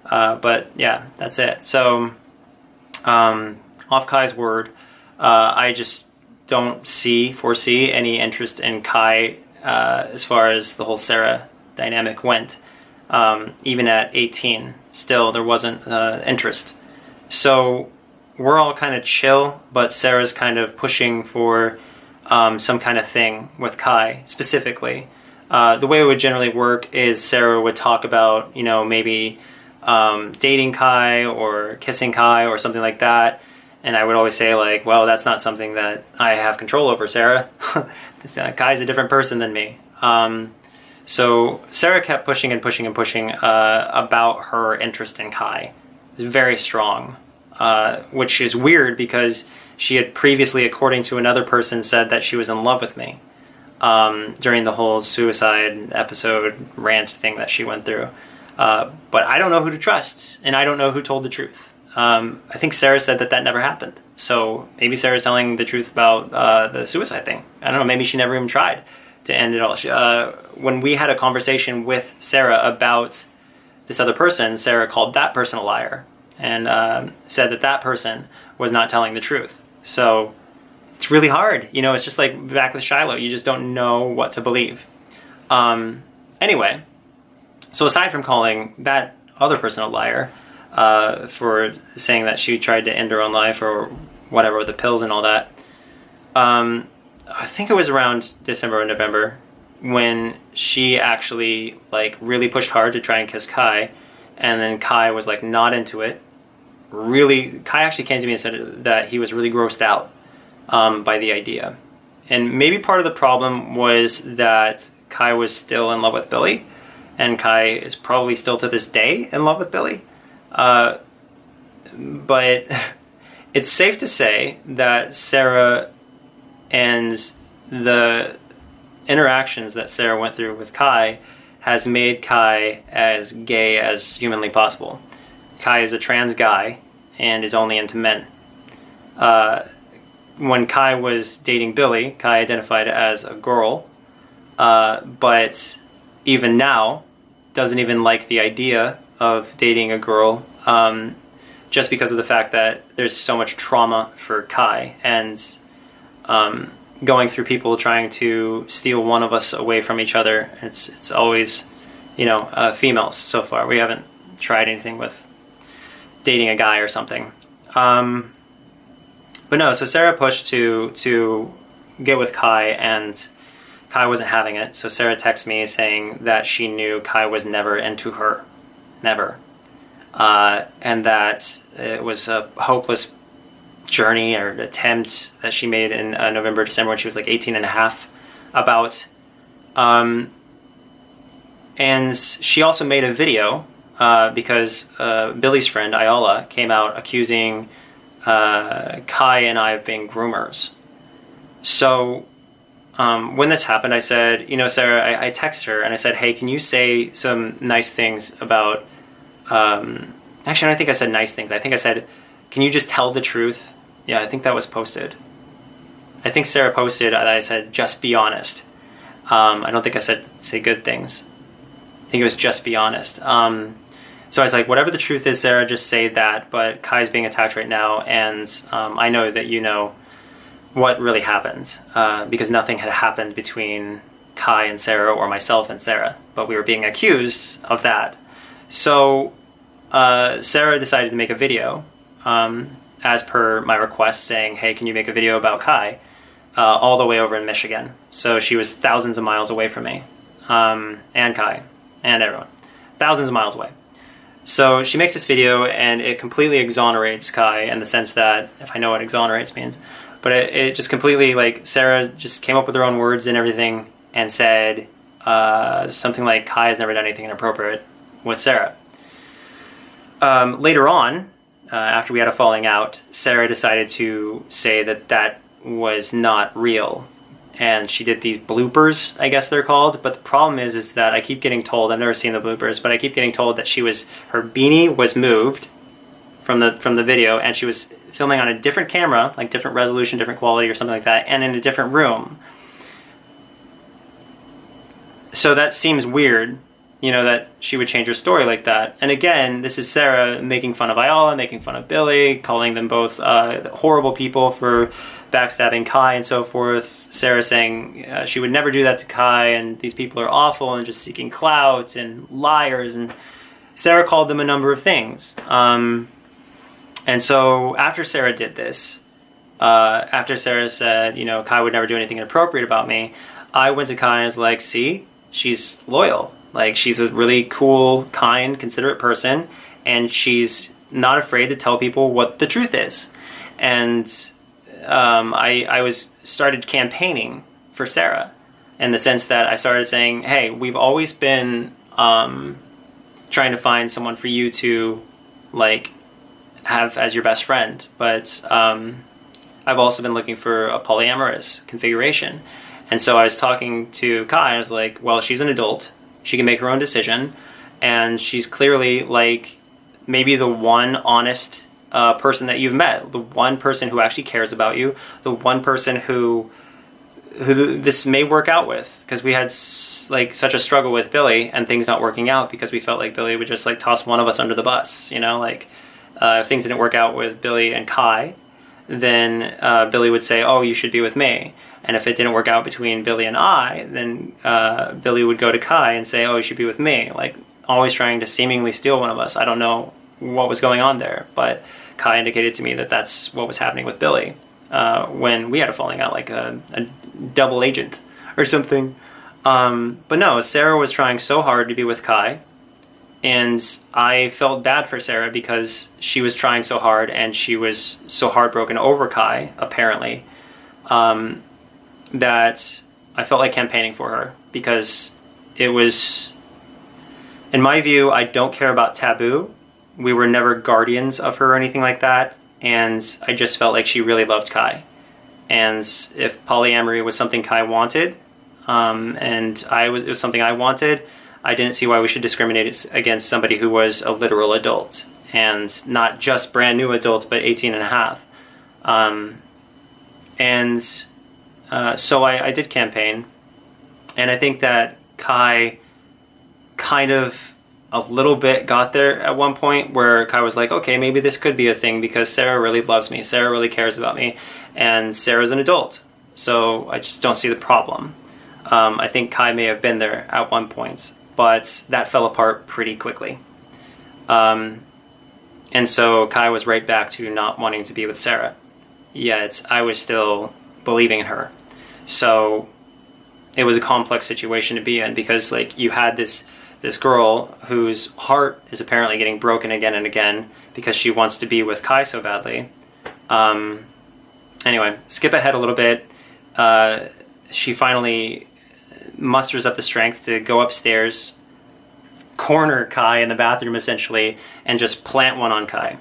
[SPEAKER 1] But yeah, that's it. So off Kai's word, I just don't foresee any interest in Kai as far as the whole Sarah dynamic went. Even at 18, still there wasn't interest. So we're all kind of chill, but Sarah's kind of pushing for some kind of thing with Kai specifically. The way it would generally work is Sarah would talk about, maybe dating Kai or kissing Kai or something like that. And I would always say, like, well, that's not something that I have control over, Sarah. Kai's a different person than me. So Sarah kept pushing and pushing and pushing about her interest in Kai. It was very strong, which is weird because she had previously, according to another person, said that she was in love with me during the whole suicide episode rant thing that she went through. But I don't know who to trust, and I don't know who told the truth. I think Sarah said that never happened. So maybe Sarah's telling the truth about the suicide thing. I don't know, maybe she never even tried to end it all. When we had a conversation with Sarah about this other person, Sarah called that person a liar and said that person was not telling the truth. So it's really hard. It's just like back with Shiloh. You just don't know what to believe. Anyway, so aside from calling that other person a liar for saying that she tried to end her own life or whatever, the pills and all that, I think it was around December or November when she actually really pushed hard to try and kiss Kai, and then Kai was not into it. Kai actually came to me and said that he was really grossed out by the idea. And maybe part of the problem was that Kai was still in love with Billy, and Kai is probably still to this day in love with Billy. But it's safe to say that Sarah and the interactions that Sarah went through with Kai has made Kai as gay as humanly possible. Kai is a trans guy and is only into men. When Kai was dating Billy, Kai identified as a girl, but even now doesn't even like the idea of dating a girl, just because of the fact that there's so much trauma for Kai and going through people trying to steal one of us away from each other. It's always, females so far. We haven't tried anything with dating a guy or something. But no, so Sarah pushed to get with Kai, and Kai wasn't having it. So Sarah texted me saying that she knew Kai was never into her. Never. And that it was a hopeless journey or attempt that she made in November, December when she was 18 and a half about. And she also made a video because Billy's friend, Ayala, came out accusing Kai and I of being groomers. So when this happened, I said, Sarah, I texted her and I said, hey, can you say some nice things about... actually, I don't think I said nice things. I think I said, can you just tell the truth? Yeah, I think that was posted. I think Sarah posted that I said, just be honest. I don't think I said say good things. I think it was just be honest. So I was like, whatever the truth is, Sarah, just say that. But Kai's being attacked right now, and I know that you know what really happened, because nothing had happened between Kai and Sarah or myself and Sarah, but we were being accused of that. So Sarah decided to make a video, as per my request, saying, hey, can you make a video about Kai, all the way over in Michigan. So she was thousands of miles away from me, and Kai, and everyone. Thousands of miles away. So she makes this video, and it completely exonerates Kai in the sense that, if I know what exonerates means, but it just completely, Sarah just came up with her own words and everything, and said something like, Kai has never done anything inappropriate with Sarah. Later on, after we had a falling out, Sarah decided to say that was not real, and she did these bloopers, I guess they're called. But the problem is that I keep getting told, I've never seen the bloopers, but I keep getting told that her beanie was moved from the video, and she was filming on a different camera, like different resolution, different quality, or something like that, and in a different room. So that seems weird, you know, that she would change her story like that. And again, this is Sarah making fun of Ayala, making fun of Billy, calling them both horrible people for backstabbing Kai and so forth. Sarah saying she would never do that to Kai, and these people are awful and just seeking clout and liars. And Sarah called them a number of things. And so after Sarah did this, after Sarah said, you know, Kai would never do anything inappropriate about me, I went to Kai and was like, see, she's loyal. Like, she's a really cool, kind, considerate person, and she's not afraid to tell people what the truth is. And I started campaigning for Sarah, in the sense that I started saying, hey, we've always been trying to find someone for you to, like, have as your best friend, but I've also been looking for a polyamorous configuration. And so I was talking to Kai, and I was like, well, she's an adult, she can make her own decision, and she's clearly, like, maybe the one honest person that you've met, the one person who actually cares about you, the one person who this may work out with, because we had like such a struggle with Billy and things not working out because we felt like Billy would just like toss one of us under the bus, you know, like if things didn't work out with Billy and Kai, then Billy would say, oh, you should be with me. And if it didn't work out between Billy and I, then Billy would go to Kai and say, oh, you should be with me, like always trying to seemingly steal one of us. I don't know what was going on there, but Kai indicated to me that that's what was happening with Billy when we had a falling out, like a double agent or something. But no, Sarah was trying so hard to be with Kai, and I felt bad for Sarah because she was trying so hard and she was so heartbroken over Kai, apparently, that I felt like campaigning for her, because it was, in my view, I don't care about taboo. We were never guardians of her or anything like that, and I just felt like she really loved Kai. And if polyamory was something Kai wanted, and it was something I wanted, I didn't see why we should discriminate against somebody who was a literal adult, and not just brand new adult, but 18 and a half. So I did campaign, and I think that Kai kind of a little bit got there at one point where Kai was like, okay, maybe this could be a thing because Sarah really loves me, Sarah really cares about me, and Sarah's an adult, so I just don't see the problem. I think Kai may have been there at one point, but that fell apart pretty quickly. And so Kai was right back to not wanting to be with Sarah, yet I was still believing in her. So it was a complex situation to be in, because like you had this girl whose heart is apparently getting broken again and again because she wants to be with Kai so badly. Anyway, skip ahead a little bit. She finally musters up the strength to go upstairs, corner Kai in the bathroom essentially, and just plant one on Kai.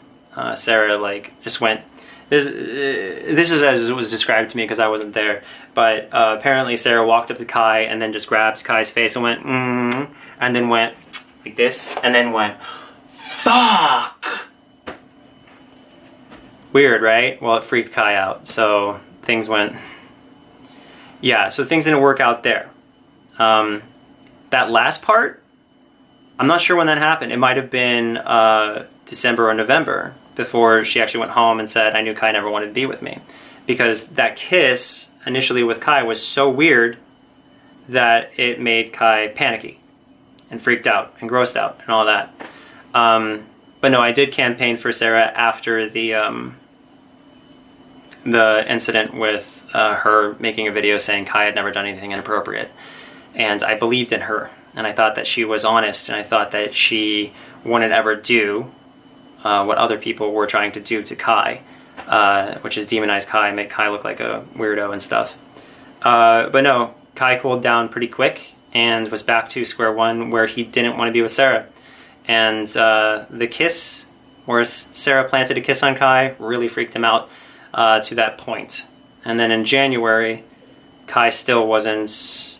[SPEAKER 1] Sarah like just went, this is as it was described to me because I wasn't there, but apparently Sarah walked up to Kai and then just grabbed Kai's face and went, and then went like this, and then went, fuck! Weird, right? Well, it freaked Kai out, so things went, yeah, so things didn't work out there. That last part, I'm not sure when that happened. It might have been December or November, before she actually went home and said, I knew Kai never wanted to be with me. Because that kiss initially with Kai was so weird that it made Kai panicky and freaked out and grossed out and all that. But no, I did campaign for Sarah after the incident with her making a video saying Kai had never done anything inappropriate. And I believed in her, and I thought that she was honest, and I thought that she wouldn't ever do what other people were trying to do to Kai, which is demonize Kai, make Kai look like a weirdo and stuff. But no, Kai cooled down pretty quick and was back to square one where he didn't want to be with Sarah. And the kiss, where Sarah planted a kiss on Kai, really freaked him out to that point. And then in January, Kai still wasn't.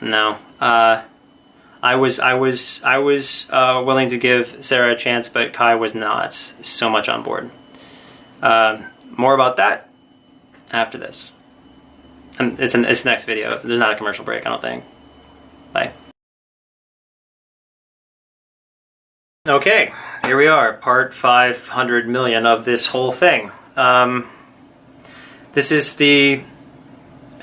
[SPEAKER 1] No. I was willing to give Sarah a chance, but Kai was not so much on board. More about that after this. And it's the next video. There's not a commercial break, I don't think. Bye. Okay, here we are, part 500 million of this whole thing. This is the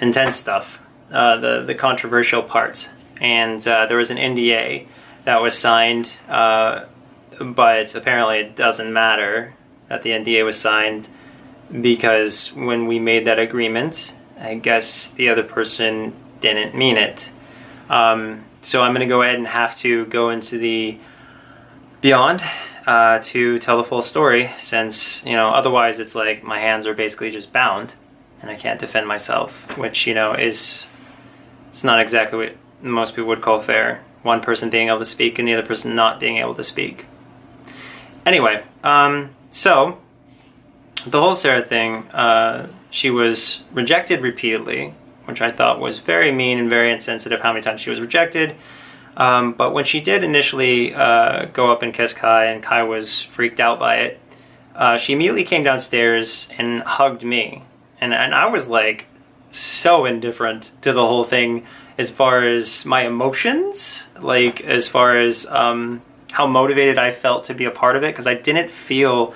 [SPEAKER 1] intense stuff, the controversial part. And there was an NDA that was signed, but apparently it doesn't matter that the NDA was signed, because when we made that agreement, I guess the other person didn't mean it. So I'm going to go ahead and have to go into the beyond to tell the full story, since, you know, otherwise it's like my hands are basically just bound and I can't defend myself, which, you know, it's not exactly what most people would call fair. One person being able to speak and the other person not being able to speak. Anyway, so the whole Sarah thing, she was rejected repeatedly, which I thought was very mean and very insensitive how many times she was rejected. But when she did initially go up and kiss Kai, and Kai was freaked out by it, she immediately came downstairs and hugged me. And I was like so indifferent to the whole thing as far as my emotions, like as far as how motivated I felt to be a part of it, because I didn't feel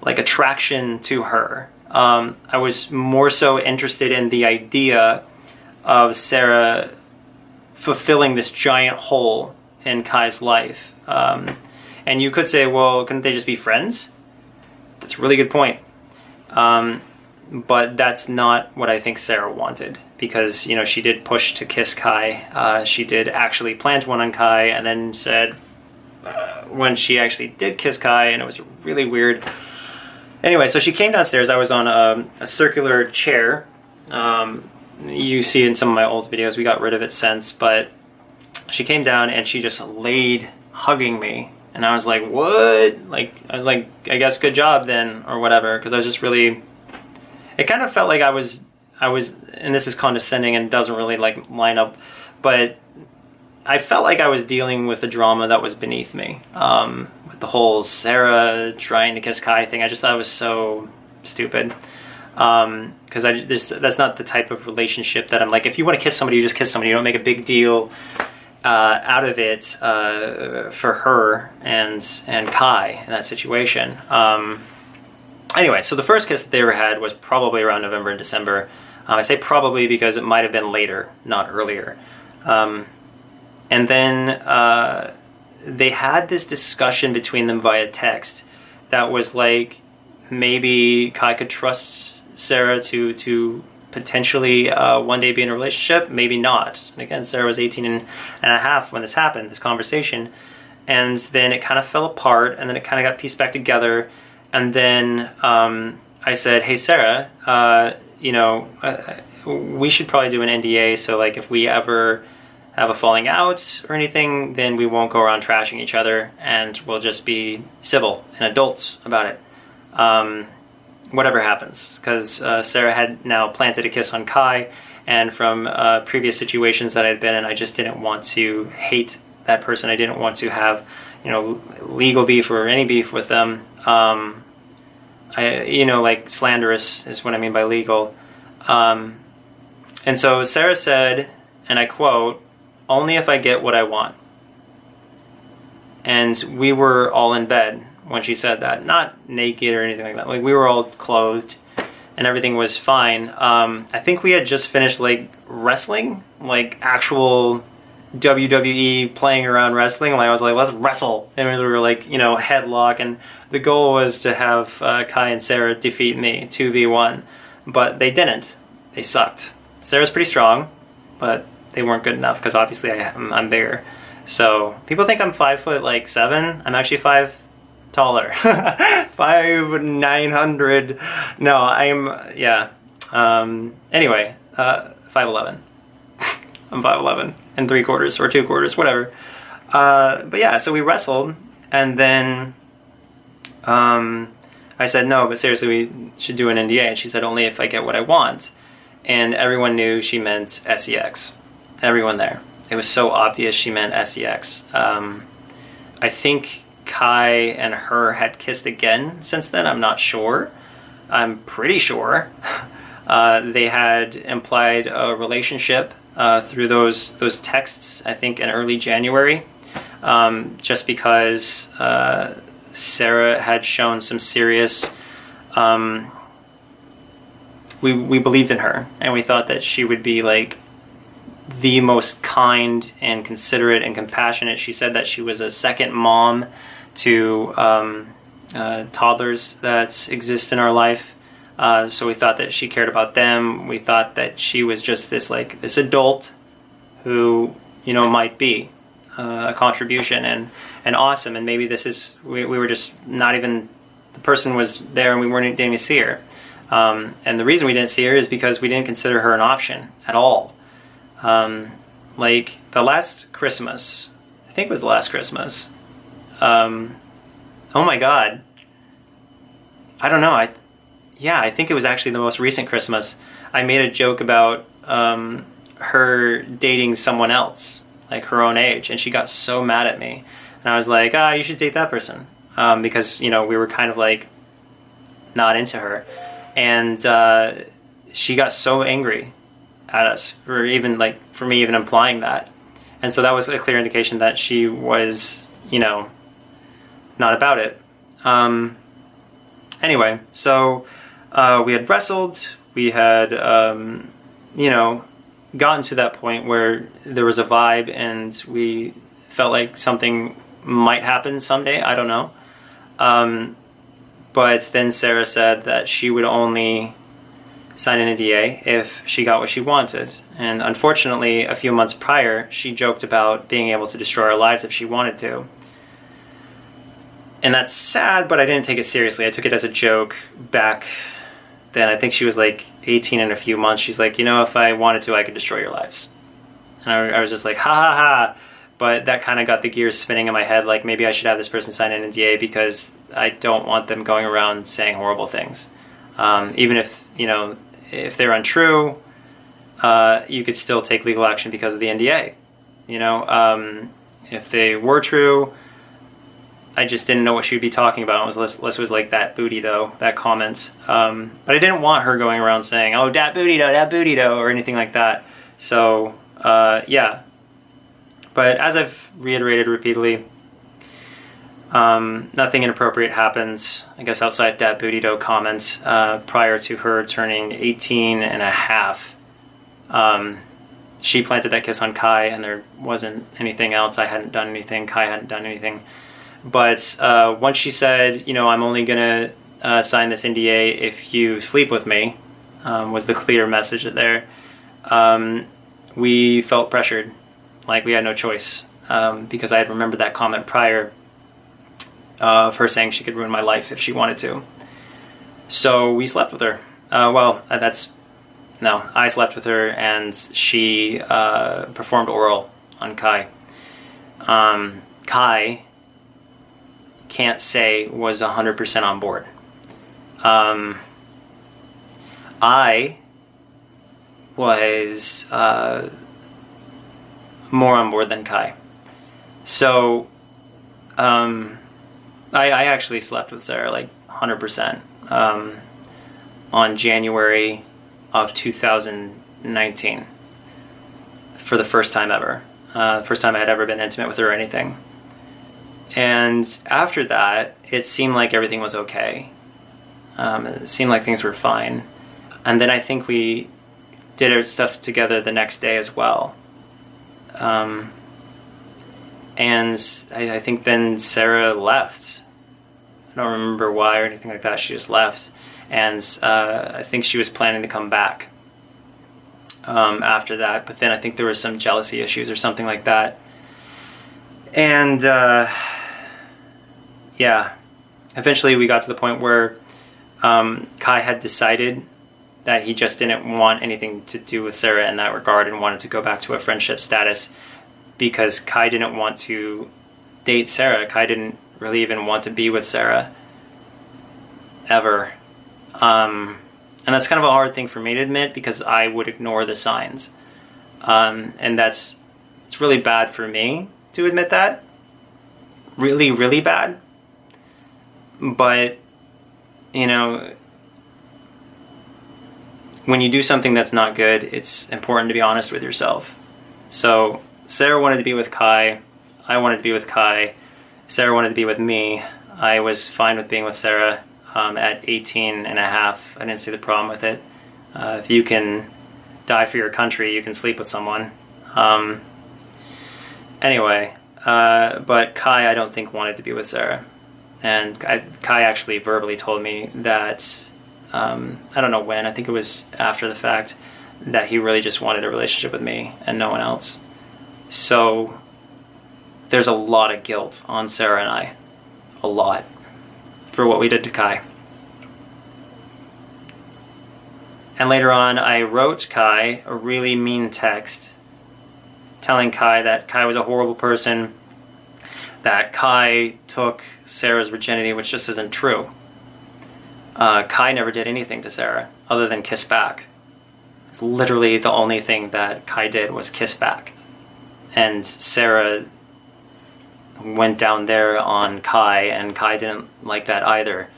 [SPEAKER 1] like attraction to her. I was more so interested in the idea of Sarah fulfilling this giant hole in Kai's life. And you could say, well, couldn't they just be friends? That's a really good point. But that's not what I think Sarah wanted, because, you know, she did push to kiss Kai. She did actually plant one on Kai, and then said when she actually did kiss Kai, and it was really weird. Anyway, so she came downstairs. I was on a circular chair. You see in some of my old videos, we got rid of it since, but she came down and she just laid hugging me. And I was like, what? Like, I was like, I guess good job then, or whatever, because I was just really, it kind of felt like I was, and this is condescending and doesn't really like line up, but I felt like I was dealing with a drama that was beneath me. With the whole Sarah trying to kiss Kai thing, I just thought it was so stupid. Because that's not the type of relationship that I'm like, if you want to kiss somebody, you just kiss somebody. You don't make a big deal out of it for her and Kai in that situation. Anyway, so the first kiss that they ever had was probably around November and December. I say probably because it might have been later, not earlier. And then they had this discussion between them via text that was like, maybe Kai could trust Sarah to potentially one day be in a relationship, maybe not. And again, Sarah was 18 and a half when this happened, this conversation. And then it kind of fell apart, and then it kind of got pieced back together. And then I said, hey, Sarah, you know, we should probably do an NDA, so like if we ever have a falling out or anything, then we won't go around trashing each other, and we'll just be civil and adults about it. Whatever happens, because Sarah had now planted a kiss on Kai, and from previous situations that I'd been in, I just didn't want to hate that person. I didn't want to have, you know, legal beef or any beef with them. You know, like slanderous is what I mean by legal. And so Sarah said, and I quote, "Only if I get what I want." And we were all in bed when she said that, not naked or anything like that. Like, we were all clothed and everything was fine. I think we had just finished like wrestling, like actual WWE playing around wrestling. Like, I was like, let's wrestle. And we were like, you know, headlock. And the goal was to have Kai and Sarah defeat me 2v1, but they didn't. They sucked. Sarah's pretty strong, but they weren't good enough, because obviously I'm bigger. So people think I'm 5'7". I'm actually 5 taller. 5'9". No, I'm, yeah. Anyway, 5'11". I'm 5'11" and 3/4 or 2/4, whatever. But yeah, so we wrestled, and then I said, no, but seriously, we should do an NDA. And she said, only if I get what I want. and everyone knew she meant sex. Everyone there. It was so obvious she meant sex. I think Kai and her had kissed again since then. I'm not sure. I'm pretty sure. They had implied a relationship through those texts, I think, in early January, just because Sarah had shown some serious... we believed in her, and we thought that she would be like the most kind and considerate and compassionate. She said that she was a second mom to toddlers that exist in our life. So we thought that she cared about them. We thought that she was just this adult who, you know, might be a contribution and awesome. And maybe this is, we were just not even, the person was there and we didn't even see her. And the reason we didn't see her is because we didn't consider her an option at all. Like the last Christmas, I think it was the last Christmas. Oh my God. I don't know. I think it was actually the most recent Christmas. I made a joke about her dating someone else, like her own age, and she got so mad at me. And I was like, you should date that person. Because, you know, we were kind of like not into her. And she got so angry at us for me even implying that. And so that was a clear indication that she was, you know, not about it. Anyway, so we had wrestled, we had, you know, gotten to that point where there was a vibe and we felt like something might happen someday, I don't know. But then Sarah said that she would only sign an NDA if she got what she wanted. And unfortunately, a few months prior, she joked about being able to destroy our lives if she wanted to. And that's sad, but I didn't take it seriously. I took it as a joke back then. I think she was like 18 in a few months. She's like, you know, if I wanted to, I could destroy your lives. And I was just like, ha ha ha. But that kind of got the gears spinning in my head, like maybe I should have this person sign an NDA because I don't want them going around saying horrible things. Even if, you know, if they're untrue, you could still take legal action because of the NDA. You know, if they were true, I just didn't know what she would be talking about. It was like that booty though, that comment. But I didn't want her going around saying, oh, that booty though, or anything like that. So, yeah. But as I've reiterated repeatedly, nothing inappropriate happened, I guess, outside that booty dough comment prior to her turning 18 and a half. She planted that kiss on Kai, and there wasn't anything else. I hadn't done anything. Kai hadn't done anything. But once she said, you know, I'm only going to sign this NDA if you sleep with me, was the clear message there. We felt pressured. Like we had no choice, because I had remembered that comment prior of her saying she could ruin my life if she wanted to. So we slept with her. I slept with her, and she performed oral on Kai. Kai, can't say was 100% on board. I was... more on board than Kai. So, I actually slept with Sarah like 100% on January of 2019 for the first time ever. First time I had ever been intimate with her or anything. And after that, it seemed like everything was okay. It seemed like things were fine. And then I think we did our stuff together the next day as well. And I think then Sarah left. I don't remember why or anything like that. She just left. And I think she was planning to come back after that. But then I think there was some jealousy issues or something like that. And yeah, eventually we got to the point where Kai had decided that he just didn't want anything to do with Sarah in that regard and wanted to go back to a friendship status because Kai didn't want to date Sarah. Kai didn't really even want to be with Sarah ever. And And that's kind of a hard thing for me to admit because I would ignore the signs. And it's really bad for me to admit that. Really, really bad. But, you know, when you do something that's not good, it's important to be honest with yourself. So Sarah wanted to be with Kai. I wanted to be with Kai. Sarah wanted to be with me. I was fine with being with Sarah at 18 and a half. I didn't see the problem with it. If you can die for your country, you can sleep with someone. Anyway, but Kai, I don't think, wanted to be with Sarah. And Kai actually verbally told me that, I don't know when, I think it was after the fact, that he really just wanted a relationship with me and no one else. So there's a lot of guilt on Sarah and I. A lot. For what we did to Kai. And later on, I wrote Kai a really mean text telling Kai that Kai was a horrible person, that Kai took Sarah's virginity, which just isn't true. Kai never did anything to Sarah other than kiss back. It's literally the only thing that Kai did was kiss back. And Sarah went down there on Kai, and Kai didn't like that either.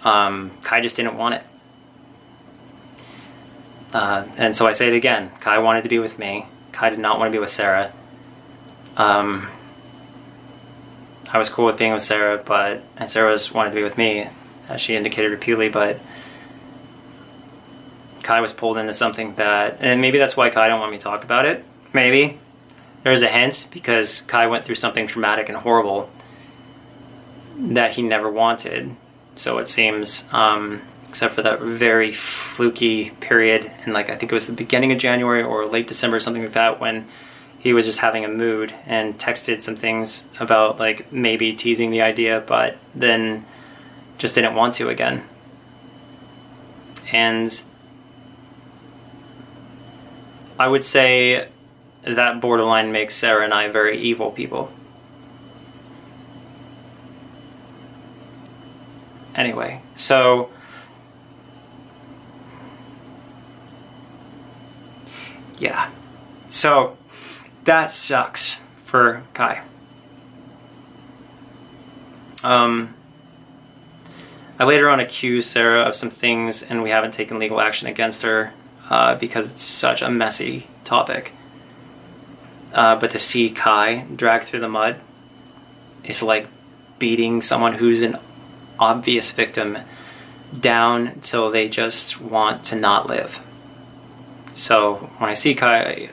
[SPEAKER 1] Kai just didn't want it. And so I say it again. Kai wanted to be with me. Kai did not want to be with Sarah. I was cool with being with Sarah, and Sarah wanted to be with me, as she indicated repeatedly, but Kai was pulled into something and maybe that's why Kai don't want me to talk about it. Maybe. There's a hint, because Kai went through something traumatic and horrible that he never wanted, so it seems, except for that very fluky period in, I think it was the beginning of January or late December, something like that, when he was just having a mood and texted some things about, maybe teasing the idea, but then just didn't want to again. And I would say that borderline makes Sarah and I very evil people. Anyway, so yeah. So that sucks for Kai. I later on accused Sarah of some things, and we haven't taken legal action against her because it's such a messy topic. But to see Kai drag through the mud is like beating someone who's an obvious victim down till they just want to not live. So when I see Kai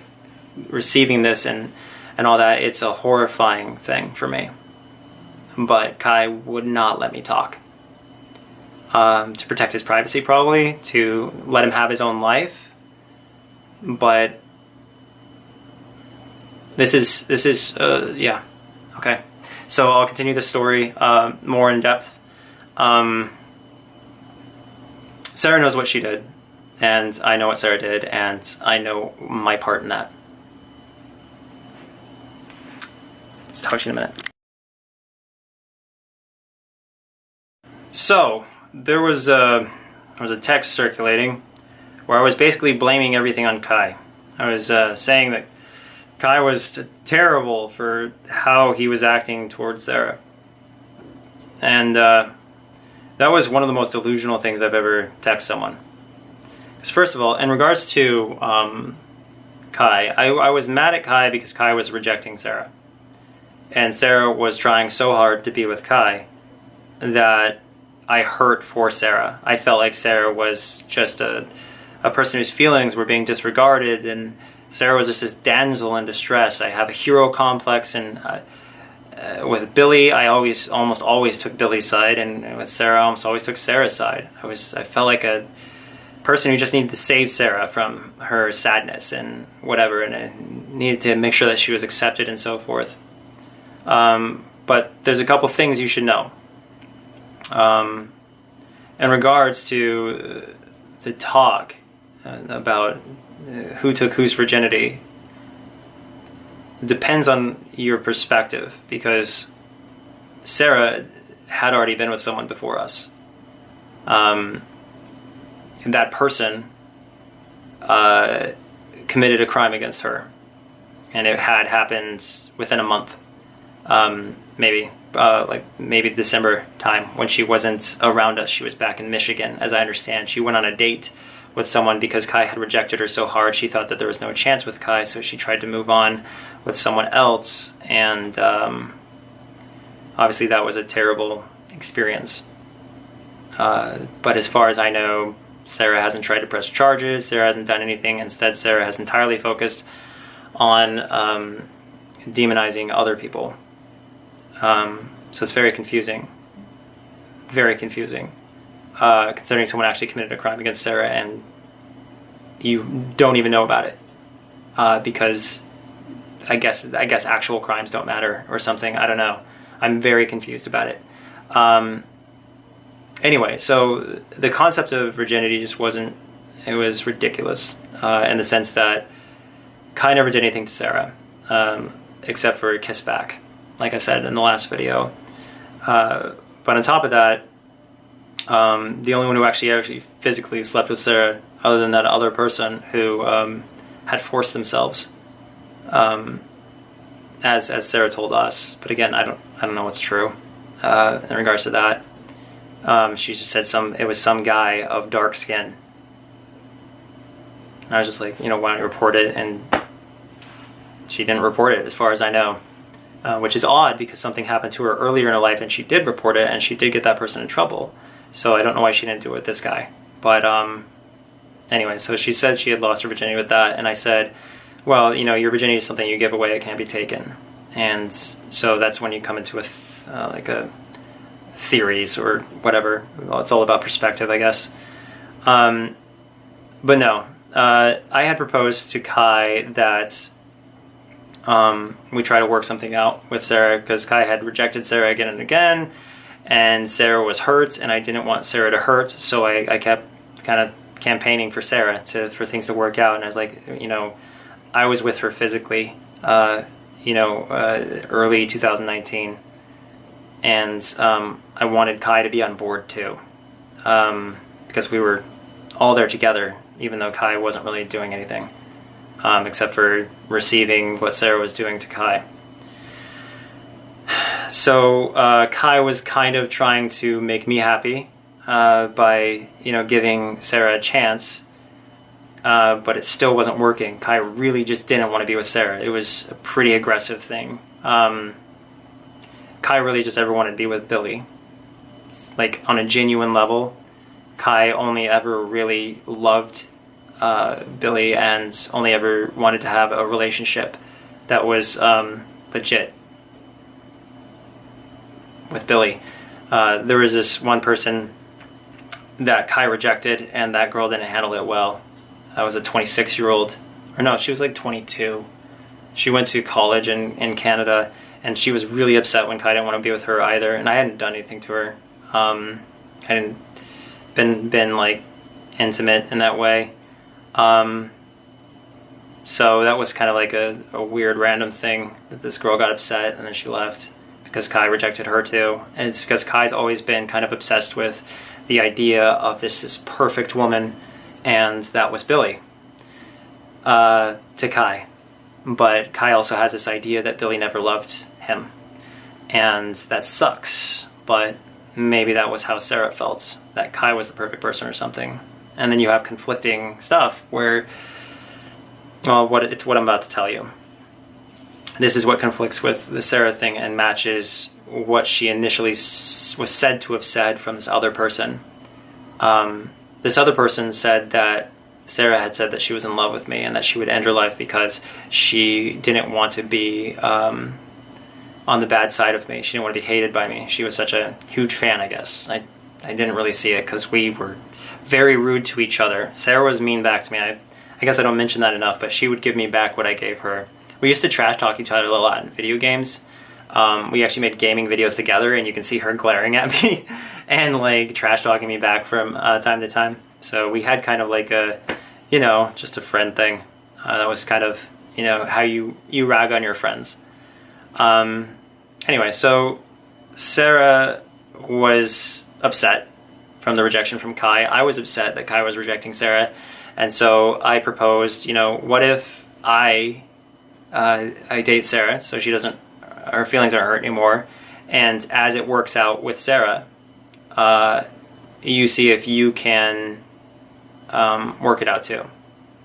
[SPEAKER 1] receiving this and all that, it's a horrifying thing for me. But Kai would not let me talk. To protect his privacy, probably, to let him have his own life. But this is yeah, okay. So I'll continue the story more in depth. Sarah knows what she did, and I know what Sarah did, and I know my part in that. Let's talk to you in a minute. So there was a text circulating where I was basically blaming everything on Kai. I was saying that Kai was terrible for how he was acting towards Sarah. And that was one of the most delusional things I've ever texted someone. Because first of all, in regards to Kai, I was mad at Kai because Kai was rejecting Sarah. And Sarah was trying so hard to be with Kai that I hurt for Sarah. I felt like Sarah was just a person whose feelings were being disregarded, and Sarah was just this damsel in distress. I have a hero complex, and with Billy, I almost always took Billy's side, and with Sarah, I almost always took Sarah's side. I felt like a person who just needed to save Sarah from her sadness and whatever, and I needed to make sure that she was accepted and so forth. But there's a couple things you should know. In regards to the talk about who took whose virginity, it depends on your perspective, because Sarah had already been with someone before us. that person committed a crime against her, and it had happened within a month, maybe December time, when she wasn't around us. She was back in Michigan, as I understand. She went on a date with someone because Kai had rejected her so hard. She thought that there was no chance with Kai, so she tried to move on with someone else, and obviously that was a terrible experience. But as far as I know, Sarah hasn't tried to press charges. Sarah hasn't done anything. Instead, Sarah has entirely focused on demonizing other people. So it's very confusing. Very confusing. Considering someone actually committed a crime against Sarah and you don't even know about it. Because I guess actual crimes don't matter or something. I don't know. I'm very confused about it. Anyway, so the concept of virginity just wasn't, it was ridiculous in the sense that Kai never did anything to Sarah except for kiss back, like I said in the last video. But on top of that, the only one who actually physically slept with Sarah, other than that other person who had forced themselves, as Sarah told us. But again, I don't know what's true in regards to that. She just said it was some guy of dark skin. And I was just like, why don't you report it? And she didn't report it, as far as I know, which is odd because something happened to her earlier in her life and she did report it and she did get that person in trouble. So I don't know why she didn't do it with this guy. But anyway, so she said she had lost her virginity with that, and I said, well, your virginity is something you give away; it can't be taken. And so that's when you come into a theories or whatever. Well, it's all about perspective, I guess. But no, I had proposed to Kai that we try to work something out with Sarah, because Kai had rejected Sarah again and again, and Sarah was hurt, and I didn't want Sarah to hurt, so I kept kind of campaigning for Sarah for things to work out. And I was like, I was with her physically, early 2019. And I wanted Kai to be on board too, because we were all there together, even though Kai wasn't really doing anything, except for receiving what Sarah was doing to Kai. So Kai was kind of trying to make me happy by giving Sarah a chance, but it still wasn't working. Kai really just didn't want to be with Sarah. It was a pretty aggressive thing. Kai really just ever wanted to be with Billy. Like, on a genuine level, Kai only ever really loved Billy and only ever wanted to have a relationship that was legit with Billy. There was this one person that Kai rejected, and that girl didn't handle it well. That was a 26-year-old. Or no, she was like 22. She went to college in Canada, and she was really upset when Kai didn't want to be with her either, and I hadn't done anything to her. I hadn't been like intimate in that way. So that was kind of like a weird random thing that this girl got upset and then she left because Kai rejected her too. And it's because Kai's always been kind of obsessed with the idea of this perfect woman, and that was Billy to Kai. But Kai also has this idea that Billy never loved him, and that sucks. But maybe that was how Sarah felt, that Kai was the perfect person or something. And then you have conflicting stuff where, well, it's what I'm about to tell you. This is what conflicts with the Sarah thing and matches what she initially was said to have said from this other person. This other person said that Sarah had said that she was in love with me and that she would end her life because she didn't want to be on the bad side of me. She didn't want to be hated by me. She was such a huge fan, I guess. I didn't really see it because we were very rude to each other. Sarah was mean back to me. I guess I don't mention that enough, but she would give me back what I gave her. We used to trash talk each other a lot in video games. We actually made gaming videos together, and you can see her glaring at me and like trash talking me back from time to time. So we had kind of like a, just a friend thing. That was kind of, how you rag on your friends. Anyway, so Sarah was upset from the rejection from Kai. I was upset that Kai was rejecting Sarah, and so I proposed, what if I date Sarah so she doesn't, her feelings aren't hurt anymore, and as it works out with Sarah, you see if you can work it out too.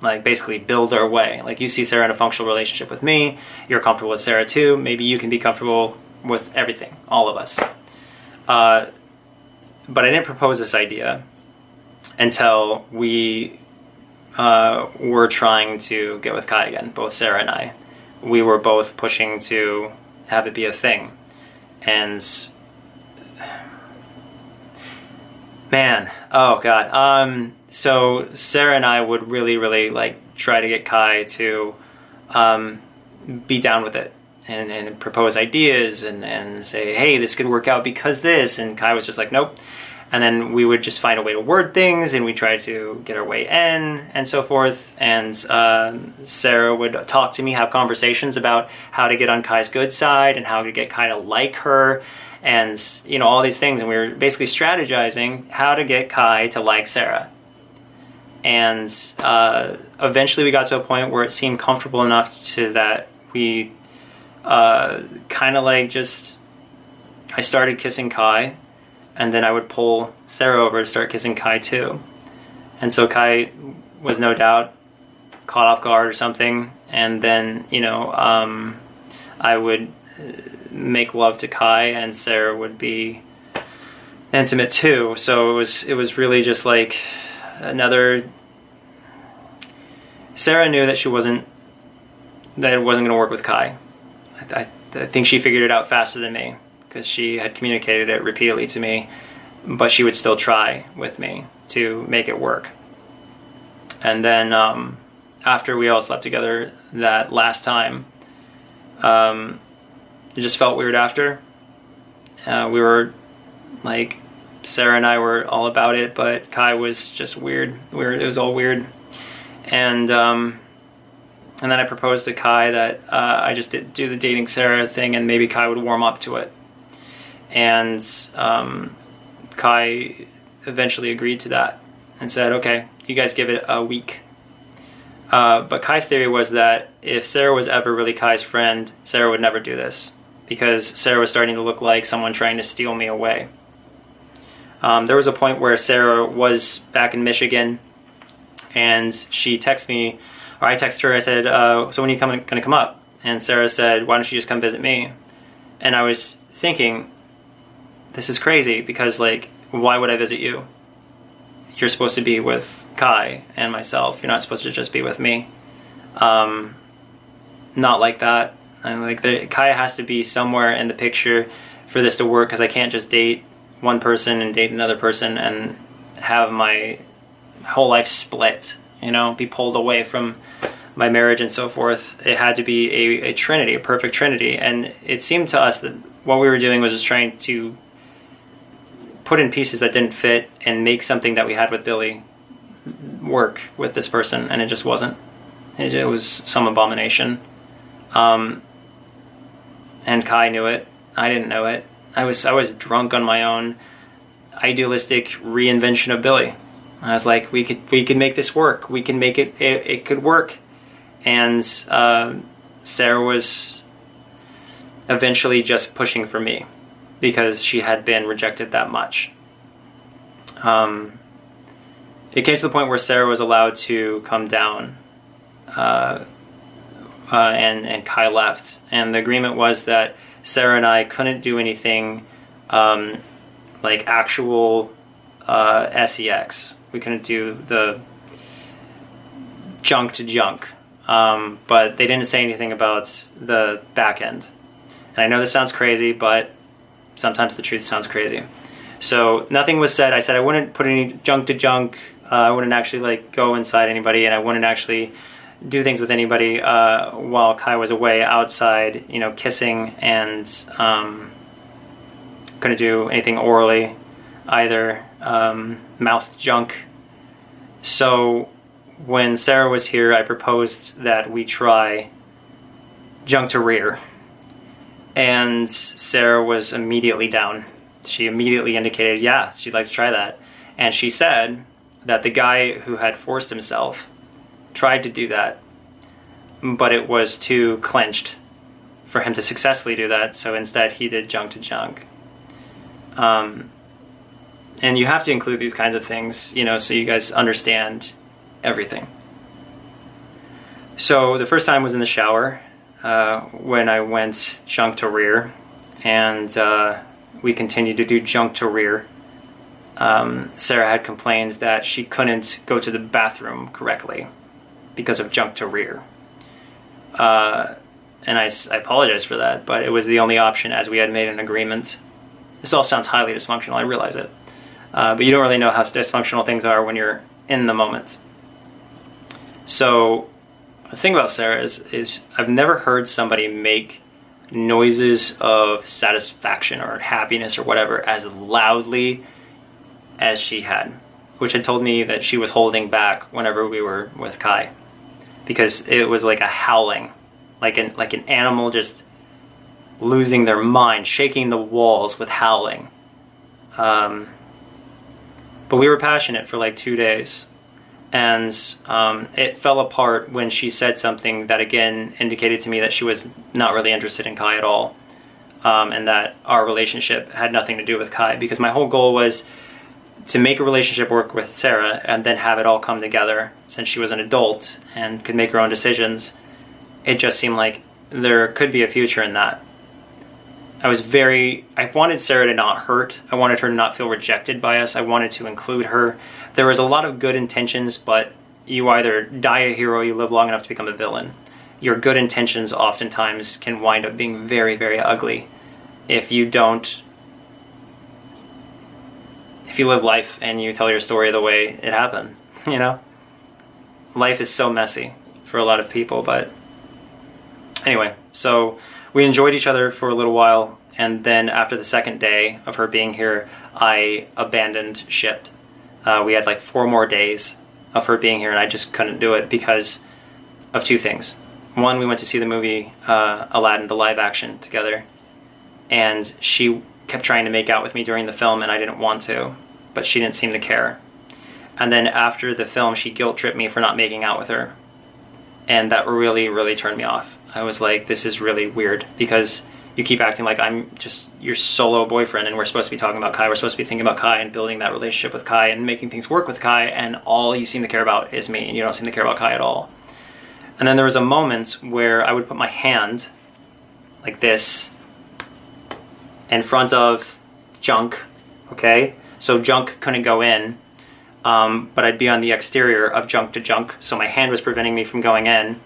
[SPEAKER 1] Like basically build our way. Like you see Sarah in a functional relationship with me, you're comfortable with Sarah too, maybe you can be comfortable with everything, all of us. But I didn't propose this idea until we were trying to get with Kai again, both Sarah and I. We were both pushing to have it be a thing. And man, oh God. So Sarah and I would really, really like try to get Kai to be down with it and propose ideas and say, hey, this could work out because this. And Kai was just like, nope. And then we would just find a way to word things, and we try to get our way in and so forth. And Sarah would talk to me, have conversations about how to get on Kai's good side and how to get Kai to like her, and all these things. And we were basically strategizing how to get Kai to like Sarah. And eventually we got to a point where it seemed comfortable enough to that we kind of like just, I started kissing Kai, and then I would pull Sarah over to start kissing Kai too. And so Kai was no doubt caught off guard or something, and then I would make love to Kai, and Sarah would be intimate too. So it was really just like another. Sarah knew that it wasn't going to work with Kai. I think she figured it out faster than me, because she had communicated it repeatedly to me, but she would still try with me to make it work. And then after we all slept together that last time, it just felt weird after. We were like, Sarah and I were all about it, but Kai was just weird. It was all weird. And then I proposed to Kai that I just do the dating Sarah thing, and maybe Kai would warm up to it. And Kai eventually agreed to that and said, okay, you guys give it a week. But Kai's theory was that if Sarah was ever really Kai's friend, Sarah would never do this, because Sarah was starting to look like someone trying to steal me away. There was a point where Sarah was back in Michigan, and she texted me, or I texted her, I said, so when are you going to come up? And Sarah said, why don't you just come visit me? And I was thinking, this is crazy, because like, why would I visit you? You're supposed to be with Kai and myself. You're not supposed to just be with me. Not like that. And like Kai has to be somewhere in the picture for this to work, because I can't just date one person and date another person and have my whole life split, be pulled away from my marriage and so forth. It had to be a trinity, a perfect trinity. And it seemed to us that what we were doing was just trying to put in pieces that didn't fit and make something that we had with Billy work with this person, and it just wasn't. It was some abomination. And Kai knew it. I didn't know it. I was drunk on my own idealistic reinvention of Billy. I was like, we could make this work. We can make it could work. And Sarah was eventually just pushing for me, because she had been rejected that much. It came to the point where Sarah was allowed to come down, and Kai left. And the agreement was that Sarah and I couldn't do anything like actual sex. We couldn't do the junk to junk. But they didn't say anything about the back end. And I know this sounds crazy, but sometimes the truth sounds crazy. So nothing was said. I said I wouldn't put any junk to junk. I wouldn't actually like go inside anybody, and I wouldn't actually do things with anybody while Kai was away outside, kissing, and couldn't do anything orally either, mouth junk. So when Sarah was here, I proposed that we try junk to rear. And Sarah was immediately down. She immediately indicated, yeah, she'd like to try that. And she said that the guy who had forced himself tried to do that, but it was too clenched for him to successfully do that, so instead he did junk to junk. And you have to include these kinds of things, you know, so you guys understand everything. So the first time was in the shower when I went junk to rear, and we continued to do junk to rear. Sarah had complained that she couldn't go to the bathroom correctly because of junk to rear. And I apologize for that, but it was the only option as we had made an agreement. This all sounds highly dysfunctional, I realize it. But you don't really know how dysfunctional things are when you're in the moment. So the thing about Sarah is I've never heard somebody make noises of satisfaction or happiness or whatever as loudly as she had, which had told me that she was holding back whenever we were with Kai, because it was like a howling, like an animal just losing their mind, shaking the walls with howling. But we were passionate for like 2 days, and it fell apart when she said something that again indicated to me that she was not really interested in Kai at all, and that our relationship had nothing to do with Kai, because my whole goal was to make a relationship work with Sarah and then have it all come together. Since she was an adult and could make her own decisions, it just seemed like there could be a future in that. I wanted Sarah to not hurt. I wanted her to not feel rejected by us. I wanted to include her. There was a lot of good intentions, but you either die a hero or you live long enough to become a villain. Your good intentions oftentimes can wind up being very, very ugly if you live life and you tell your story the way it happened, you know? Life is so messy for a lot of people, but anyway, so we enjoyed each other for a little while, and then after the second day of her being here, I abandoned ship. We had like 4 more days of her being here, and I just couldn't do it because of 2 things. One, we went to see the movie Aladdin, the live action, together, and she kept trying to make out with me during the film, and I didn't want to, but she didn't seem to care. And then after the film, she guilt-tripped me for not making out with her, and that really, really turned me off. I was like, this is really weird, because you keep acting like I'm just your solo boyfriend, and we're supposed to be talking about Kai, we're supposed to be thinking about Kai and building that relationship with Kai and making things work with Kai, and all you seem to care about is me, and you don't seem to care about Kai at all. And then there was a moment where I would put my hand like this in front of junk, okay? So junk couldn't go in, but I'd be on the exterior of junk to junk, so my hand was preventing me from going in,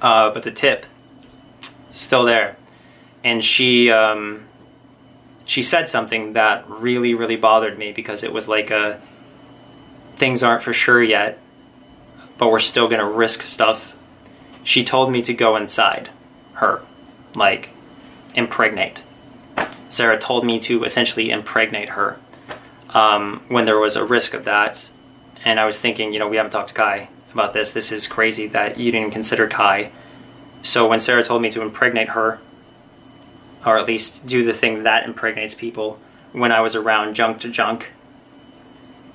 [SPEAKER 1] but the tip still there. And she said something that really, really bothered me, because it was like things aren't for sure yet, but we're still gonna risk stuff. She told me to go inside her, like impregnate. Sarah told me to essentially impregnate her when there was a risk of that. And I was thinking, you know, we haven't talked to Kai about this. This is crazy that you didn't consider Kai. So when Sarah told me to impregnate her, or at least do the thing that impregnates people, when I was around junk to junk,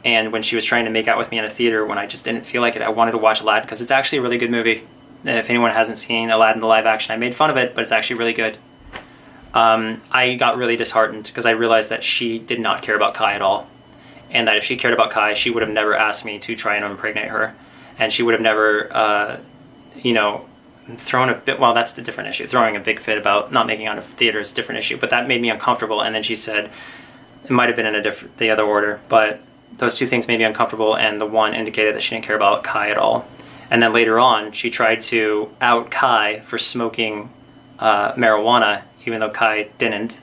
[SPEAKER 1] and when she was trying to make out with me in a theater when I just didn't feel like it, I wanted to watch Aladdin, because it's actually a really good movie. If anyone hasn't seen Aladdin the live action, I made fun of it, but it's actually really good. I got really disheartened because I realized that she did not care about Kai at all, and that if she cared about Kai, she would have never asked me to try and impregnate her, and she would have never, thrown a bit. Well, that's the different issue. Throwing a big fit about not making out of theater is a different issue, but that made me uncomfortable. And then she said it might have been in the other order, but those 2 things made me uncomfortable, and the one indicated that she didn't care about Kai at all. And then later on, she tried to out Kai for smoking marijuana, even though Kai didn't.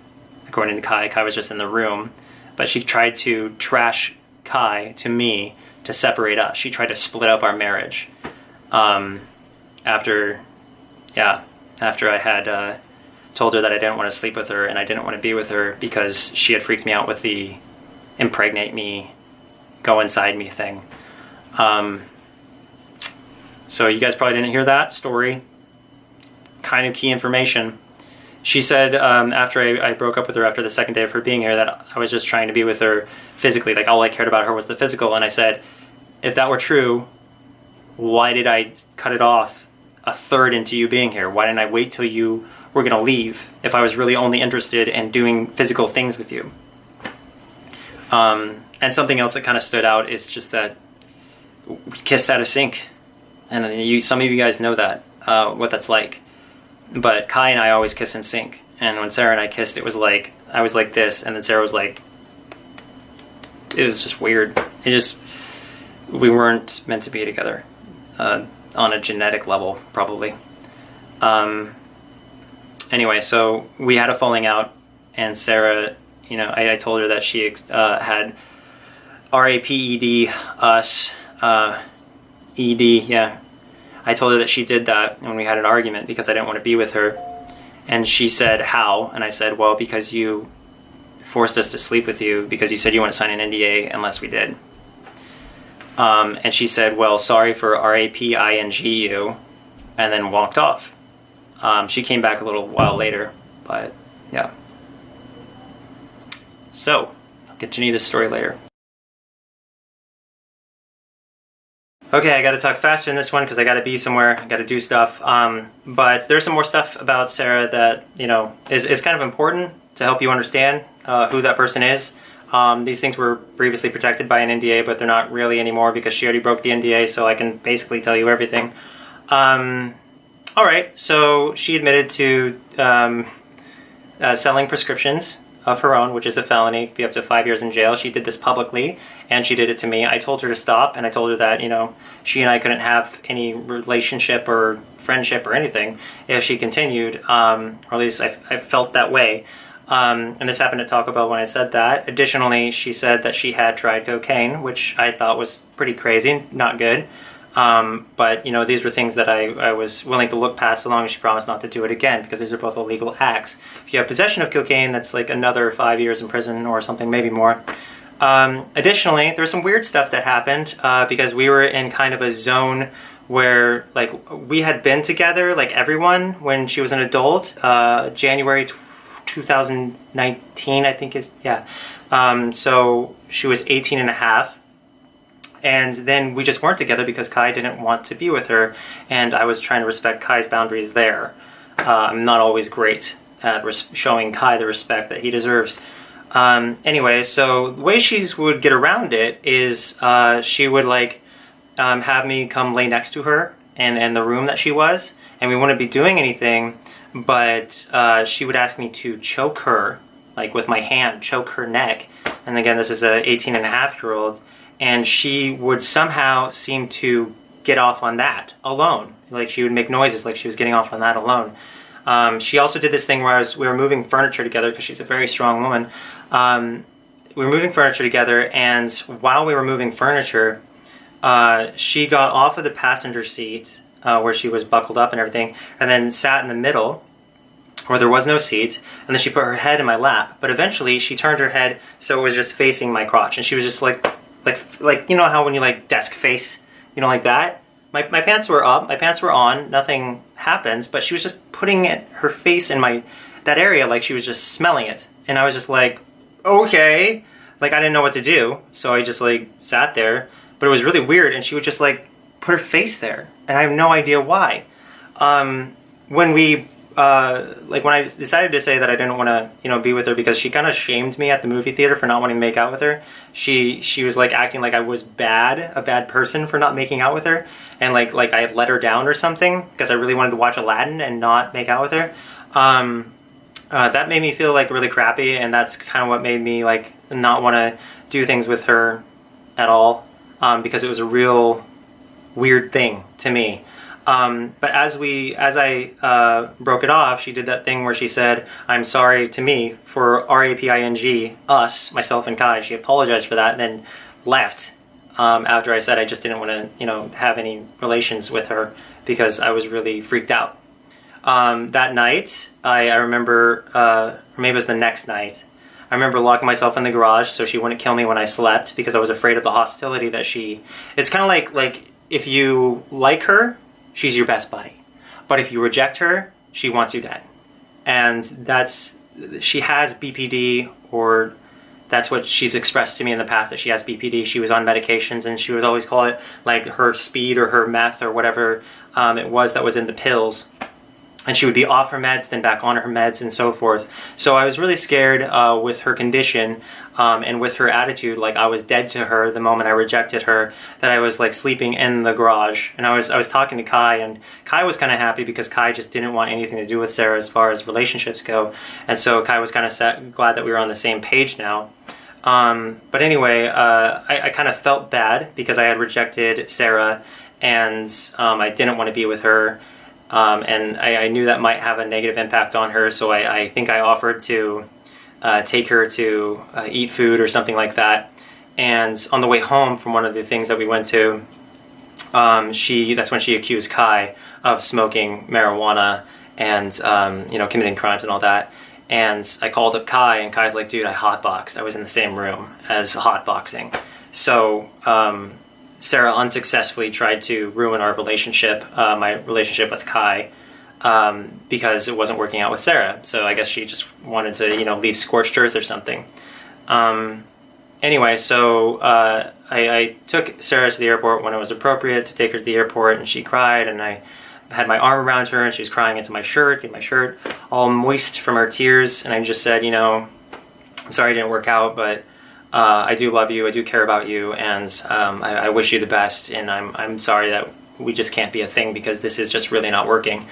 [SPEAKER 1] According to Kai, Kai was just in the room. But she tried to trash Kai to me to separate us. She tried to split up our marriage. After I had told her that I didn't want to sleep with her and I didn't want to be with her because she had freaked me out with the impregnate me, go inside me thing. So you guys probably didn't hear that story. Kind of key information. She said after I broke up with her after the second day of her being here that I was just trying to be with her physically. Like all I cared about her was the physical. And I said, if that were true, why did I cut it off a third into you being here? Why didn't I wait till you were going to leave if I was really only interested in doing physical things with you? And something else that kind of stood out is just that we kissed out of sync. And some of you guys know that, what that's like. But Kai and I always kiss in sync. And when Sarah and I kissed, it was like, I was like this, and then Sarah was like, it was just weird. We weren't meant to be together on a genetic level, probably. Anyway, so we had a falling out, and Sarah, you know, I told her that she had RAPED us, ED, yeah. I told her that she did that when we had an argument because I didn't want to be with her. And she said, how? And I said, well, because you forced us to sleep with you because you said you want to sign an NDA unless we did. And she said, well, sorry for RAPINGU, and then walked off. She came back a little while later, but yeah. So, I'll continue this story later. Okay, I gotta talk faster in this one because I gotta be somewhere, I gotta do stuff. But there's some more stuff about Sarah that, you know, is kind of important to help you understand who that person is. These things were previously protected by an NDA, but they're not really anymore because she already broke the NDA, so I can basically tell you everything. Alright, so she admitted to selling prescriptions of her own, which is a felony, could be up to 5 years in jail. She did this publicly, and she did it to me. I told her to stop, and I told her that, you know, she and I couldn't have any relationship or friendship or anything if she continued, or at least I felt that way. And this happened at Taco Bell when I said that. Additionally, she said that she had tried cocaine, which I thought was pretty crazy, not good. But, you know, these were things that I was willing to look past so long as she promised not to do it again, because these are both illegal acts. If you have possession of cocaine, that's like another 5 years in prison or something, maybe more. Additionally, there was some weird stuff that happened because we were in kind of a zone where, like, we had been together, like everyone, when she was an adult, January 2019, I think is, yeah. So she was 18 and a half. And then we just weren't together because Kai didn't want to be with her, and I was trying to respect Kai's boundaries there. I'm not always great at showing Kai the respect that he deserves. Anyway, so the way she would get around it is she would like have me come lay next to her in the room that she was, and we wouldn't be doing anything, but she would ask me to choke her, like with my hand, choke her neck. And again, this is a 18 and a half year old. And she would somehow seem to get off on that alone. Like she would make noises like she was getting off on that alone. She also did this thing where we were moving furniture together because she's a very strong woman. We were moving furniture together, and while we were moving furniture, she got off of the passenger seat where she was buckled up and everything, and then sat in the middle where there was no seat, and then she put her head in my lap. But eventually she turned her head so it was just facing my crotch, and she was just like you know how when you like desk face, you know, like that. My pants were up, my pants were on, nothing happened, but she was just putting her face in that area like she was just smelling it. And I was just like, okay. Like I didn't know what to do, so I just like sat there. But it was really weird, and she would just like put her face there, and I have no idea why. When I decided to say that I didn't want to, you know, be with her because she kind of shamed me at the movie theater for not wanting to make out with her. She was like acting like I was a bad person for not making out with her, and like I had let her down or something because I really wanted to watch Aladdin and not make out with her. That made me feel like really crappy, and that's kind of what made me like not want to do things with her at all, because it was a real weird thing to me. But as I broke it off, she did that thing where she said, I'm sorry to me for RAPING, us, myself and Kai. She apologized for that and then left after I said I just didn't want to, you know, have any relations with her because I was really freaked out. That night, I remember, or maybe it was the next night, I remember locking myself in the garage so she wouldn't kill me when I slept because I was afraid of the hostility that it's kind of like if you like her, she's your best buddy. But if you reject her, she wants you dead. and she has BPD, or that's what she's expressed to me in the past, that she has BPD. She was on medications, and she would always call it like her speed or her meth or whatever it was that was in the pills. And she would be off her meds, then back on her meds, and so forth. So I was really scared with her condition and with her attitude, like I was dead to her the moment I rejected her, that I was like sleeping in the garage. And I was talking to Kai, and Kai was kind of happy because Kai just didn't want anything to do with Sarah as far as relationships go. And so Kai was kind of glad that we were on the same page now. But anyway, I kind of felt bad because I had rejected Sarah, and I didn't want to be with her. And I knew that might have a negative impact on her, so I think I offered to take her to eat food or something like that. And on the way home from one of the things that we went to, that's when she accused Kai of smoking marijuana and committing crimes and all that. And I called up Kai, and Kai's like, dude, I hotboxed. I was in the same room as hotboxing. So Sarah unsuccessfully tried to ruin our relationship, my relationship with Kai, because it wasn't working out with Sarah. So I guess she just wanted to, leave scorched earth or something. Anyway, so I took Sarah to the airport when it was appropriate to take her to the airport, and she cried, and I had my arm around her, and she was crying into my shirt, getting my shirt all moist from her tears, and I just said, I'm sorry it didn't work out, but I do love you, I do care about you, and I wish you the best, and I'm sorry that we just can't be a thing because this is just really not working.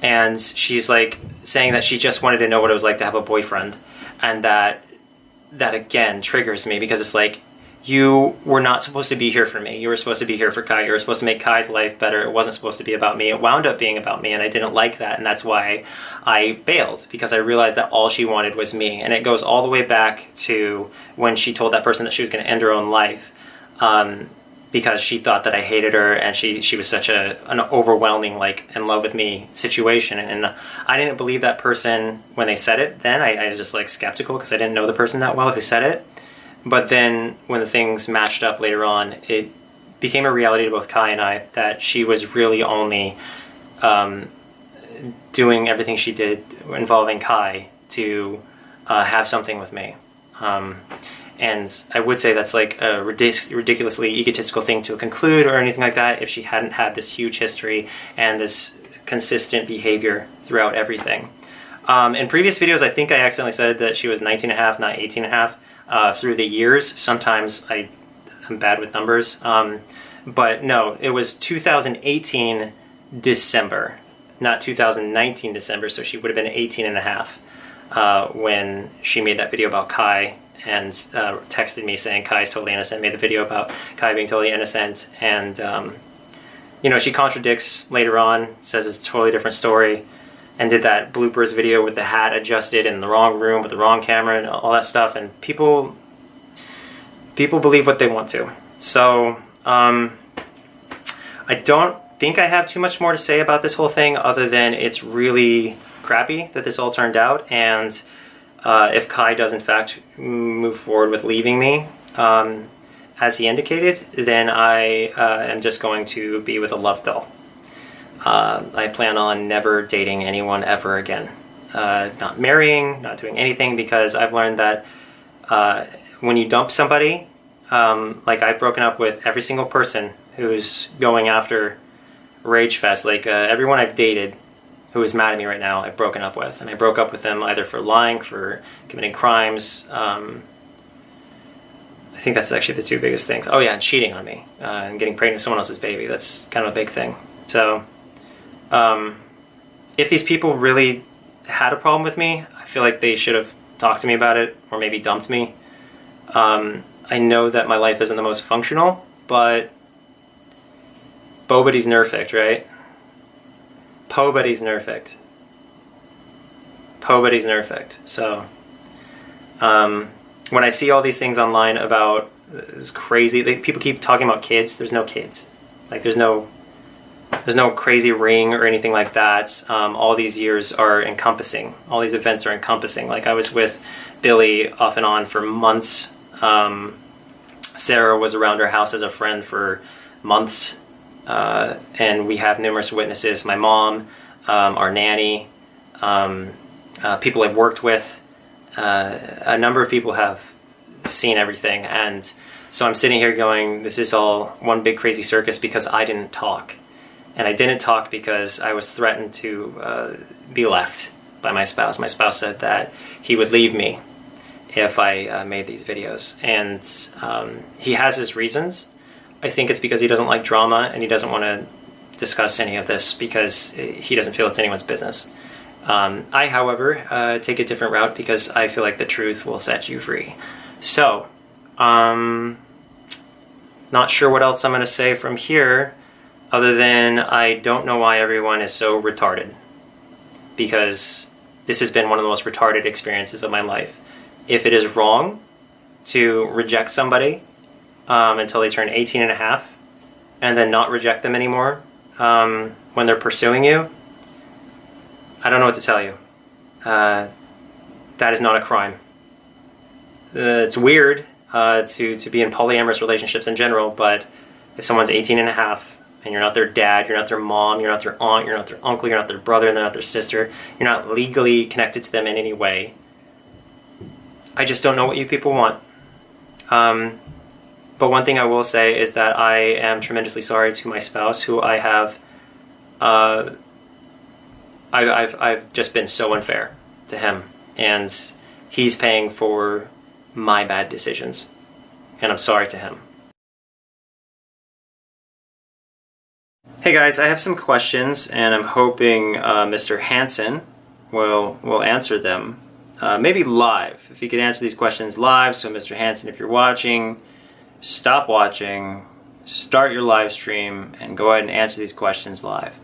[SPEAKER 1] And she's like saying that she just wanted to know what it was like to have a boyfriend, and that again triggers me because it's like, you were not supposed to be here for me. You were supposed to be here for Kai. You were supposed to make Kai's life better. It wasn't supposed to be about me. It wound up being about me, and I didn't like that, and that's why I bailed, because I realized that all she wanted was me. And it goes all the way back to when she told that person that she was going to end her own life, because she thought that I hated her, and she was such an overwhelming, like, in love with me situation. And I didn't believe that person when they said it then. I was just, like, skeptical because I didn't know the person that well who said it. But then when the things matched up later on, it became a reality to both Kai and I that she was really only doing everything she did involving Kai to have something with me. And I would say that's like a ridiculously egotistical thing to conclude or anything like that if she hadn't had this huge history and this consistent behavior throughout everything. In previous videos, I think I accidentally said that she was 19 and a half, not 18 and a half. Through the years. Sometimes I'm bad with numbers. But no, it was 2018 December, not 2019 December, so she would have been 18 and a half when she made that video about Kai and texted me saying Kai's totally innocent, made the video about Kai being totally innocent, and she contradicts later on, says it's a totally different story, and did that bloopers video with the hat adjusted in the wrong room with the wrong camera and all that stuff. And people believe what they want to. So I don't think I have too much more to say about this whole thing other than it's really crappy that this all turned out. And if Kai does in fact move forward with leaving me, as he indicated, then I am just going to be with a love doll. I plan on never dating anyone ever again. Not marrying, not doing anything, because I've learned that when you dump somebody, like I've broken up with every single person who's going after Rage Fest. Like everyone I've dated who is mad at me right now, I've broken up with. And I broke up with them either for lying, for committing crimes. I think that's actually the two biggest things. Oh yeah, and cheating on me and getting pregnant with someone else's baby. That's kind of a big thing. So if these people really had a problem with me, I feel like they should have talked to me about it or maybe dumped me. I know that my life isn't the most functional, but Bobody's nerfect, right? Pobody's nerfect. Pobody's nerfect. So when I see all these things online about this crazy, people keep talking about kids. There's no kids. Like there's no crazy ring or anything like that. All these years are encompassing. All these events are encompassing. Like I was with Billy off and on for months. Sarah was around our house as a friend for months. And we have numerous witnesses. My mom, our nanny, people I've worked with, a number of people have seen everything, and so I'm sitting here going, this is all one big crazy circus because I didn't talk. And I didn't talk because I was threatened to be left by my spouse. My spouse said that he would leave me if I made these videos. And he has his reasons. I think it's because he doesn't like drama and he doesn't want to discuss any of this because he doesn't feel it's anyone's business. I, however, take a different route because I feel like the truth will set you free. So, not sure what else I'm going to say from here other than I don't know why everyone is so retarded, because this has been one of the most retarded experiences of my life. If it is wrong to reject somebody until they turn 18 and a half and then not reject them anymore when they're pursuing you, I don't know what to tell you. That is not a crime. It's weird to be in polyamorous relationships in general, but if someone's 18 and a half and you're not their dad, you're not their mom, you're not their aunt, you're not their uncle, you're not their brother, and they're not their sister, you're not legally connected to them in any way, I just don't know what you people want. But one thing I will say is that I am tremendously sorry to my spouse, who I have, I've just been so unfair to him, and he's paying for my bad decisions, and I'm sorry to him. Hey guys, I have some questions, and I'm hoping Mr. Hansen will answer them. Maybe live, if he could answer these questions live. So Mr. Hansen, if you're watching, stop watching, start your live stream, and go ahead and answer these questions live.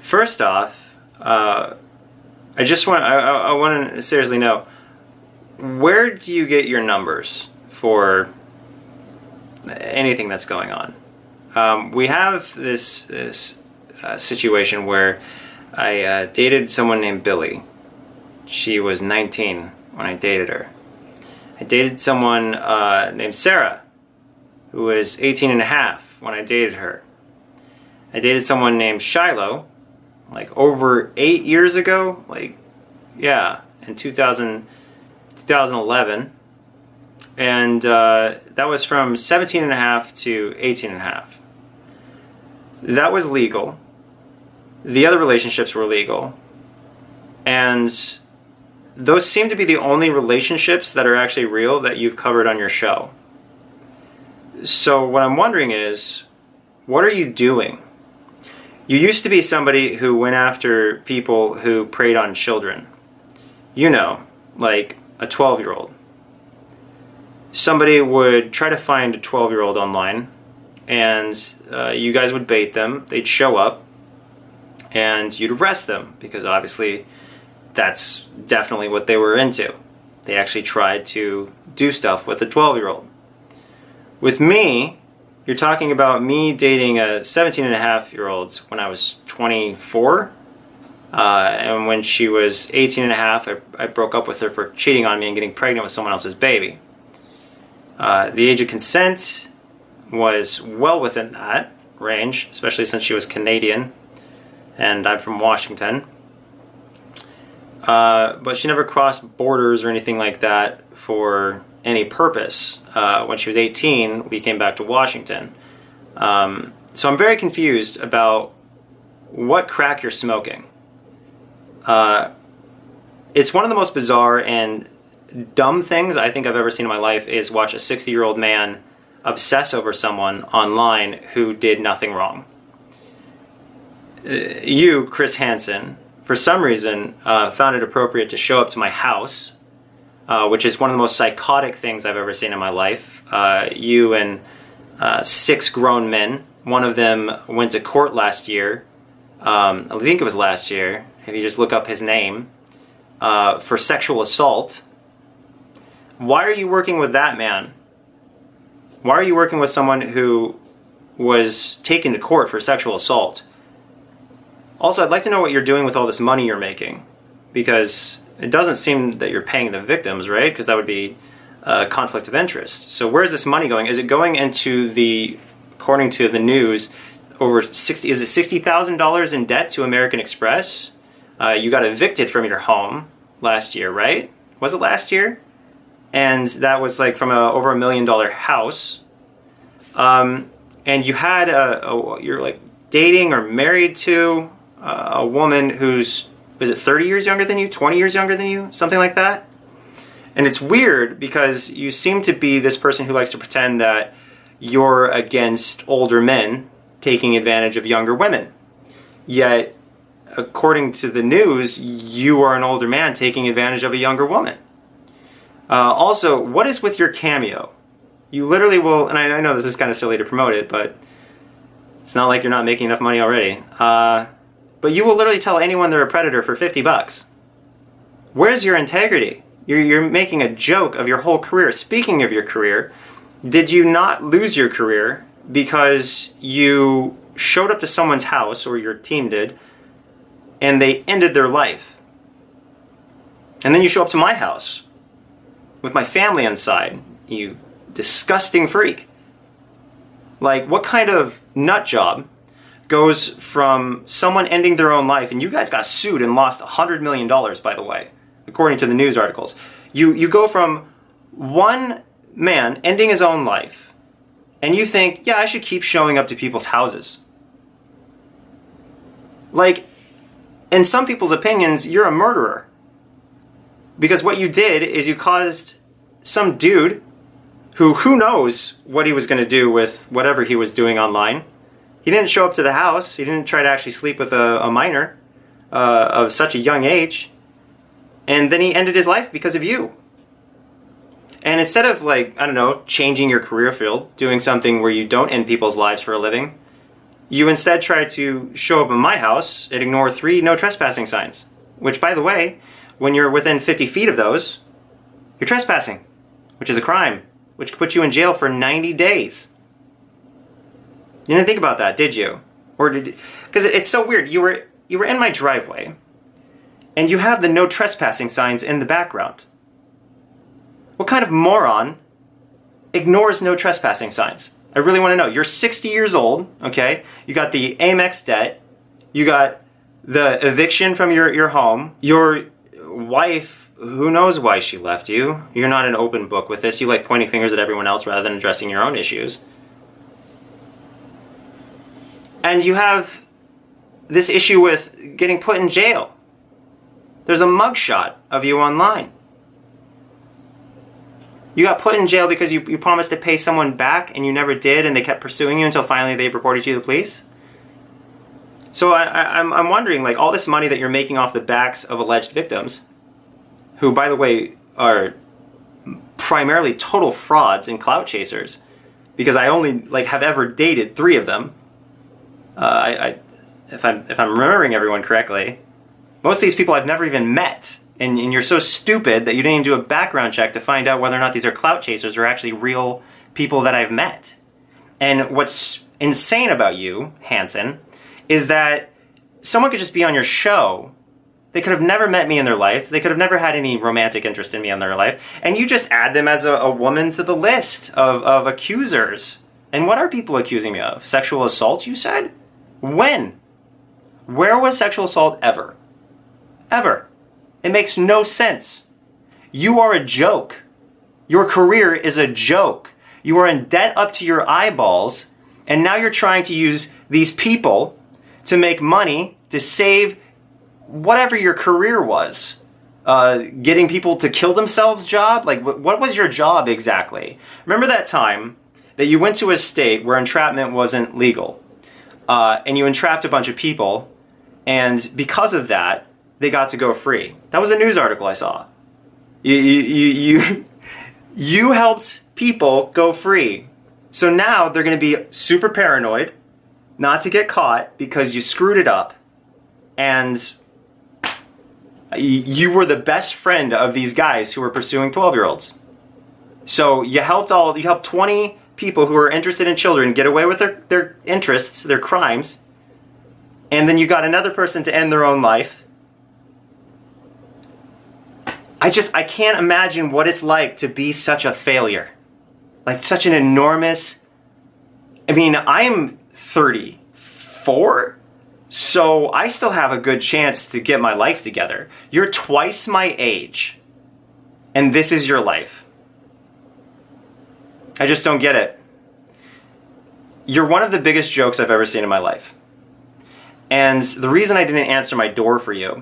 [SPEAKER 1] First off, I want to seriously know, where do you get your numbers for anything that's going on? We have this situation where I dated someone named Billy. She was 19 when I dated her. I dated someone named Sarah, who was 18 and a half when I dated her. I dated someone named Shiloh, like over 8 years ago, in 2011. And that was from 17 and a half to 18 and a half. That was legal. The other relationships were legal. And those seem to be the only relationships that are actually real that you've covered on your show. So what I'm wondering is, what are you doing? You used to be somebody who went after people who preyed on children. You know, like a 12-year-old. Somebody would try to find a 12-year-old online, and you guys would bait them. They'd show up, and you'd arrest them, because obviously that's definitely what they were into. They actually tried to do stuff with a 12-year-old. With me, you're talking about me dating a 17 and a half year old when I was 24. And when she was 18 and a half, I broke up with her for cheating on me and getting pregnant with someone else's baby. The age of consent was well within that range, especially since she was Canadian and I'm from Washington. But she never crossed borders or anything like that for any purpose. When she was 18, we came back to Washington. So I'm very confused about what crack you're smoking. It's one of the most bizarre and dumb things I think I've ever seen in my life is watch a 60-year-old man obsess over someone online who did nothing wrong. You, Chris Hansen, for some reason found it appropriate to show up to my house, which is one of the most psychotic things I've ever seen in my life. You and 6 grown men, one of them went to court last year, I think it was last year, if you just look up his name, for sexual assault. Why are you working with that man? Why are you working with someone who was taken to court for sexual assault? Also, I'd like to know what you're doing with all this money you're making, because it doesn't seem that you're paying the victims, right? Because that would be a conflict of interest. So where's this money going? Is it going into the, according to the news, over 60, is it $60,000 in debt to American Express? You got evicted from your home last year, right? Was it last year? And that was like from over $1 million house. And you had you're like dating or married to a woman who's, was it 30 years younger than you, 20 years younger than you, something like that? And it's weird because you seem to be this person who likes to pretend that you're against older men taking advantage of younger women. Yet, according to the news, you are an older man taking advantage of a younger woman. Also, what is with your Cameo? You literally will, and I know this is kind of silly to promote it, but it's not like you're not making enough money already. But you will literally tell anyone they're a predator for $50. Where's your integrity? You're making a joke of your whole career. Speaking of your career, did you not lose your career because you showed up to someone's house, or your team did, and they ended their life? And then you show up to my house with my family inside, you disgusting freak. Like, what kind of nut job goes from someone ending their own life, and you guys got sued and lost $100 million, by the way, according to the news articles. You go from one man ending his own life, and you think, yeah, I should keep showing up to people's houses. Like, in some people's opinions, you're a murderer. Because what you did is you caused some dude who knows what he was going to do with whatever he was doing online. He didn't show up to the house. He didn't try to actually sleep with a minor of such a young age. And then he ended his life because of you. And instead of, like, I don't know, changing your career field, doing something where you don't end people's lives for a living, you instead try to show up in my house and ignore 3 no trespassing signs. Which, by the way, when you're within 50 feet of those, you're trespassing, which is a crime, which could put you in jail for 90 days. You didn't think about that, did you? Or did? Because it's so weird. You were in my driveway, and you have the no trespassing signs in the background. What kind of moron ignores no trespassing signs? I really want to know. You're 60 years old, okay? You got the Amex debt. You got the eviction from your home. Your wife, who knows why she left you. You're not an open book with this. You like pointing fingers at everyone else rather than addressing your own issues. And you have this issue with getting put in jail. There's a mugshot of you online. You got put in jail because you promised to pay someone back and you never did, and they kept pursuing you until finally they reported you to the police. So I'm wondering, like, all this money that you're making off the backs of alleged victims, who, by the way, are primarily total frauds and clout chasers, because I only have ever dated 3 of them. If I'm remembering everyone correctly, most of these people I've never even met. And you're so stupid that you didn't even do a background check to find out whether or not these are clout chasers or actually real people that I've met. And what's insane about you, Hanson, is that someone could just be on your show. They could have never met me in their life. They could have never had any romantic interest in me in their life. And you just add them as a woman to the list of accusers. And what are people accusing me of? Sexual assault, you said? When? Where was sexual assault ever? Ever. It makes no sense. You are a joke. Your career is a joke. You are in debt up to your eyeballs, and now you're trying to use these people to make money to save whatever your career was. Getting people to kill themselves job? Like, what was your job exactly? Remember that time that you went to a state where entrapment wasn't legal, and you entrapped a bunch of people, and because of that, they got to go free. That was a news article I saw. You helped people go free. So now they're going to be super paranoid not to get caught because you screwed it up. And you were the best friend of these guys who were pursuing 12-year-olds. So you helped 20 people who are interested in children get away with their interests, their crimes. And then you got another person to end their own life. I can't imagine what it's like to be such a failure. Like, such an enormous... I mean, I'm 34, So I still have a good chance to get my life together. You're twice my age, and this is your life. I just don't get it. You're one of the biggest jokes I've ever seen in my life. And the reason I didn't answer my door for you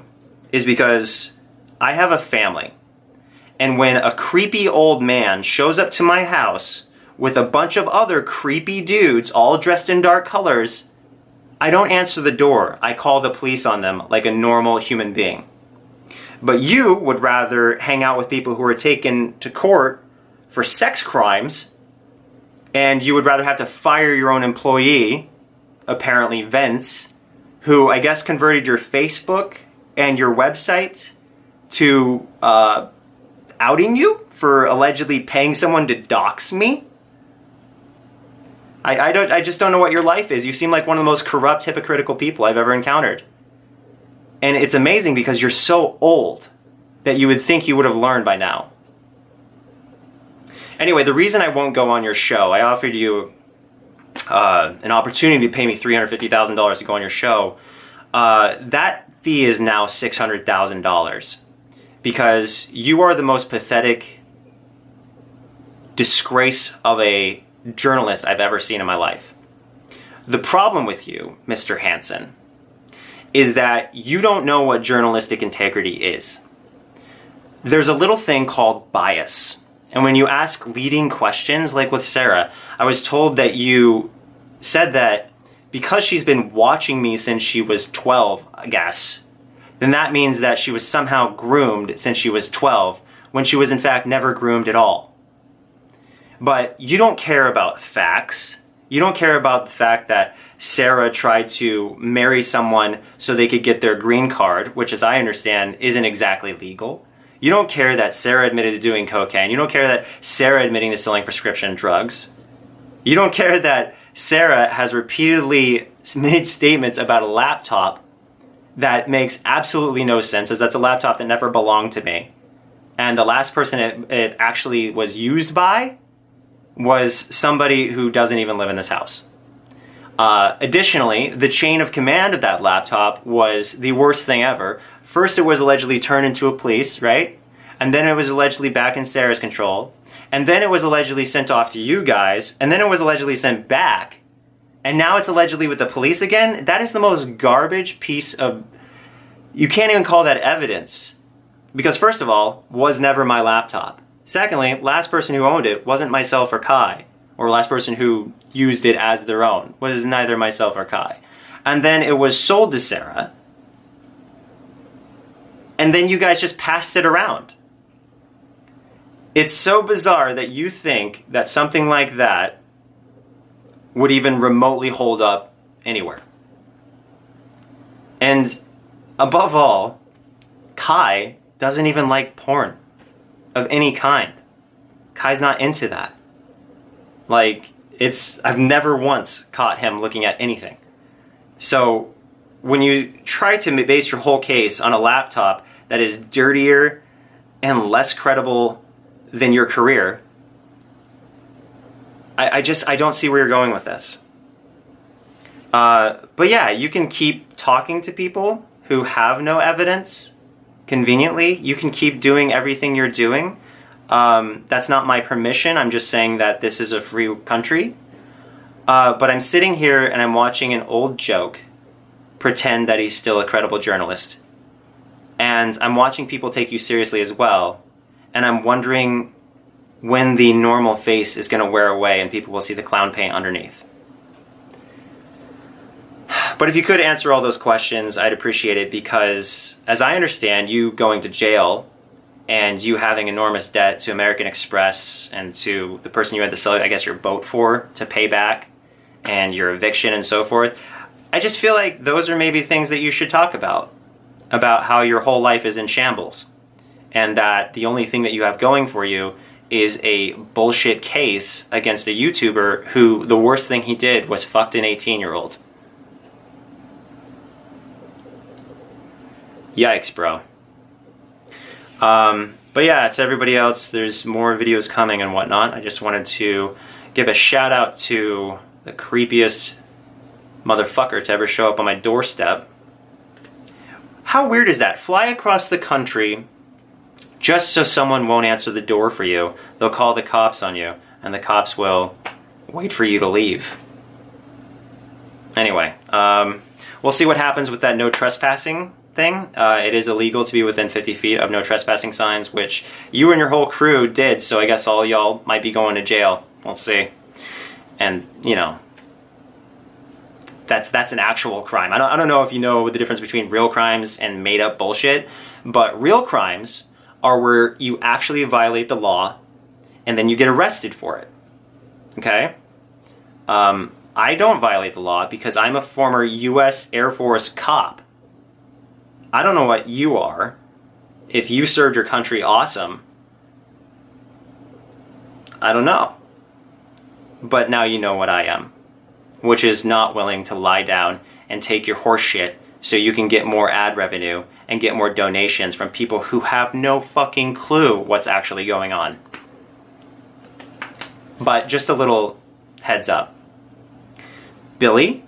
[SPEAKER 1] is because I have a family. And when a creepy old man shows up to my house with a bunch of other creepy dudes all dressed in dark colors, I don't answer the door. I call the police on them like a normal human being. But you would rather hang out with people who are taken to court for sex crimes, and you would rather have to fire your own employee, apparently Vince, who I guess converted your Facebook and your website to outing you for allegedly paying someone to dox me. I just don't know what your life is. You seem like one of the most corrupt, hypocritical people I've ever encountered. And it's amazing because you're so old that you would think you would have learned by now. Anyway, the reason I won't go on your show, I offered you an opportunity to pay me $350,000 to go on your show. That fee is now $600,000 because you are the most pathetic disgrace of a journalist I've ever seen in my life. The problem with you, Mr. Hansen, is that you don't know what journalistic integrity is. There's a little thing called bias. And when you ask leading questions, like with Sarah, I was told that you said that because she's been watching me since she was 12, I guess, then that means that she was somehow groomed since she was 12, when she was in fact never groomed at all. But you don't care about facts. You don't care about the fact that Sarah tried to marry someone so they could get their green card, which as I understand isn't exactly legal. You don't care that Sarah admitted to doing cocaine. You don't care that Sarah admitting to selling prescription drugs. You don't care that Sarah has repeatedly made statements about a laptop that makes absolutely no sense, as that's a laptop that never belonged to me. And the last person it actually was used by was somebody who doesn't even live in this house. Additionally, the chain of command of that laptop was the worst thing ever. First, it was allegedly turned into a police, right? And then it was allegedly back in Sarah's control. And then it was allegedly sent off to you guys. And then it was allegedly sent back. And now it's allegedly with the police again. That is the most garbage piece of... You can't even call that evidence. Because first of all, was never my laptop. Secondly, last person who owned it wasn't myself or Kai. Or last person who used it as their own was neither myself or Kai. And then it was sold to Sarah. And then you guys just passed it around. It's so bizarre that you think that something like that would even remotely hold up anywhere. And above all, Kai doesn't even like porn of any kind. Kai's not into that. Like, I've never once caught him looking at anything. So when you try to base your whole case on a laptop that is dirtier and less credible than your career, I don't see where you're going with this. But yeah, you can keep talking to people who have no evidence conveniently. You can keep doing everything you're doing. That's not my permission. I'm just saying that this is a free country. But I'm sitting here and I'm watching an old joke pretend that he's still a credible journalist. And I'm watching people take you seriously as well. And I'm wondering when the normal face is going to wear away and people will see the clown paint underneath. But if you could answer all those questions, I'd appreciate it, because as I understand, you going to jail and you having enormous debt to American Express and to the person you had to sell, I guess, your boat for to pay back, and your eviction and so forth, I just feel like those are maybe things that you should talk about how your whole life is in shambles, and that the only thing that you have going for you is a bullshit case against a YouTuber who the worst thing he did was fucked an 18-year-old. Yikes, bro. But yeah, to everybody else, there's more videos coming and whatnot. I just wanted to give a shout out to the creepiest motherfucker to ever show up on my doorstep. How weird is that? Fly across the country just so someone won't answer the door for you. They'll call the cops on you, and the cops will wait for you to leave. Anyway, we'll see what happens with that no trespassing thing. It is illegal to be within 50 feet of no trespassing signs, which you and your whole crew did, so I guess all y'all might be going to jail. We'll see. And, you know, that's an actual crime. I don't know if you know the difference between real crimes and made-up bullshit, but real crimes are where you actually violate the law and then you get arrested for it. Okay? I don't violate the law because I'm a former U.S. Air Force cop. I don't know what you are. If you served your country, awesome. I don't know. But now you know what I am, which is not willing to lie down and take your horse shit so you can get more ad revenue and get more donations from people who have no fucking clue what's actually going on. But just a little heads up. Billy,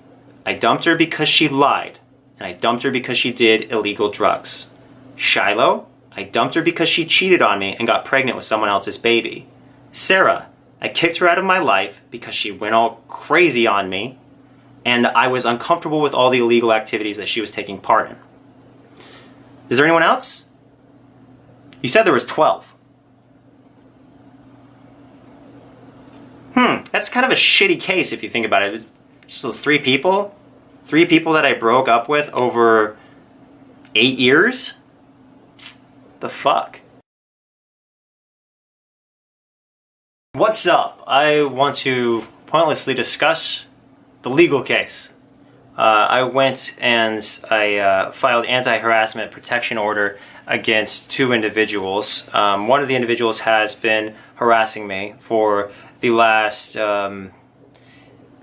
[SPEAKER 1] I dumped her because she lied, and I dumped her because she did illegal drugs. Shiloh, I dumped her because she cheated on me and got pregnant with someone else's baby. Sarah, I kicked her out of my life because she went all crazy on me, and I was uncomfortable with all the illegal activities that she was taking part in. Is there anyone else? You said there was 12. That's kind of a shitty case if you think about it. It's just those 3 people? 3 people that I broke up with over 8 years? The fuck? What's up? I want to pointlessly discuss the legal case. I went and I filed anti-harassment protection order against 2 individuals. One of the individuals has been harassing me for the last 8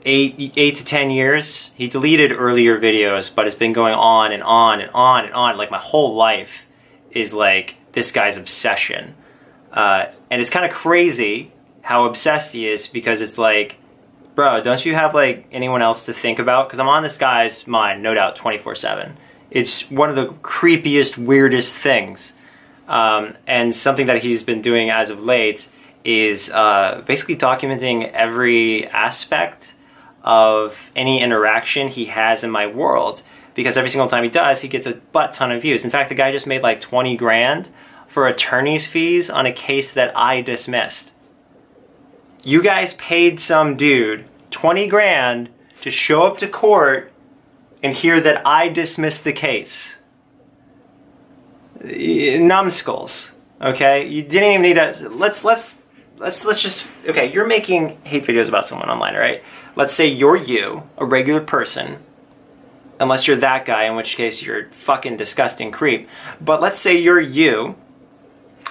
[SPEAKER 1] to 10 years. He deleted earlier videos, but it's been going on and on and on and on. Like, my whole life is like this guy's obsession. And it's kind of crazy how obsessed he is, because it's like, bro, don't you have like anyone else to think about? Because I'm on this guy's mind, no doubt, 24/7. It's one of the creepiest, weirdest things. And something that he's been doing as of late is basically documenting every aspect of any interaction he has in my world, because every single time he does, he gets a butt ton of views. In fact, the guy just made like 20 grand for attorney's fees on a case that I dismissed. You guys paid some dude 20 grand to show up to court and hear that I dismissed the case. Numbskulls, okay? You didn't even need to. Let's just, okay, you're making hate videos about someone online, right? Let's say you're you, a regular person, unless you're that guy, in which case you're a fucking disgusting creep. But let's say you're you,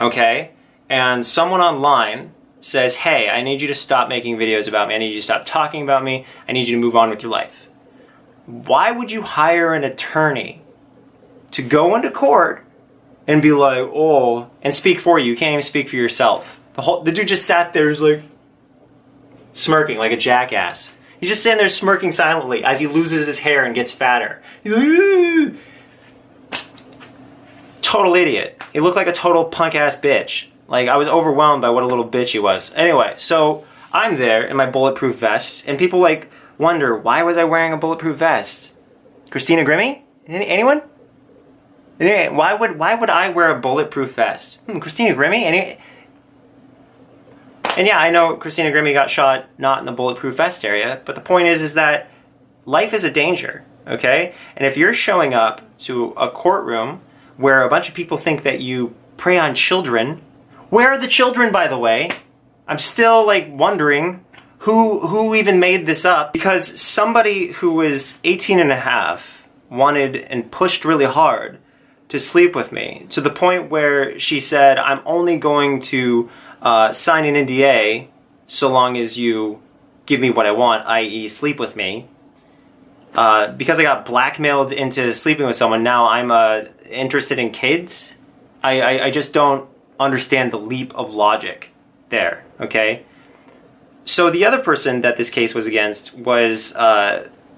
[SPEAKER 1] okay, and someone online says, hey, I need you to stop making videos about me, I need you to stop talking about me, I need you to move on with your life. Why would you hire an attorney to go into court and be like, oh, and speak for you? You can't even speak for yourself. The dude just sat there, is like smirking like a jackass. He's just sitting there smirking silently as he loses his hair and gets fatter. He's like, ugh. Total idiot. He looked like a total punk ass bitch. Like, I was overwhelmed by what a little bitch he was. Anyway, so I'm there in my bulletproof vest, and people like wonder, why was I wearing a bulletproof vest? Christina Grimmie? Anyone? Why would I wear a bulletproof vest? Christina Grimmie? And yeah, I know Christina Grimmie got shot not in the bulletproof vest area, but the point is that life is a danger, okay? And if you're showing up to a courtroom where a bunch of people think that you prey on children, where are the children, by the way? I'm still like wondering who even made this up, because somebody who was 18 and a half wanted and pushed really hard to sleep with me, to the point where she said, I'm only going to sign an NDA so long as you give me what I want, i.e. sleep with me. Because I got blackmailed into sleeping with someone, now I'm interested in kids. I just don't understand the leap of logic there, okay? So the other person that this case was against was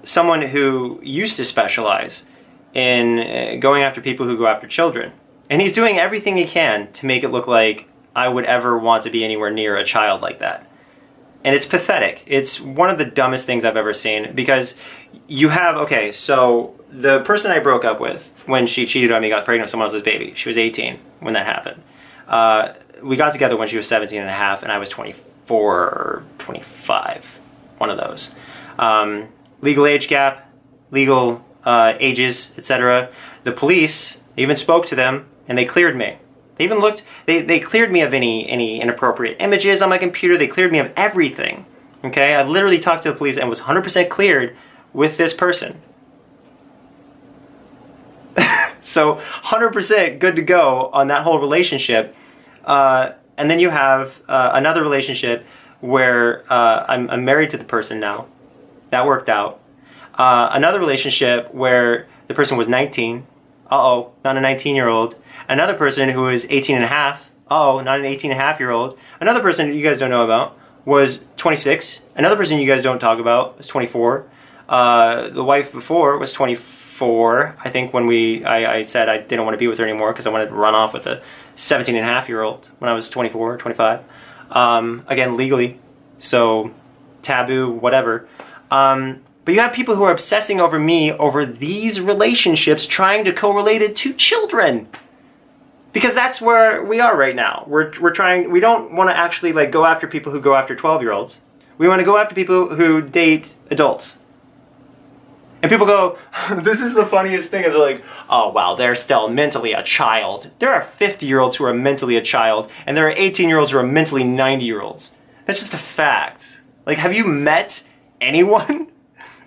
[SPEAKER 1] someone who used to specialize in going after people who go after children. And he's doing everything he can to make it look like I would ever want to be anywhere near a child like that. And it's pathetic. It's one of the dumbest things I've ever seen, because you have, okay, so the person I broke up with when she cheated on me, got pregnant with someone else's baby. She was 18 when that happened. We got together when she was 17 and a half, and I was 24 or 25, one of those. Legal age gap, legal ages, etc. The police even spoke to them, and they cleared me. They even looked, they cleared me of any inappropriate images on my computer. They cleared me of everything. Okay, I literally talked to the police and was 100% cleared with this person. So 100% good to go on that whole relationship. And then you have another relationship where I'm married to the person now. That worked out. Another relationship where the person was 19. Uh-oh, not a 19-year-old. Another person who was 18 and a half. Uh-oh, not an 18 and a half-year-old. Another person you guys don't know about was 26. Another person you guys don't talk about was 24. The wife before was 24. I think when I said I didn't want to be with her anymore because I wanted to run off with a 17 and a half-year-old when I was 24 or 25. Again, legally. So, taboo, whatever. But you have people who are obsessing over me over these relationships, trying to correlate it to children. Because that's where we are right now. We don't want to actually like go after people who go after 12-year-olds. We want to go after people who date adults. And people go, this is the funniest thing. And they're like, oh, wow, they're still mentally a child. There are 50-year-olds who are mentally a child, and there are 18-year-olds who are mentally 90-year-olds. That's just a fact. Like, have you met anyone?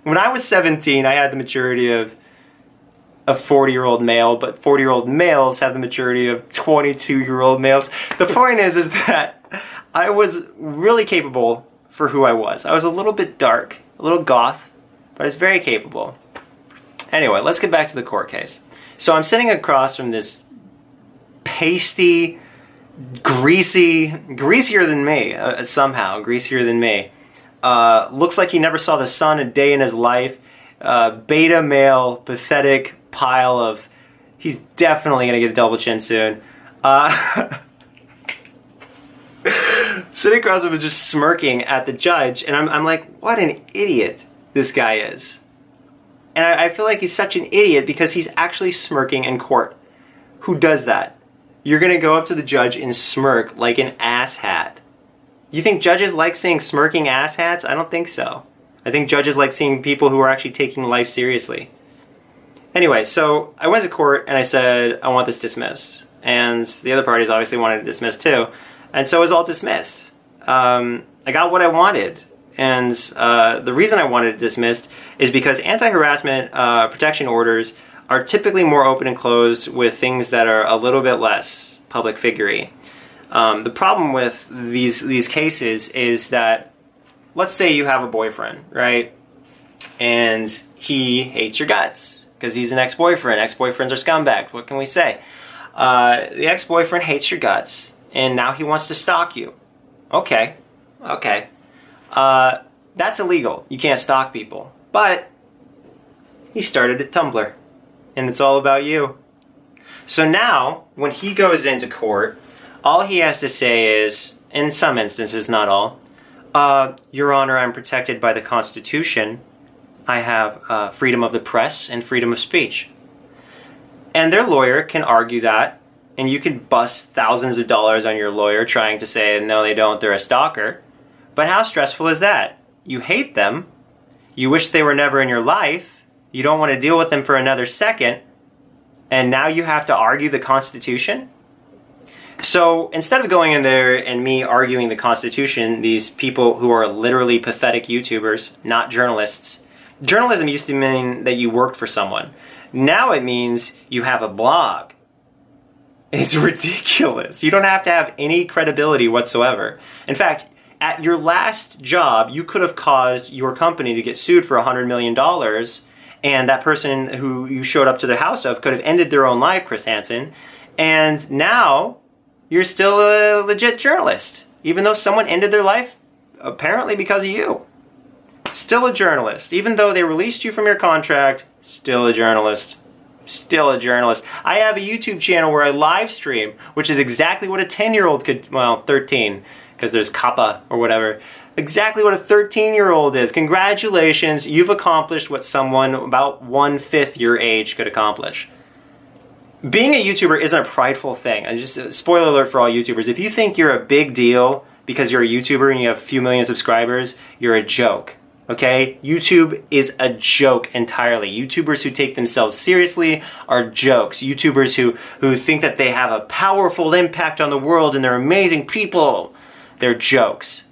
[SPEAKER 1] When I was 17, I had the maturity of a 40-year-old male, but 40-year-old males have the maturity of 22-year-old males. The point is that I was really capable for who I was. I was a little bit dark, a little goth, but I was very capable. Anyway, let's get back to the court case. So I'm sitting across from this pasty, greasier than me, somehow, greasier than me. Looks like he never saw the sun a day in his life. Beta male, pathetic pile of, he's definitely going to get a double chin soon. Sitting across from him just smirking at the judge, and I'm like, what an idiot this guy is. And I feel like he's such an idiot because he's actually smirking in court. Who does that? You're going to go up to the judge and smirk like an asshat. You think judges like seeing smirking asshats? I don't think so. I think judges like seeing people who are actually taking life seriously. Anyway, so I went to court and I said, I want this dismissed. And the other parties obviously wanted it dismissed too. And so it was all dismissed. I got what I wanted. And the reason I wanted it dismissed is because anti-harassment protection orders are typically more open and closed with things that are a little bit less public figure-y. The problem with these cases is that, let's say you have a boyfriend, right? And he hates your guts because he's an ex-boyfriend. Ex-boyfriends are scumbags. What can we say? The ex-boyfriend hates your guts, and now he wants to stalk you. Okay. That's illegal. You can't stalk people. But he started a Tumblr, and it's all about you. So now, when he goes into court, all he has to say is, in some instances, not all, Your Honor, I'm protected by the Constitution. I have freedom of the press and freedom of speech. And their lawyer can argue that, and you can bust thousands of dollars on your lawyer trying to say, no, they don't, they're a stalker. But how stressful is that? You hate them. You wish they were never in your life. You don't want to deal with them for another second. And now you have to argue the Constitution? So instead of going in there and me arguing the Constitution, these people who are literally pathetic YouTubers, not journalists, journalism used to mean that you worked for someone. Now it means you have a blog. It's ridiculous. You don't have to have any credibility whatsoever. In fact, at your last job, you could have caused your company to get sued for $100 million, and that person who you showed up to the house of could have ended their own life, Chris Hansen, and now you're still a legit journalist, even though someone ended their life apparently because of you. Still a journalist. Even though they released you from your contract, still a journalist. Still a journalist. I have a YouTube channel where I live stream, which is exactly what a 10-year-old could, well, 13, because there's Kappa or whatever. Exactly what a 13-year-old is. Congratulations, you've accomplished what someone about 1/5 your age could accomplish. Being a YouTuber isn't a prideful thing. I just, spoiler alert for all YouTubers, if you think you're a big deal because you're a YouTuber and you have a few million subscribers, you're a joke. Okay? YouTube is a joke entirely. YouTubers who take themselves seriously are jokes. YouTubers who think that they have a powerful impact on the world and they're amazing people, they're jokes.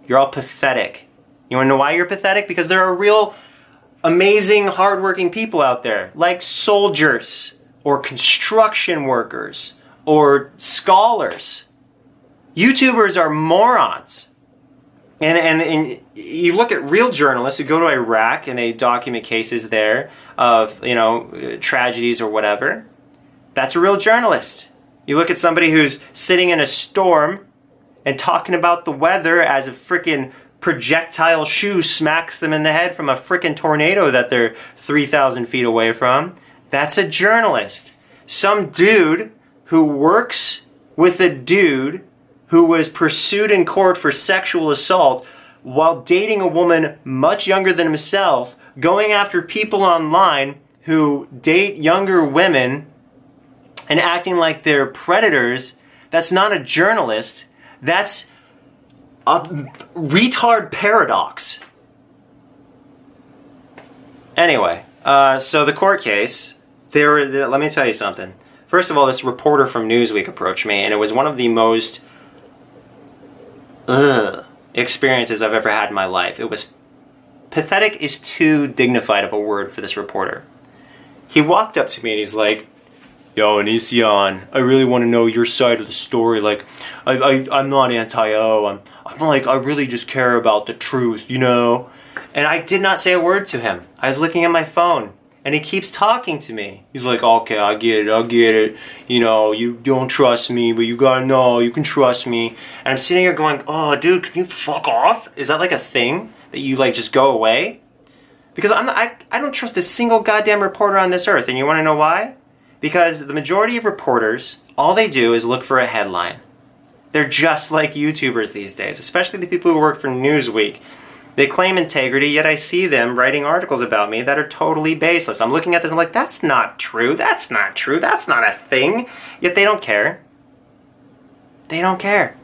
[SPEAKER 1] You're all pathetic. You wanna know why you're pathetic? Because there are real amazing, hardworking people out there, like soldiers, or construction workers, or scholars. YouTubers are morons. And you look at real journalists who go to Iraq and they document cases there of, you know, tragedies or whatever. That's a real journalist. You look at somebody who's sitting in a storm and talking about the weather as a frickin' projectile shoe smacks them in the head from a frickin' tornado that they're 3,000 feet away from. That's a journalist. Some dude who works with a dude who was pursued in court for sexual assault while dating a woman much younger than himself, going after people online who date younger women and acting like they're predators. That's not a journalist. That's a retard paradox. Anyway, so the court case, let me tell you something. First of all, this reporter from Newsweek approached me, and it was one of the most experiences I've ever had in my life. It was pathetic is too dignified of a word for this reporter. He walked up to me and he's like, "Yo, Onision, I really want to know your side of the story. Like, I'm not anti-O. I'm like, I really just care about the truth, you know?" And I did not say a word to him. I was looking at my phone. And he keeps talking to me. He's like, "Okay, I get it. You know, you don't trust me, but you gotta know, you can trust me." And I'm sitting here going, "Oh, dude, can you fuck off? Is that like a thing that you like just go away?" Because I don't trust a single goddamn reporter on this earth. And you wanna know why? Because the majority of reporters, all they do is look for a headline. They're just like YouTubers these days, especially the people who work for Newsweek. They claim integrity, yet I see them writing articles about me that are totally baseless. I'm looking at this and I'm like, that's not true, that's not true, that's not a thing. Yet they don't care. They don't care.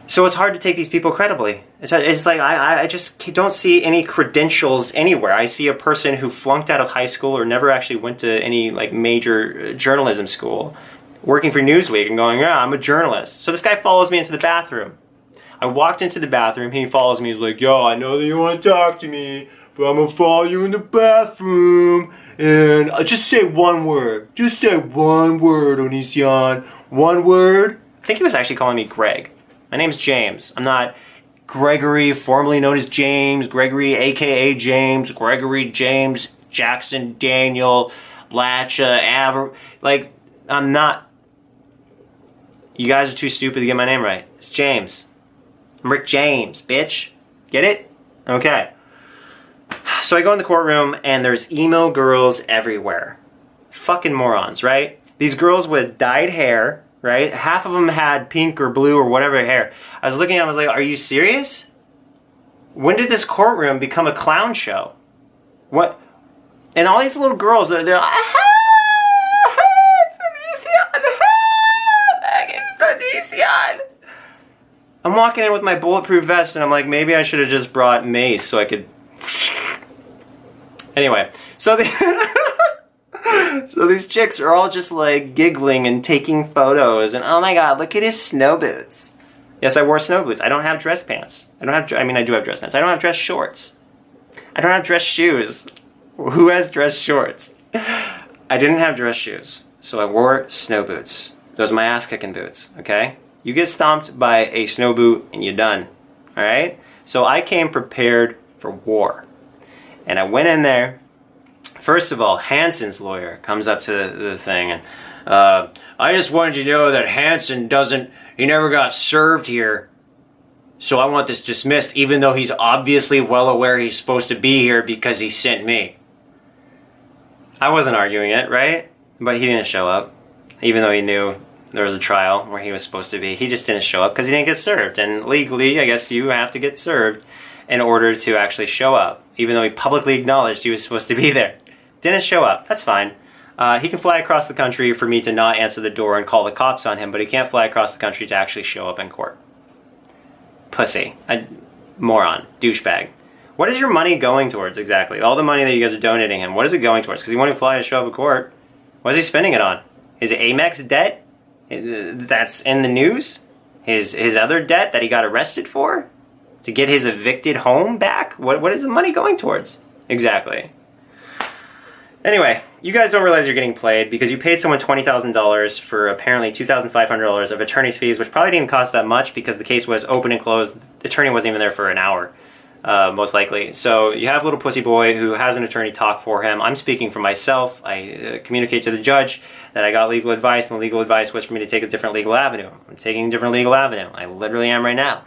[SPEAKER 1] So it's hard to take these people credibly. It's like, I just don't see any credentials anywhere. I see a person who flunked out of high school or never actually went to any like major journalism school, working for Newsweek and going, "Yeah, I'm a journalist." So this guy follows me into the bathroom. I walked into the bathroom, he follows me, he's like, "Yo, I know that you want to talk to me, but I'm gonna follow you in the bathroom, and just say one word. Just say one word, Onision. One word." I think he was actually calling me Greg. My name's James. I'm not Gregory, formerly known as James, Gregory, aka James, Gregory James, Jackson, Daniel, Latcha, like, I'm not. You guys are too stupid to get my name right. It's James. I'm Rick James, bitch. Get it? Okay. So I go in the courtroom and there's emo girls everywhere. Fucking morons, right? These girls with dyed hair, right? Half of them had pink or blue or whatever hair. I was looking at them, I was like, are you serious? When did this courtroom become a clown show? What? And all these little girls, they're like, it's Onision! I'm walking in with my bulletproof vest and I'm like, maybe I should have just brought mace so I could... Anyway, so these chicks are all just like giggling and taking photos and, "Oh my god, look at his snow boots." Yes, I wore snow boots. I don't have dress pants. I do have dress pants. I don't have dress shorts. I don't have dress shoes. Who has dress shorts? I didn't have dress shoes, so I wore snow boots. Those are my ass-kicking boots, okay? You get stomped by a snow boot and you're done, all right? So I came prepared for war. And I went in there. First of all, Hanson's lawyer comes up to the thing and, "I just wanted you to know that Hanson he never got served here." So I want this dismissed, even though he's obviously well aware he's supposed to be here because he sent me. I wasn't arguing it, right? But he didn't show up, even though he knew there was a trial where he was supposed to be. He just didn't show up because he didn't get served. And legally, I guess you have to get served in order to actually show up, even though he publicly acknowledged he was supposed to be there. Didn't show up. That's fine. He can fly across the country for me to not answer the door and call the cops on him, but he can't fly across the country to actually show up in court. Pussy. Moron. Douchebag. What is your money going towards exactly? All the money that you guys are donating him, what is it going towards? Because he won't even fly to show up in court. What is he spending it on? His Amex debt? That's in the news? His other debt that he got arrested for? To get his evicted home back? What is the money going towards? Exactly. Anyway, you guys don't realize you're getting played because you paid someone $20,000 for apparently $2,500 of attorney's fees, which probably didn't cost that much because the case was open and closed. The attorney wasn't even there for an hour, most likely. So you have little pussy boy who has an attorney talk for him. I'm speaking for myself. I communicate to the judge that I got legal advice, and the legal advice was for me to take a different legal avenue. I'm taking a different legal avenue. I literally am right now.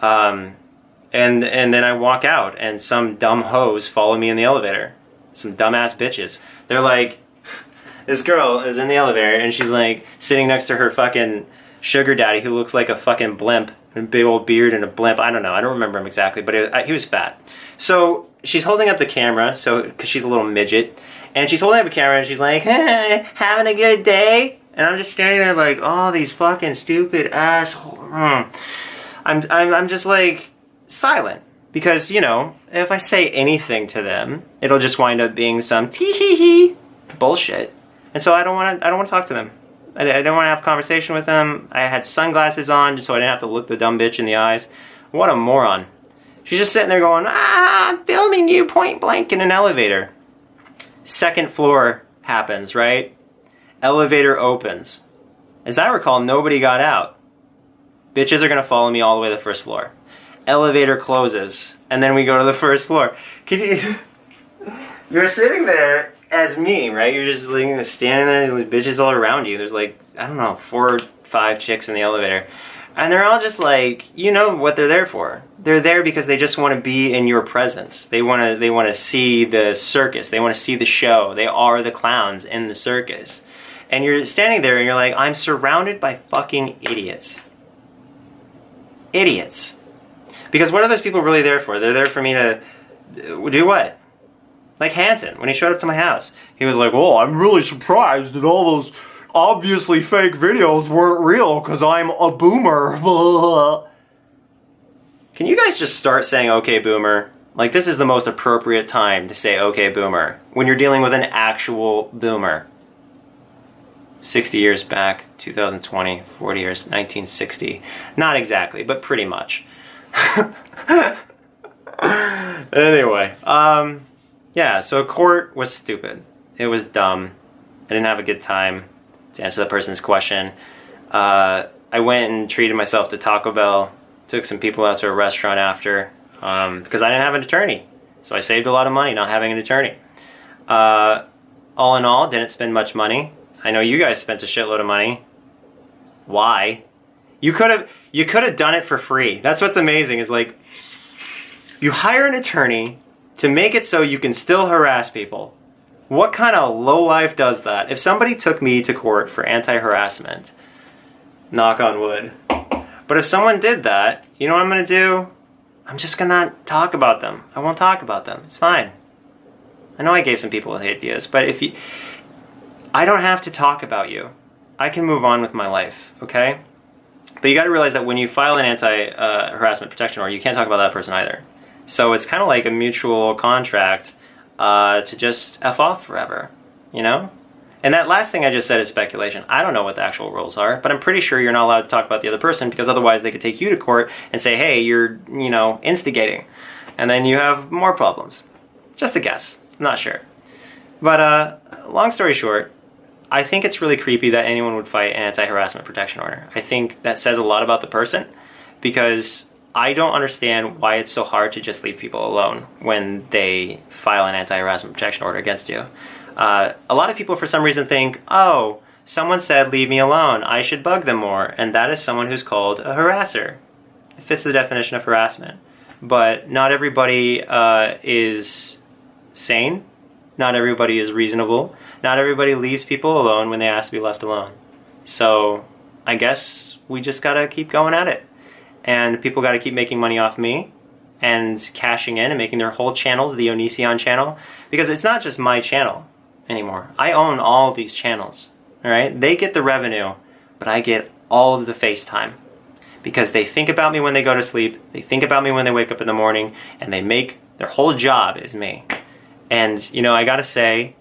[SPEAKER 1] And then I walk out, and some dumb hoes follow me in the elevator. Some dumbass bitches. They're like, this girl is in the elevator, and she's like sitting next to her fucking sugar daddy who looks like a fucking blimp, a big old beard and a blimp. I don't know. I don't remember him exactly, but he was fat. So she's holding up the camera, because she's a little midget, and she's holding up a camera, and she's like, hey, having a good day? And I'm just standing there like, oh, these fucking stupid assholes. I'm just like silent. Because, you know, if I say anything to them, it'll just wind up being some tee-hee-hee bullshit. And so I don't want to talk to them. I don't want to have a conversation with them. I had sunglasses on just so I didn't have to look the dumb bitch in the eyes. What a moron. She's just sitting there going, I'm filming you point blank in an elevator. Second floor happens, right? Elevator opens. As I recall, nobody got out. Bitches are going to follow me all the way to the first floor. Elevator closes, and then we go to the first floor. You're sitting there as me, right? You're just like standing there, there's bitches all around you. There's like, I don't know, 4 or 5 chicks in the elevator. And they're all just like, you know what they're there for. They're there because they just want to be in your presence. They want to see the circus. They want to see the show. They are the clowns in the circus. And you're standing there and you're like, I'm surrounded by fucking idiots. Idiots. Because what are those people really there for? They're there for me to do what? Like Hanson, when he showed up to my house. He was like, oh, I'm really surprised that all those obviously fake videos weren't real because I'm a boomer. Can you guys just start saying, okay, boomer? Like, this is the most appropriate time to say, okay, boomer, when you're dealing with an actual boomer. 60 years back, 2020, 40 years, 1960. Not exactly, but pretty much. Anyway, yeah, so court was stupid. It was dumb. I didn't have a good time to answer that person's question. I went and treated myself to Taco Bell, took some people out to a restaurant after, because I didn't have an attorney. So I saved a lot of money not having an attorney. All in all, didn't spend much money. I know you guys spent a shitload of money. Why? You could have done it for free. That's what's amazing, is like, you hire an attorney to make it so you can still harass people. What kind of lowlife does that? If somebody took me to court for anti-harassment, knock on wood, but if someone did that, you know what I'm going to do? I'm just going to not talk about them. I won't talk about them. It's fine. I know I gave some people ideas, but I don't have to talk about you. I can move on with my life, okay? But you got to realize that when you file an anti-harassment protection order, you can't talk about that person either. So it's kind of like a mutual contract to just F off forever, you know? And that last thing I just said is speculation. I don't know what the actual rules are, but I'm pretty sure you're not allowed to talk about the other person because otherwise they could take you to court and say, hey, you're, you know, instigating. And then you have more problems. Just a guess. I'm not sure. But long story short, I think it's really creepy that anyone would fight an anti-harassment protection order. I think that says a lot about the person because I don't understand why it's so hard to just leave people alone when they file an anti-harassment protection order against you. A lot of people for some reason think, oh, someone said leave me alone, I should bug them more, and that is someone who's called a harasser. fits the definition of harassment. But not everybody is sane. Not everybody is reasonable. Not everybody leaves people alone when they ask to be left alone. So I guess we just gotta keep going at it. And people gotta keep making money off me and cashing in and making their whole channels the Onision channel. Because it's not just my channel anymore. I own all these channels. Alright? They get the revenue, but I get all of the FaceTime. Because they think about me when they go to sleep, they think about me when they wake up in the morning, and they make their whole job is me. And, you know, I gotta say,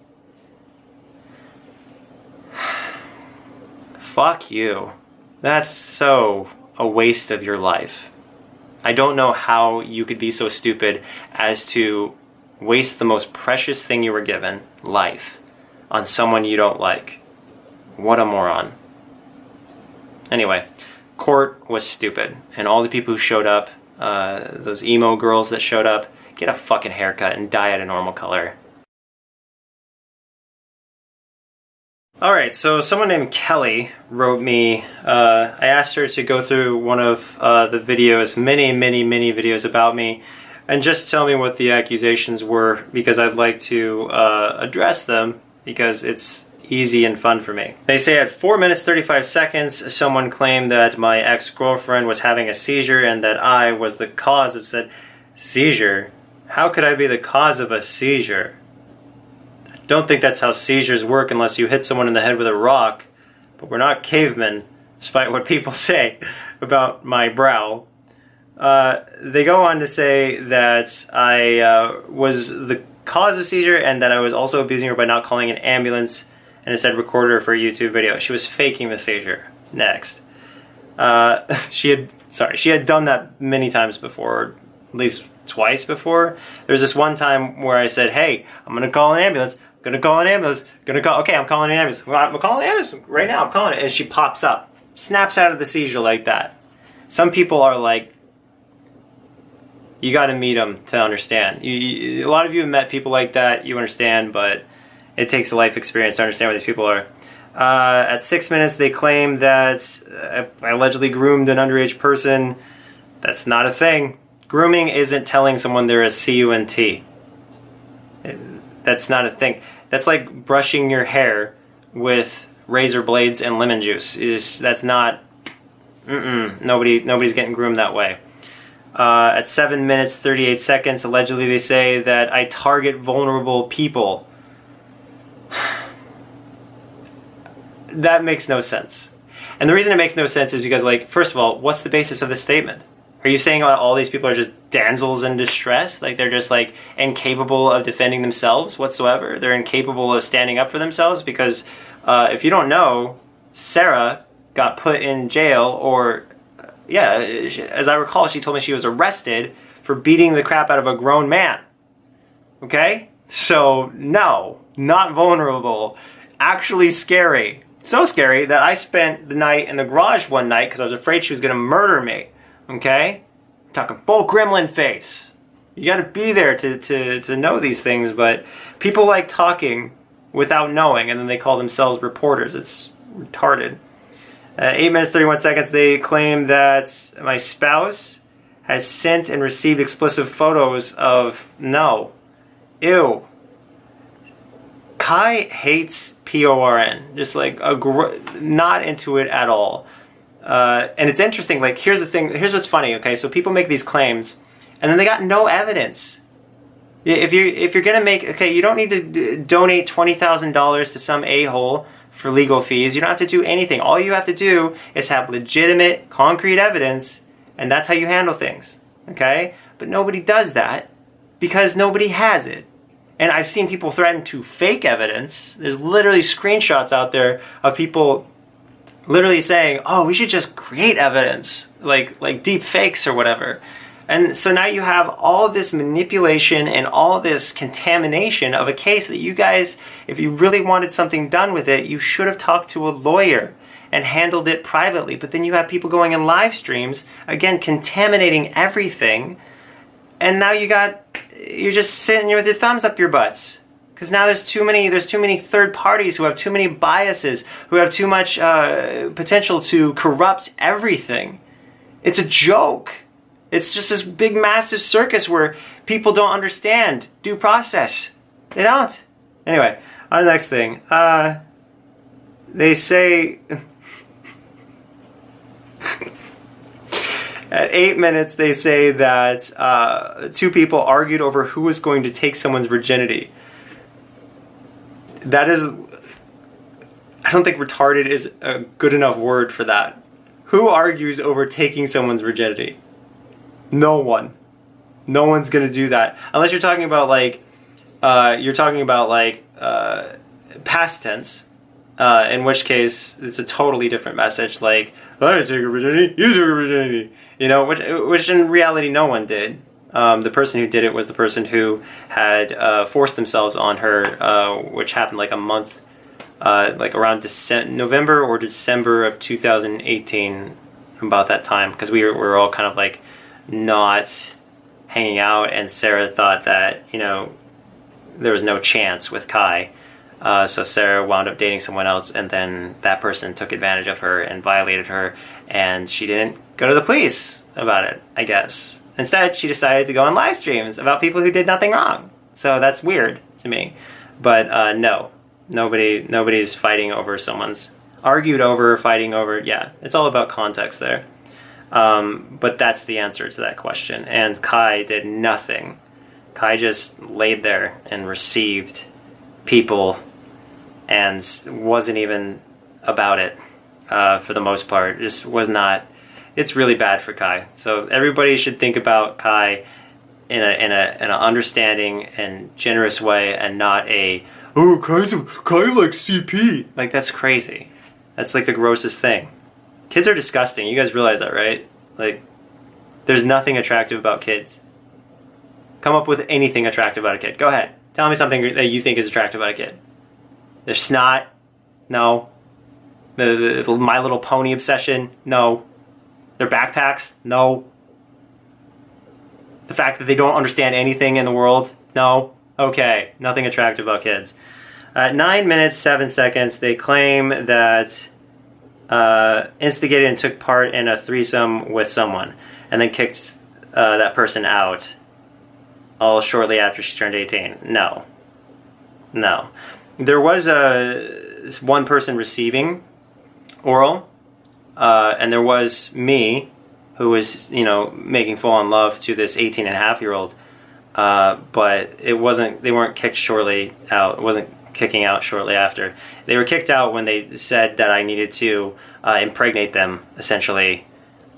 [SPEAKER 1] fuck you. That's so a waste of your life. I don't know how you could be so stupid as to waste the most precious thing you were given, life, on someone you don't like. What a moron. Anyway, court was stupid. And all the people who showed up, those emo girls that showed up, get a fucking haircut and dye it a normal color. Alright, so someone named Kelly wrote me. I asked her to go through one of the videos, many videos about me, and just tell me what the accusations were, because I'd like to address them, because it's easy and fun for me. They say at 4 minutes 35 seconds, someone claimed that my ex-girlfriend was having a seizure and that I was the cause of said seizure. How could I be the cause of a seizure? I don't think that's how seizures work unless you hit someone in the head with a rock, but we're not cavemen, despite what people say about my brow. They go on to say that I was the cause of seizure and that I was also abusing her by not calling an ambulance and instead recorded her for a YouTube video. She was faking the seizure. Next. She had done that many times before, at least twice before. There was this one time where I said, hey, I'm gonna call an ambulance, okay, I'm calling an ambulance. Well, I'm calling an ambulance right now, I'm calling it. And she pops up, snaps out of the seizure like that. Some people are like, you gotta meet them to understand. A lot of you have met people like that, you understand, but it takes a life experience to understand what these people are. At 6 minutes, they claim that I allegedly groomed an underage person. That's not a thing. Grooming isn't telling someone they're a CUNT. That's not a thing. That's like brushing your hair with razor blades and lemon juice. That's not... Nobody's getting groomed that way. At 7 minutes, 38 seconds, allegedly they say that I target vulnerable people. That makes no sense. And the reason it makes no sense is because, like, first of all, what's the basis of this statement? Are you saying all these people are just damsels in distress? Like, they're just, like, incapable of defending themselves whatsoever? They're incapable of standing up for themselves? Because if you don't know, Sarah got put in jail, or, yeah, as I recall, she told me she was arrested for beating the crap out of a grown man. Okay? So, no, not vulnerable. Actually scary. So scary that I spent the night in the garage one night because I was afraid she was going to murder me. Okay? I'm talking full gremlin face. You got to be there to know these things, but people like talking without knowing, and then they call themselves reporters. It's retarded. 8 minutes, 31 seconds, they claim that my spouse has sent and received explicit photos of... No. Ew. Kai hates PORN, just like not into it at all. And it's interesting, like, here's the thing, here's what's funny, okay? So people make these claims, and then they got no evidence. If you're gonna make, okay, you don't need to donate $20,000 to some a-hole for legal fees. You don't have to do anything. All you have to do is have legitimate, concrete evidence, and that's how you handle things, okay? But nobody does that because nobody has it. And I've seen people threaten to fake evidence. There's literally screenshots out there of people literally saying, oh, we should just create evidence, like deep fakes or whatever. And so now you have all this manipulation and all this contamination of a case that you guys, if you really wanted something done with it, you should have talked to a lawyer and handled it privately. But then you have people going in live streams, again, contaminating everything. And now you're just sitting here with your thumbs up your butts. Because now there's too many third parties who have too many biases, who have too much potential to corrupt everything. It's a joke. It's just this big, massive circus where people don't understand due process. They don't. Anyway, on the next thing. They say... At 8 minutes, they say that two people argued over who was going to take someone's virginity. That is... I don't think retarded is a good enough word for that. Who argues over taking someone's virginity? No one. No one's gonna do that. Unless you're talking about past tense. In which case, it's a totally different message. Like, I didn't take her virginity, you took her virginity. You know, which in reality no one did. The person who did it was the person who had forced themselves on her, which happened like a month, like around November or December of 2018, about that time, because we were all kind of like not hanging out, and Sarah thought that, you know, there was no chance with Kai. So Sarah wound up dating someone else, and then that person took advantage of her and violated her, and she didn't go to the police about it, I guess. Instead, she decided to go on live streams about people who did nothing wrong. So that's weird to me. But no, nobody's fighting over someone's argued over, fighting over. Yeah, it's all about context there. But that's the answer to that question. And Kai did nothing. Kai just laid there and received people and wasn't even about it for the most part. It just was not. It's really bad for Kai. So everybody should think about Kai in an understanding and generous way, and not a, oh, Kai likes CP. Like, that's crazy. That's like the grossest thing. Kids are disgusting. You guys realize that, right? Like, there's nothing attractive about kids. Come up with anything attractive about a kid. Go ahead. Tell me something that you think is attractive about a kid. Their snot? No. The My Little Pony obsession? No. Their backpacks? No. The fact that they don't understand anything in the world? No. Okay. Nothing attractive about kids. At 9 minutes, 7 seconds, they claim that instigated and took part in a threesome with someone, and then kicked that person out all shortly after she turned 18. No. No. There was this one person receiving oral, and there was me, who was, you know, making full-on love to this 18-and-a-half-year-old, but it wasn't, they weren't kicked shortly out. It wasn't kicking out shortly after. They were kicked out when they said that I needed to impregnate them, essentially,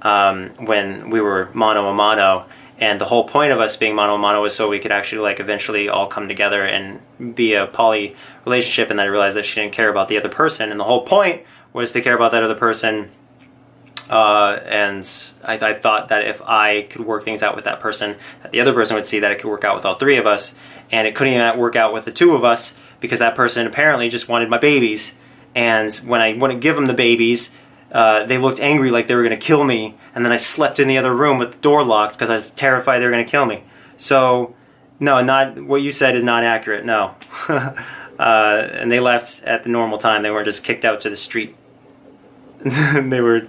[SPEAKER 1] when we were mano a mano. And the whole point of us being mano a mano was so we could actually, like, eventually all come together and be a poly relationship. And then I realized that she didn't care about the other person, and the whole point was to care about that other person. And I thought that if I could work things out with that person, that the other person would see that it could work out with all three of us. And it couldn't even work out with the two of us, because that person apparently just wanted my babies. And when I wouldn't give them the babies, they looked angry, like they were going to kill me. And then I slept in the other room with the door locked because I was terrified they were going to kill me. So, no, not what you said is not accurate, no. And they left at the normal time. They weren't just kicked out to the street. they were,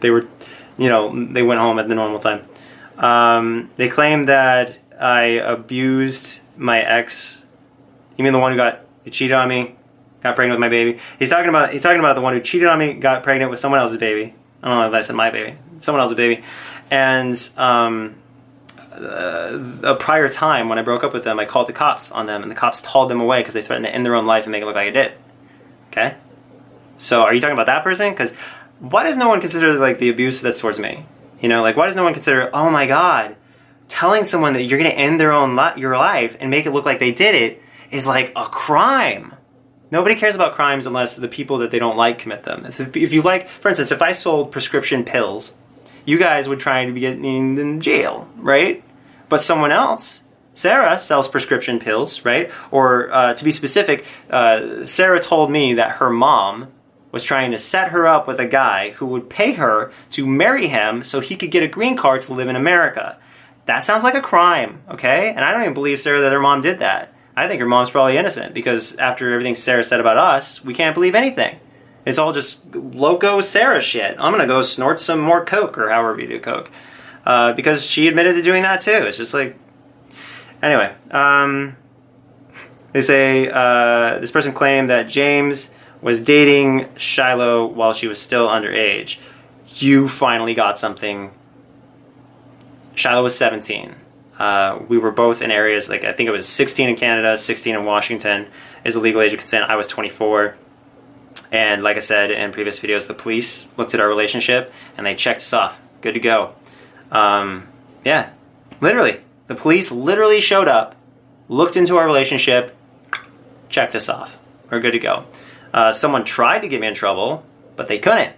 [SPEAKER 1] you know, they went home at the normal time. They claimed that I abused my ex. You mean the one who cheated on me, got pregnant with my baby? He's talking about the one who cheated on me, got pregnant with someone else's baby. I don't know if I said my baby, someone else's baby. And a prior time when I broke up with them, I called the cops on them, and the cops hauled them away because they threatened to end their own life and make it look like I did. Okay? So are you talking about that person? Because why does no one consider, like, the abuse that's towards me? You know, like, why does no one consider, oh my God, telling someone that you're going to end your life and make it look like they did it is like a crime? Nobody cares about crimes unless the people that they don't like commit them. If you like, for instance, if I sold prescription pills, you guys would try to be getting in jail, right? But someone else, Sarah, sells prescription pills, right? Or to be specific, Sarah told me that her mom was trying to set her up with a guy who would pay her to marry him so he could get a green card to live in America. That sounds like a crime, okay? And I don't even believe, Sarah, that her mom did that. I think her mom's probably innocent, because after everything Sarah said about us, we can't believe anything. It's all just loco Sarah shit. I'm gonna go snort some more coke, or however you do coke. because she admitted to doing that too. It's just like, anyway, they say this person claimed that James was dating Shiloh while she was still underage. You finally got something. Shiloh was 17. We were both in areas, like I think it was 16 in Canada, 16 in Washington is the legal age of consent. I was 24. And like I said in previous videos, the police looked at our relationship and they checked us off. Good to go. Yeah, literally. The police literally showed up, looked into our relationship, checked us off. We're good to go. Someone tried to get me in trouble, but they couldn't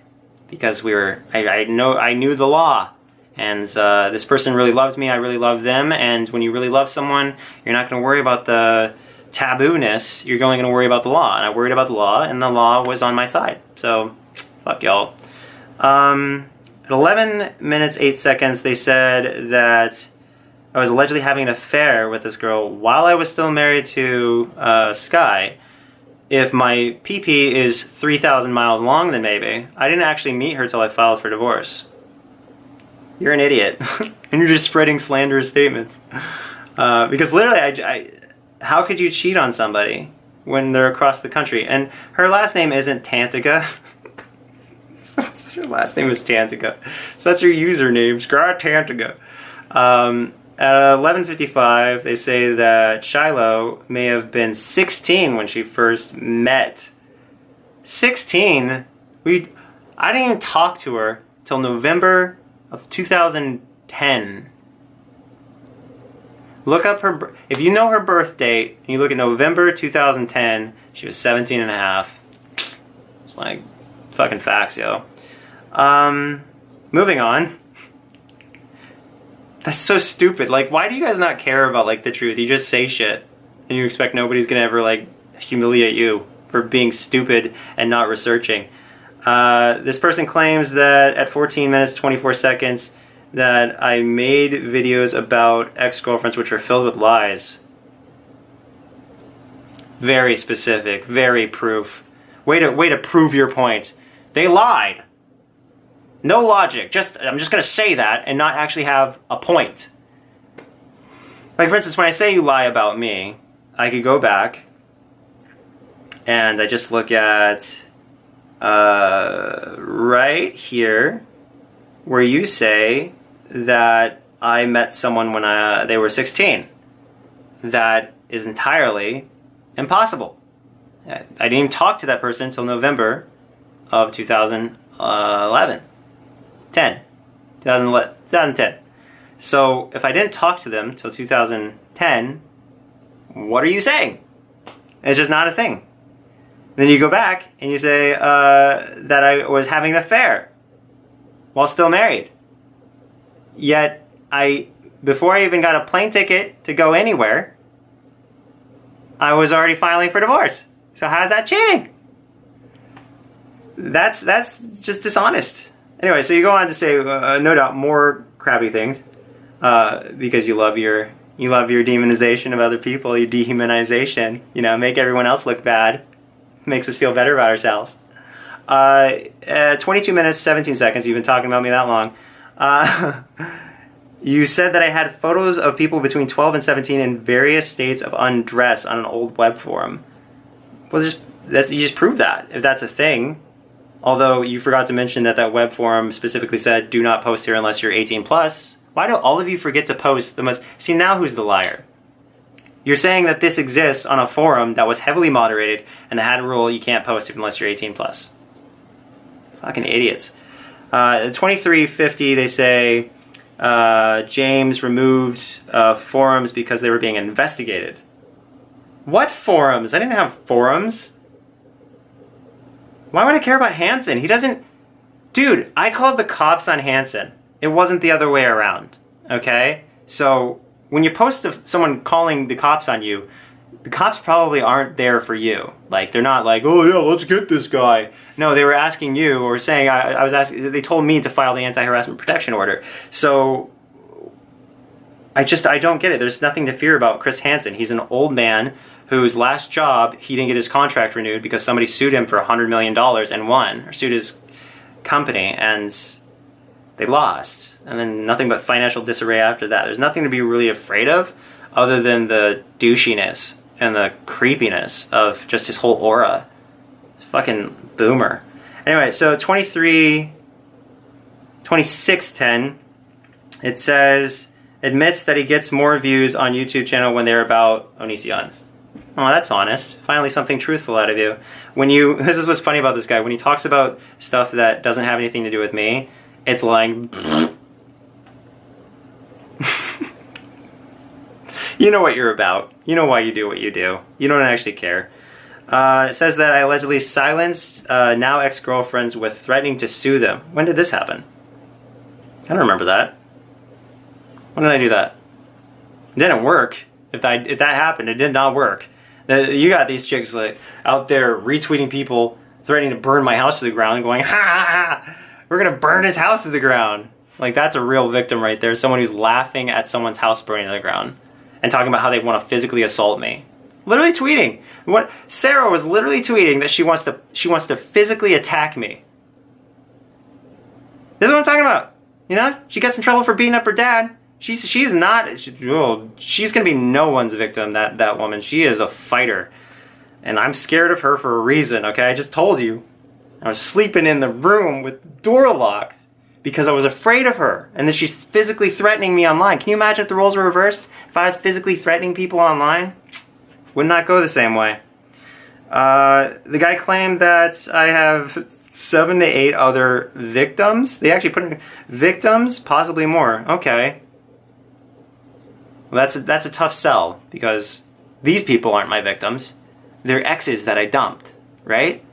[SPEAKER 1] because I knew the law. And this person really loved me, I really loved them, and when you really love someone, you're not going to worry about the taboo-ness, you're only going to worry about the law. And I worried about the law, and the law was on my side. So, fuck y'all. At 11 minutes, 8 seconds, they said that I was allegedly having an affair with this girl while I was still married to Sky. If my PP is 3,000 miles long, then maybe. I didn't actually meet her till I filed for divorce. You're an idiot. And you're just spreading slanderous statements. Because literally, how could you cheat on somebody when they're across the country? And her last name isn't Tantica. Her last name is Tantica. So that's her username, Scry Tantica. At 11:55, they say that Shiloh may have been 16 when she first met. 16? I didn't even talk to her till November of 2010. Look up her, if you know her birth date, and you look at November 2010, she was 17 and a half. It's like, fucking facts, yo. Moving on. That's so stupid. Like, why do you guys not care about, like, the truth? You just say shit, and you expect nobody's gonna ever, like, humiliate you for being stupid and not researching. This person claims that at 14 minutes, 24 seconds, that I made videos about ex-girlfriends which are filled with lies. Very specific, very proof. Way to prove your point. They lied. No logic. I'm just going to say that and not actually have a point. Like, for instance, when I say you lie about me, I could go back and I just look at right here where you say that I met someone when they were 16. That is entirely impossible. I didn't even talk to that person until November of 2010. 2010. So if I didn't talk to them till 2010, what are you saying? It's just not a thing. Then you go back and you say that I was having an affair while still married. Yet before I even got a plane ticket to go anywhere, I was already filing for divorce. So how's that cheating? That's just dishonest. Anyway, so you go on to say, no doubt, more crappy things, because you love your demonization of other people, your dehumanization. You know, make everyone else look bad, makes us feel better about ourselves. 22 minutes, 17 seconds. You've been talking about me that long. You said that I had photos of people between 12 and 17 in various states of undress on an old web forum. Well, you just proved that, if that's a thing. Although you forgot to mention that web forum specifically said, do not post here unless you're 18 plus. Why do all of you forget to post the most... See, now who's the liar? You're saying that this exists on a forum that was heavily moderated and that had a rule you can't post unless you're 18 plus. Fucking idiots. 2350, they say, James removed forums because they were being investigated. What forums? I didn't have forums. Why would I care about Hansen? He doesn't... Dude, I called the cops on Hansen. It wasn't the other way around, okay? So, when you post someone calling the cops on you, the cops probably aren't there for you. Like, they're not like, oh yeah, let's get this guy. No, they were asking you, or saying, I was asking, they told me to file the anti-harassment protection order. So, I don't get it. There's nothing to fear about Chris Hansen. He's an old man whose last job, he didn't get his contract renewed because somebody sued him for $100 million and won, or sued his company, and they lost. And then nothing but financial disarray after that. There's nothing to be really afraid of other than the douchiness and the creepiness of just his whole aura. Fucking boomer. Anyway, so 2610, it says, admits that he gets more views on YouTube channel when they're about Onision. Oh, that's honest. Finally something truthful out of you. This is what's funny about this guy. When he talks about stuff that doesn't have anything to do with me, it's like, you know what you're about. You know why you do what you do. You don't actually care. It says that I allegedly silenced now ex-girlfriends with threatening to sue them. When did this happen? I don't remember that. When did I do that? It didn't work. If that happened, it did not work. You got these chicks like out there retweeting people, threatening to burn my house to the ground, and going, ha ha ha, we're gonna burn his house to the ground. Like, that's a real victim right there. Someone who's laughing at someone's house burning to the ground and talking about how they want to physically assault me. Literally tweeting. What Sarah was literally tweeting that she wants to physically attack me. This is what I'm talking about. You know, she gets in trouble for beating up her dad. She's gonna be no one's victim, that woman. She is a fighter. And I'm scared of her for a reason, okay? I just told you. I was sleeping in the room with the door locked because I was afraid of her. And then she's physically threatening me online. Can you imagine if the roles were reversed? If I was physically threatening people online? Would not go the same way. The guy claimed that I have 7 to 8 other victims. They actually put in victims, possibly more. Okay. Well, that's a tough sell, because these people aren't my victims. They're exes that I dumped, right?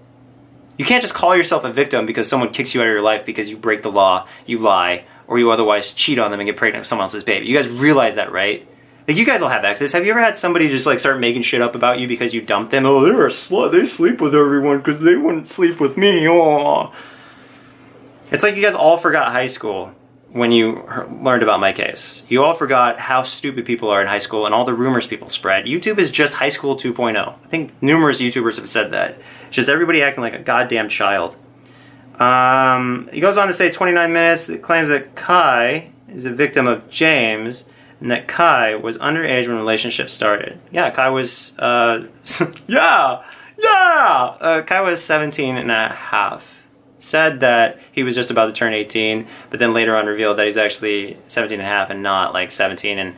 [SPEAKER 1] You can't just call yourself a victim because someone kicks you out of your life because you break the law, you lie, or you otherwise cheat on them and get pregnant with someone else's baby. You guys realize that, right? Like, you guys all have exes. Have you ever had somebody just like start making shit up about you because you dumped them? Oh, they're a slut. They sleep with everyone because they wouldn't sleep with me. Oh. It's like you guys all forgot high school when you learned about my case. You all forgot how stupid people are in high school and all the rumors people spread. YouTube is just high school 2.0. I think numerous YouTubers have said that. It's just everybody acting like a goddamn child. He goes on to say 29 minutes. It claims that Kai is a victim of James and that Kai was underage when the relationship started. Yeah, Kai was, Kai was 17 and a half. Said that he was just about to turn 18, but then later on revealed that he's actually 17 and a half and not like 17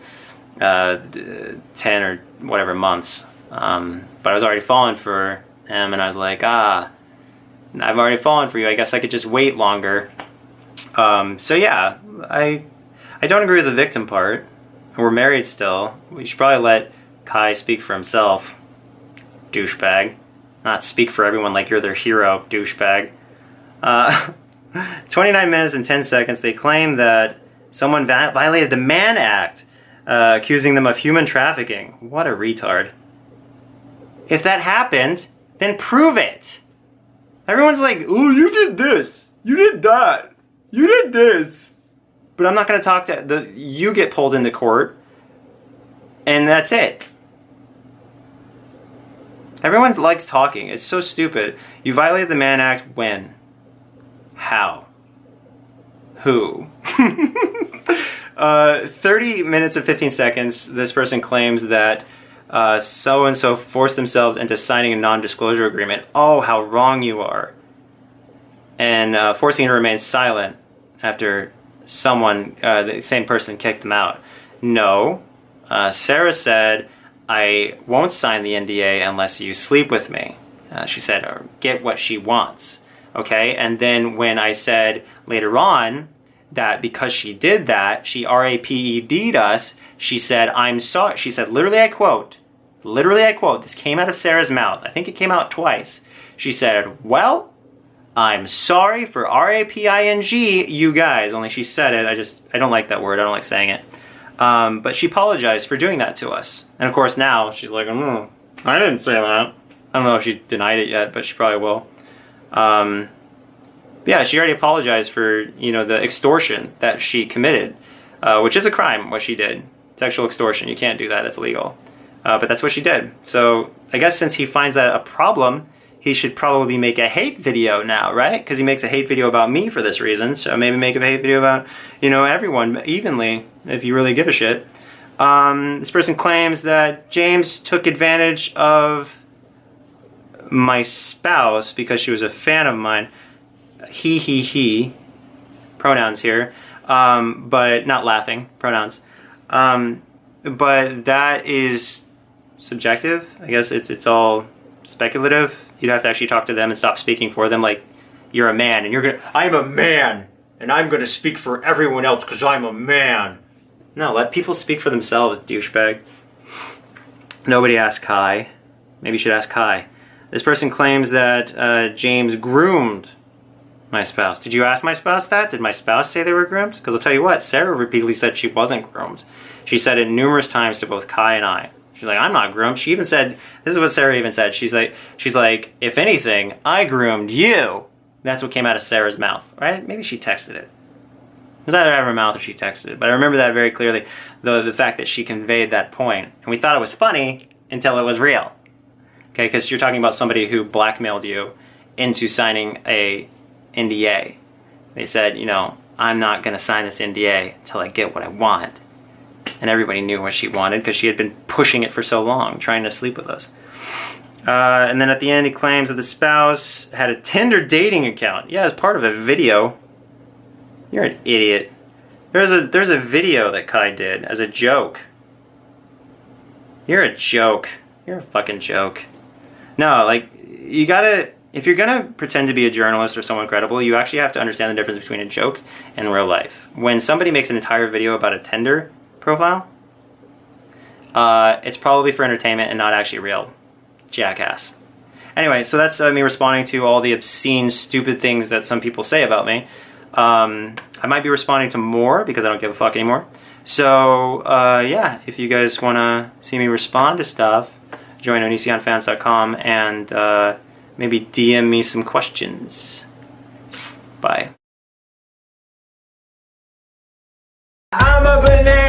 [SPEAKER 1] and 10 or whatever months. But I was already falling for him, and I was like, I've already fallen for you. I guess I could just wait longer. So yeah, I don't agree with the victim part. We're married still. We should probably let Kai speak for himself, douchebag. Not speak for everyone like you're their hero, douchebag. 29 minutes and 10 seconds, they claim that someone violated the Mann Act, accusing them of human trafficking. What a retard. If that happened, then prove it. Everyone's like, oh, you did this, you did that, you did this. But I'm not going to talk to you get pulled into court, and that's it. Everyone likes talking. It's so stupid. You violated the Mann Act when? How? Who? 30 minutes and 15 seconds, this person claims that so-and-so forced themselves into signing a non-disclosure agreement. Oh, how wrong you are. And forcing her to remain silent after someone, the same person, kicked them out. No. Sarah said, I won't sign the NDA unless you sleep with me. She said, or get what she wants. Okay, and then when I said later on that because she did that, she RAPED'd us, she said, I'm sorry. She said, literally I quote, this came out of Sarah's mouth. I think it came out twice. She said, well, I'm sorry for RAPING, you guys. Only she said it. I don't like that word. I don't like saying it. But she apologized for doing that to us. And of course now she's like, I didn't say that. I don't know if she denied it yet, but she probably will. Yeah, she already apologized for, the extortion that she committed, which is a crime, what she did. Sexual extortion. You can't do that. That's illegal. But that's what she did. So I guess since he finds that a problem, he should probably make a hate video now, right? Because he makes a hate video about me for this reason. So maybe make a hate video about, you know, everyone evenly, if you really give a shit. This person claims that James took advantage of my spouse because she was a fan of mine. He. Pronouns here. But not laughing. Pronouns. But that is subjective. I guess it's all speculative. You'd have to actually talk to them and stop speaking for them like you're a man and you're gonna, I'm a man and I'm gonna speak for everyone else because I'm a man. No, let people speak for themselves, douchebag. Nobody asked Kai. Maybe you should ask Kai. This person claims that James groomed my spouse. Did you ask my spouse that? Did my spouse say they were groomed? Because I'll tell you what, Sarah repeatedly said she wasn't groomed. She said it numerous times to both Kai and I. She's like, I'm not groomed. She even said, this is what Sarah even said. She's like, if anything, I groomed you. That's what came out of Sarah's mouth, right? Maybe she texted it. It was either out of her mouth or she texted it. But I remember that very clearly, the fact that she conveyed that point. And we thought it was funny until it was real. Okay, because you're talking about somebody who blackmailed you into signing a NDA. They said, you know, I'm not going to sign this NDA until I get what I want. And everybody knew what she wanted because she had been pushing it for so long, trying to sleep with us. And then at the end he claims that the spouse had a Tinder dating account. Yeah, as part of a video. You're an idiot. There's a video that Kai did as a joke. You're a joke. You're a fucking joke. No, like, you gotta, if you're gonna pretend to be a journalist or someone credible, you actually have to understand the difference between a joke and real life. When somebody makes an entire video about a Tinder profile, it's probably for entertainment and not actually real. Jackass. Anyway, so that's me responding to all the obscene, stupid things that some people say about me. I might be responding to more because I don't give a fuck anymore. So, yeah, if you guys want to see me respond to stuff, join onisionfans.com and maybe DM me some questions. Bye. I'm a banana.